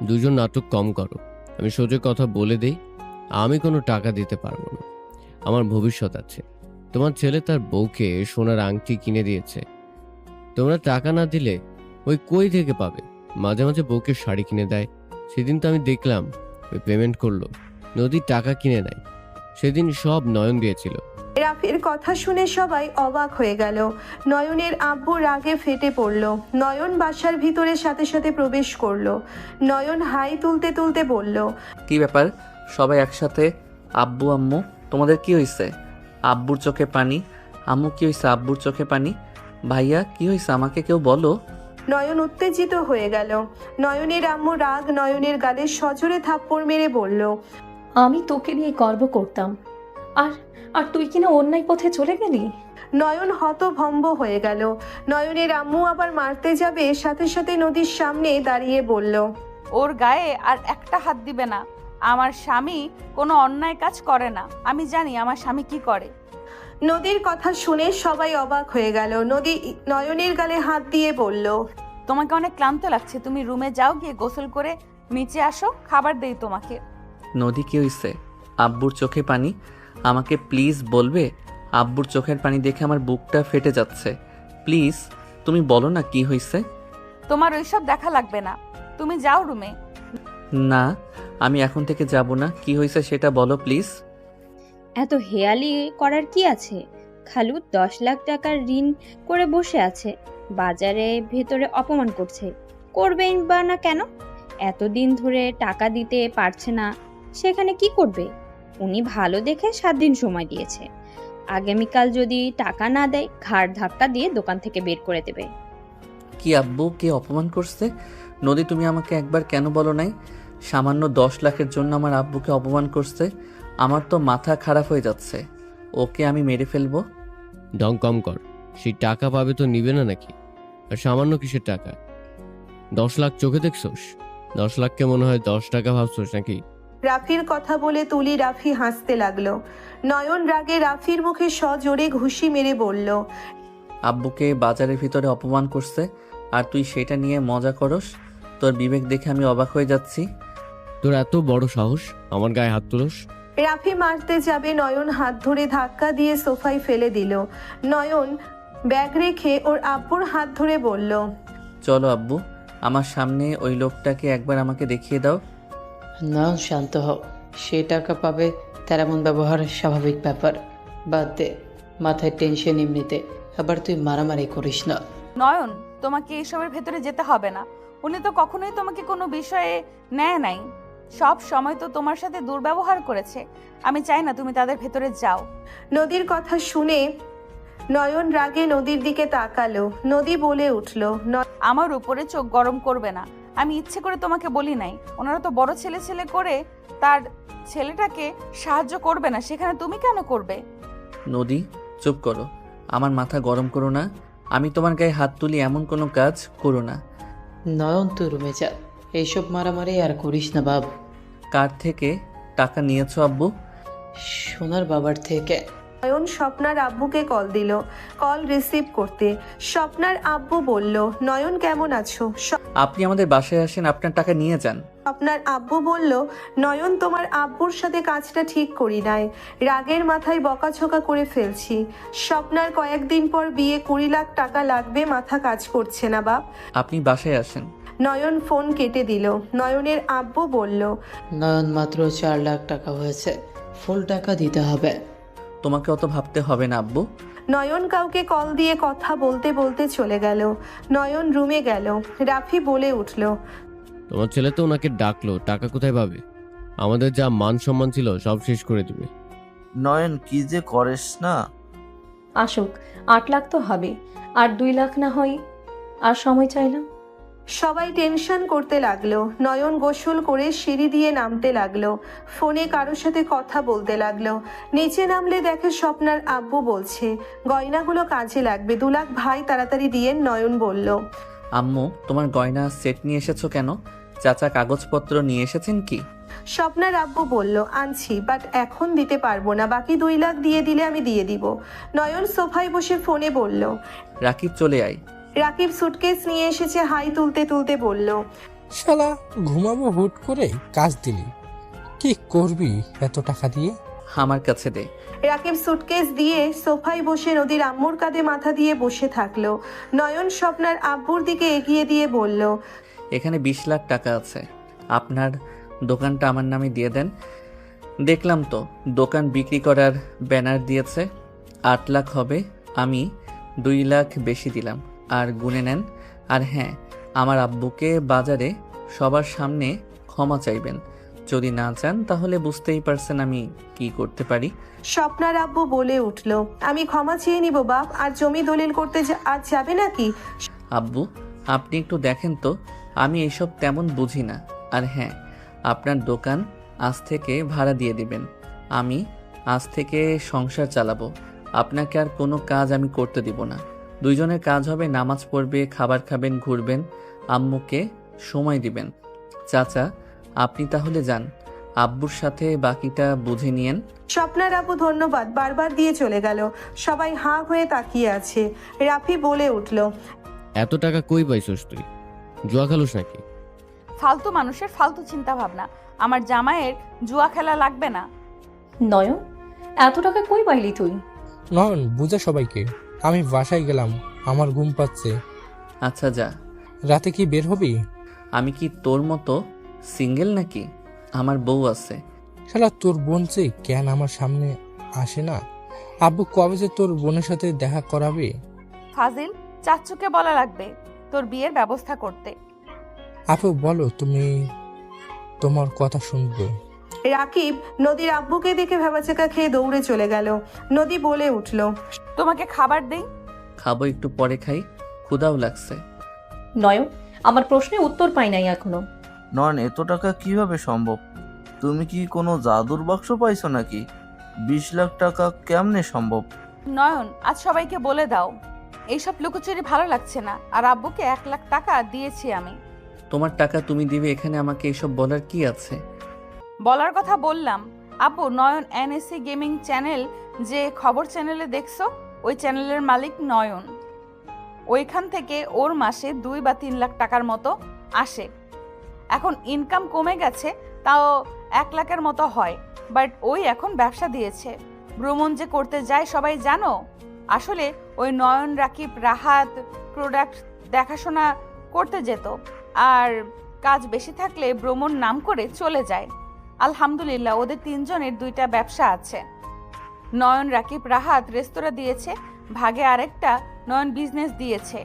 দুজন নাটক কম করো। আমি সোজা কথা বলে দেই, আমি কোনো টাকা দিতে পারবো না। আমার ভবিষ্যৎ আছে। তোমার ছেলে তার বউকে সোনার আংটি কিনে দিয়েছে, তোমরা টাকা না দিলে ওই কই থেকে পাবে? মাঝে মাঝে বউকে শাড়ি কিনে দেয়। সেদিন তো আমি দেখলাম ওই পেমেন্ট করলো, নদী টাকা কিনে নেয়। সেদিন সব নয়ন দিয়েছিল। রাফির কথা শুনে সবাই অবাক হয়ে গেল। নয়নের আব্বু রাগে ফেটে পড়ল। নয়ন বাসার ভিতরে সাথে সাথে প্রবেশ করলো। নয়ন হাই তুলতে তুলতে বলল, কি ব্যাপার সবাই একসাথে? আব্বু আম্মু তোমাদের কি হয়েছে? আব্বুর চোখে পানি। আম্মু কি হয়েছে? আব্বুর চোখে পানি। ভাইয়া কি হয়েছে আমাকে কেউ বলো। নয়ন উত্তেজিত হয়ে গেল। নয়নের আম্মু রাগ নয়নের গালে সজোরে থাপ্পড় মেরে বলল, আমি তোকে নিয়ে গর্ব করতাম, আর আর তুই কিনা অন্যায় পথে চলে গেলি। নয়ন হতভম্ব হয়ে গেল। নয়নের আম্মু আবার মারতে যাবে, সাথে সাথে নদীর সামনে দাঁড়িয়ে বলল, ওর গায়ে আর একটা হাত দিবে না। আমার স্বামী কোনো অন্যায় কাজ করে না। আমি জানি আমার স্বামী কি করে। নদীর কথা শুনে সবাই অবাক হয়ে গেল। নদী নয়নের গালে হাত দিয়ে বলল, তোমাকে অনেক ক্লান্ত লাগছে, তুমি রুমে যাও, গিয়ে গোসল করে নিচে আসো, খাবার দেই তোমাকে। নদী কি হয়েছে? আব্বুর চোখে পানি। আমাকে প্লিজ বলবে? আব্বুর চোখের পানি দেখে আমার বুকটা ফেটে যাচ্ছে। প্লিজ তুমি বলো না কি হয়েছে। তোমার ওইসব দেখা লাগবে না, তুমি যাও রুমে। না, আমি এখন থেকে যাব না। কি হয়েছে সেটা বলো প্লিজ। এত হেয়ালি করার কি আছে? খালু 10 লাখ টাকার ঋণ করে বসে আছে, বাজারে ভেতরে অপমান করছে। করবেন বা না কেন? এতদিন ধরে টাকা দিতে পারছে না, সেখানে কি করবে? উনি ভালো দেখে 7 দিন সময় দিয়েছে। আগামীকাল যদি টাকা না দেয়, ঘাড় ধাক্কা দিয়ে দোকান থেকে বের করে দেবে। কি আব্বু কে অপমান করছে? নদী তুমি আমাকে একবার কেন বলো নাই? সামান্য 10 লাখের জন্য আমার আব্বুকে অপমান করছে। আমার তো মাথা খারাপ হয়ে যাচ্ছে। ওকে আমি মেরে ফেলবো। ঢং কম কর। সেই টাকা পাবে তো নিবে না নাকি? আর সামান্য কিসের টাকা? 10 লাখ চোখে দেখছোস? 10 লাখকে মনে হয় 10 টাকা ভাবছোস নাকি? রাফির কথা বলে তুলি রাফি হাসতে লাগলো। নয়ন রাগে রাফির মুখে সজোরে ঘুষি মেরে বলল, আব্বুকে বাজারের ভিতরে অপমান করছে আর তুই সেটা নিয়ে মজা করস? তোর বিবেক দেখে আমি অবাক হয়ে যাচ্ছি। তোর এত বড় সাহস আমার গায়ে হাত তুলস? রাফি মারতে যাবে, নয়ন হাত ধরে ধাক্কা দিয়ে সোফায় ফেলে দিল। নয়ন ব্যাগ রেখে ওর আব্বুর হাত ধরে বলল, চলো আব্বু, আমার সামনে ওই লোকটাকে একবার আমাকে দেখিয়ে দাও। না, শান্ত হও। সে টাকা পাবে, তার এমন ব্যবহার স্বাভাবিক ব্যাপার। বাদ দে, মাথায় টেনশন এমনিতে, আবার তুই মারামারি করিস না। নয়ন, তোমাকে এসবের ভেতরে যেতে হবে না। উনি তো কখনোই তোমাকে কোনো বিষয়ে নেয় নাই, সব সময় তো তোমার সাথে দুর্ব্যবহার করেছে। আমি চাই না তুমি তাদের ভেতরে যাও। নদীর কথা শুনে নয়ন রাগে নদীর দিকে তাকালো। নদী বলে উঠল, আমার উপরে চোখ গরম করবে না। আমি ইচ্ছে করে তোমাকে বলি নাই। ওনারা তো বড় ছেলে ছেলে করে তার ছেলেটাকে সাহায্য করবে না, সেখানে তুমি কেন করবে? নদী চুপ করো, আমার মাথা গরম করো না। আমি তোমার গায়ে হাত তুলি এমন কোনো কাজ করো না। নয়ন, তুই রুমে যা, এইসব মারামারি আর করিস না বাবু। কার থেকে টাকা নিয়েছো আব্বু? সোনার বাবার থেকে। নয়ন স্বপ্নার আব্বুকে কল দিল। কল রিসিভ করতে স্বপ্নার আব্বু বলল, নয়ন কেমন আছো? আপনি আমাদের বাসায় আসেন, আপনার টাকা নিয়ে যান। স্বপ্নার আব্বু বলল, নয়ন তোমার আব্বুর সাথে কাজটা ঠিক করি নাই, রাগের মাথায় বকাঝকা করে ফেলছি। স্বপ্নার কয়েকদিন পর বিয়ে, 20 লাখ টাকা লাগবে, মাথা কাজ করছে না বাপ। আপনি বাসায় আসেন। নয়ন ফোন কেটে দিল। নয়নের আব্বু বলল, নয়ন, মাত্র 4 লাখ টাকা হয়েছে, ফুল টাকা দিতে হবে। তোমাকে অত ভাবতে হবে না আব্বু। নয়ন কাউকে কল দিয়ে কথা বলতে বলতে চলে গেল। নয়ন রুমে গেল। রাফি বলে উঠল, তোমার ছেলে তো ওনাকে ডাকলো, টাকা কোথায় পাবে? আমাদের যা মান সম্মান ছিল সব শেষ করে দিবে। নয়ন কি যে করিস না। আসুক, 8 লাখ তো হবে, আর 2 লাখ না হয় আর সময় চাইলাম। সবাই টেনশন করতে লাগলো। নয়ন গোসল করে সিঁড়ি দিয়ে নামতে লাগলো। ফোনে কারোর সাথে কথা বলতে লাগলো। নিচে নামলে দেখে স্বপ্নার আব্বু বলছে, গয়নাগুলো কাজে লাগবে, 2 লাখ ভাই তাড়াতাড়ি দিয়ে। নয়ন বলল, আম্মু তোমার গয়না সেট নিয়ে এসেছো কেন? চাচা কাগজপত্র নিয়ে এসেছেন কি? স্বপ্নার আব্বু বলল, আনছি, বাট এখন দিতে পারবো না, বাকি 2 লাখ দিয়ে দিলে আমি দিয়ে দিব। নয়ন সোফায় বসে ফোনে বলল, রাকিব চলে আয়, রাকিব সুটকেস নিয়ে এসেছে, হাই তুলতে তুলতে বলল, শালা ঘুমাবো হুট করে কাজ দিলি। কি করবি এত টাকা দিয়ে? আমার কাছে দে। রাকিব সুটকেস দিয়ে সোফায় বসে নদীর আম্মুর কাঁধে মাথা দিয়ে বসে থাকলো। নয়ন স্বপ্নার আব্বুর দিকে এগিয়ে দিয়ে বলল, এখানে 20 লাখ টাকা আছে, আপনার দোকানটা আমার নামে দিয়ে দেন। দেখলাম তো দোকান বিক্রি করার ব্যানার দিয়েছে। 8 লাখ হবে, আমি 2 লাখ বেশি দিলাম, আর গুনে নেন। আর হ্যাঁ, আমার আব্বুকে বাজারে সবার সামনে ক্ষমা চাইবেন। যদি না চান তাহলে বুঝতেই পারছেন আমি কি করতে পারি। স্বপ্নার আব্বু বলে উঠল, আমি ক্ষমা চেয়ে নিব বাপ, আর জমি দলিল করতে আজ যাবে নাকি? আব্বু, আপনি একটু দেখেন তো, আমি এইসব তেমন বুঝি না। আর হ্যাঁ, আপনার দোকান আজ থেকে ভাড়া দিয়ে দিবেন। আমি আজ থেকে সংসার চালাবো, আপনাকে আর কোনো কাজ আমি করতে দিব না। দুইজনের কাজ হবে, নামাজ পড়বে, খাবার খাবেন, ঘুরবেন, আম্মুকে সময় দিবেন। চাচা, আপনি তাহলে যান, আব্বুর সাথে বাকিটা বুঝে নিয়েন। স্বপ্নার আব্বু ধন্যবাদ বারবার দিয়ে চলে গেল। সবাই হাঁ হয়ে তাকিয়ে আছে। রাফি বলে উঠল, এত টাকা কই পাইছস তুই? জুয়া খেলোস নাকি? ফালতু মানুষের ফালতু চিন্তা ভাবনা। আমার জামাইয়ের জুয়া খেলা লাগবে না। নয়ন, এত টাকা কই পাইলি তুই? নয়ন, বুঝা সবাইকে, আমি বাসায় গেলাম, আমার ঘুম পাচ্ছে। আচ্ছা যা। রাতে কি বের হবি? আমি কি তোর মতো সিঙ্গেল নাকি? আমার বউ আছে। শালা তোর বোন যে কেন আমার সামনে আসে না? আব্বু কবে যে তোর বোনের সাথে দেখা করাবে? ফাজিল, চাচ্চুকে বলা লাগবে তোর বিয়ের ব্যবস্থা করতে। আপু বলো, তুমি তোমার কথা শুনবো। রাকিব নদীর আব্বুকে দেখে ভেবাচাকা খেয়ে দৌড়ে চলে গেল। নদী বলে উঠল, তোমাকে খাবার দেই? খাবো, একটু পরে খাই, ক্ষুধাও লাগছে। নয়ন, আমার প্রশ্নের উত্তর পাই নাই এখনো। নয়ন, এত টাকা কিভাবে সম্ভব? তুমি কি কোনো জাদুর বাক্স পাইছো নাকি? 20 লাখ টাকা কেমনে সম্ভব? নয়ন, আজ সবাইকে বলে দাও এইসব লুকোচুরি ভালো লাগছে না। আর আব্বুকে 1 লাখ টাকা দিয়েছি আমি। তোমার টাকা তুমি দিবে, এখানে আমাকে এসব বলার কি আছে? বলার কথা বললাম। আব্বু, নয়ন এনএসসি গেমিং চ্যানেল যে খবর চ্যানেলে দেখছো, ওই চ্যানেলের মালিক নয়ন। ওইখান থেকে ওর মাসে 2 বা 3 লাখ টাকার মতো আসে। এখন ইনকাম কমে গেছে, তাও 1 লাখের মতো হয়। বাট ওই এখন ব্যবসা দিয়েছে। ভ্রমণ যে করতে যায় সবাই জানো। আসলে ওই নয়ন, রাকিব, রাহাত প্রোডাক্ট দেখাশোনা করতে যেত, আর কাজ বেশি থাকলে ভ্রমণ নাম করে চলে যায়। আলহামদুলিল্লাহ, ওদের 3 জনের 2টা ব্যবসা আছে। নয়ন, রাকিব, রাহাত রেস্তোরাঁ দিয়েছে, ভাগে আরেকটা নয়ন বিজনেস দিয়েছে।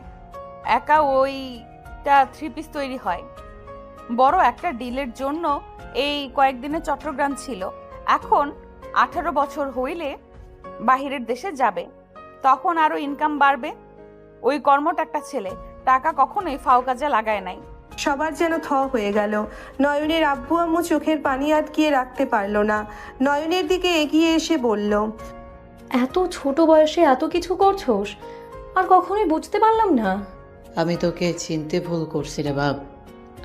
একা ওইটা 3 পিস তৈরি হয়। বড় একটা ডিলের জন্য এই কয়েকদিনে চট্টগ্রাম ছিল। এখন 18 বছর হইলে বাহিরের দেশে যাবে, তখন আরো ইনকাম বাড়বে। ওই কর্মটা একটা ছেলে, টাকা কখনোই ফাও কাজে লাগায় নাই। সবার যেন থ হয়ে গেল। নয়নের আব্বু আম্মু চোখের পানি আটকিয়ে রাখতে পারল না। নয়নের দিকে এগিয়ে এসে বলল, এত ছোট বয়সে এত কিছু করছোস, আর কখনোই বুঝতে পারলাম না। আমি তোকে চিনতে ভুল করছি রে বাপ।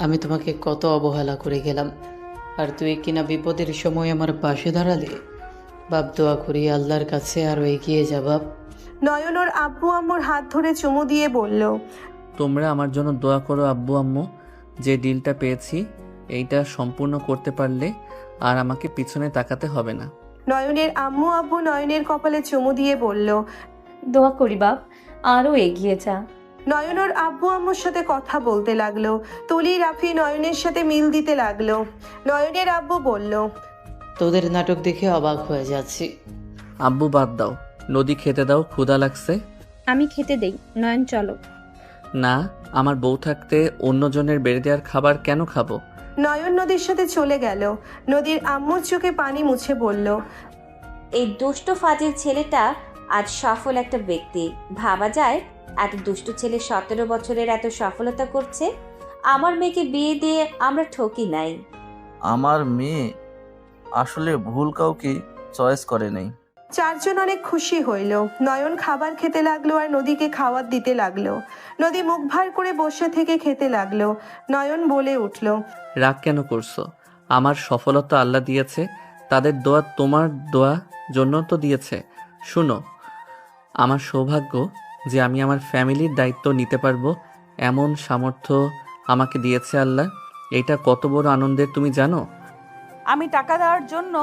আমি তোমাকে কত অবহেলা করে গেলাম, আর তুই কিনা বিপদের সময় আমার পাশে দাঁড়ালে। বাপ, দোয়া করি আল্লাহর কাছে আরও এগিয়ে যা বাপ। নয়ন ওর আব্বু আম্মুর হাত ধরে চুমু দিয়ে বলল, তোমরা আমার জন্য দোয়া করো আব্বু আম্মু। যে ডিলটা পেয়েছি এইটা সম্পূর্ণ করতে পারলে আর আমাকে পিছনে তাকাতে হবে না। নয়নের আম্মু আব্বু নয়নের কপালে চুমু দিয়ে বলল, দোয়া করি বাপ, আরও এগিয়ে যা। নয়ন ওর আব্বু আম্মুর সাথে কথা বলতে লাগলো। তুলি, রাফি নয়নের সাথে মিল দিতে লাগলো। নয়নের আব্বু বলল, তোদের নাটক দেখে অবাক হয়ে যাচ্ছি। আব্বু বাদ দাও, নদী খেতে দাও, ক্ষুধা লাগছে। আমি খেতে দেই। নয়ন চলো। না, আমার বউ থাকতে অন্যজনের বেড়ে দেওয়ার খাবার কেন খাবো? নয়ন নদীর সাথে চলে গেল। নদীর আম্মুর চোখে পানি মুছে বলল, এই দুষ্ট ফাজিল ছেলেটা আজ সফল একটা ব্যক্তি। ভাবা যায় এত দুষ্টু ছেলে 17 বছরের এত সফলতা করছে। আমার মেয়েকে বিয়ে দিয়ে আমরা ঠকি নাই। আমার মেয়ে আসলে ভুল কাউকে চয়েস করে নেই। 4 জন অনেক খুশি হইল। নয়ন খাবার খেতে লাগলো আর নদীকে খাবার দিতে লাগলো। নদী মুখ ভার করে বসে থেকে খেতে লাগলো। নয়ন বলে উঠল, রাগ কেন করছো? আমার সফলতা আল্লাহ দিয়েছে, তাদের দোয়া তোমার দোয়া জন্য তো দিয়েছে। শুনো, আমার সৌভাগ্য যে আমি আমার ফ্যামিলির দায়িত্ব নিতে পারবো এমন সামর্থ্য আমাকে দিয়েছে আল্লাহ। এটা কত বড় আনন্দের তুমি জানো? আমি টাকা দেওয়ার জন্য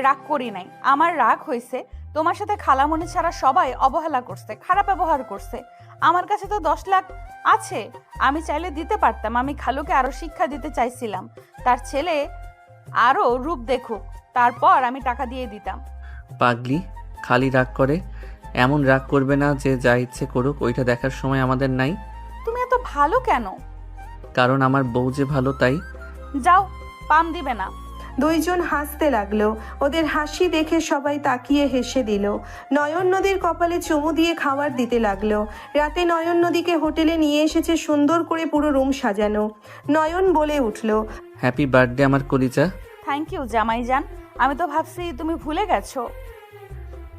রাগ করি নাই। আমার রাগ হয়েছে তোমার সাথে খালামণি ছাড়া সবাই অবহেলা করছে, খারাপ ব্যবহার করছে। আমার কাছে তো 10 লাখ আছে, আমি চাইলে দিতে পারতাম। আমি খালুকে আরো শিক্ষা দিতে চাইছিলাম, তার ছেলে আরো রূপ দেখুক, তারপর আমি টাকা দিয়ে দিতাম। পাগলি, খালি রাগ করে। এমন রাগ করবে না যে যা ইচ্ছে করুক, ওইটা দেখার সময় আমাদের নাই। তুমি এত ভালো কেন? কারণ আমার বউ যে ভালো তাই। যাও, পাম দিবে না। দুইজন হাসতে লাগলো। ওদের হাসি দেখে সবাই তাকিয়ে হেসে দিল। নয়ন নদীর কপালে চুমু দিয়ে খাবার দিতে লাগলো। রাতে নয়ন নদীকে হোটেলে নিয়ে এসেছে সুন্দর করে পুরো রুম সাজানো। নয়ন বলে উঠল, হ্যাপি বার্থডে আমার কলিজা। থ্যাংক ইউ জামাইজান, আমি তো ভাবছি তুমি ভুলে গেছো।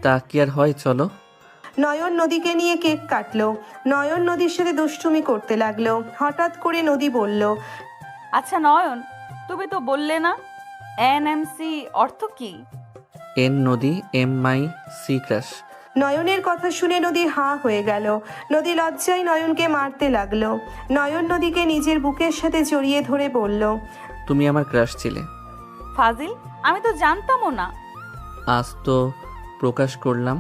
তা কি আর হয়, চলো। নয়ন নদীকে নিয়ে কেক কাটলো। নয়ন নদীর সাথে দুষ্টুমি করতে লাগলো। হঠাৎ করে নদী বলল, আচ্ছা নয়ন, তুমি তো বললে না এনএমসি অর্থ কি? এন নদী, এম মাই সি ক্রাশ। নয়নের কথা শুনে নদী হাঁ হয়ে গেল। নদী লজ্জায় নয়নকে মারতে লাগলো। নয়ন নদীকে নিজের বুকের সাথে জড়িয়ে ধরে বলল, তুমি আমার ক্রাশ ছিলে। ফাজিল, আমি তো জানতামও না। আজ তো প্রকাশ করলাম।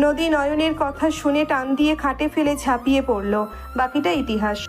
নদী নয়নের কথা শুনে টান দিয়ে খাটে ফেলে ঝাঁপিয়ে পড়ল। বাকিটা ইতিহাস।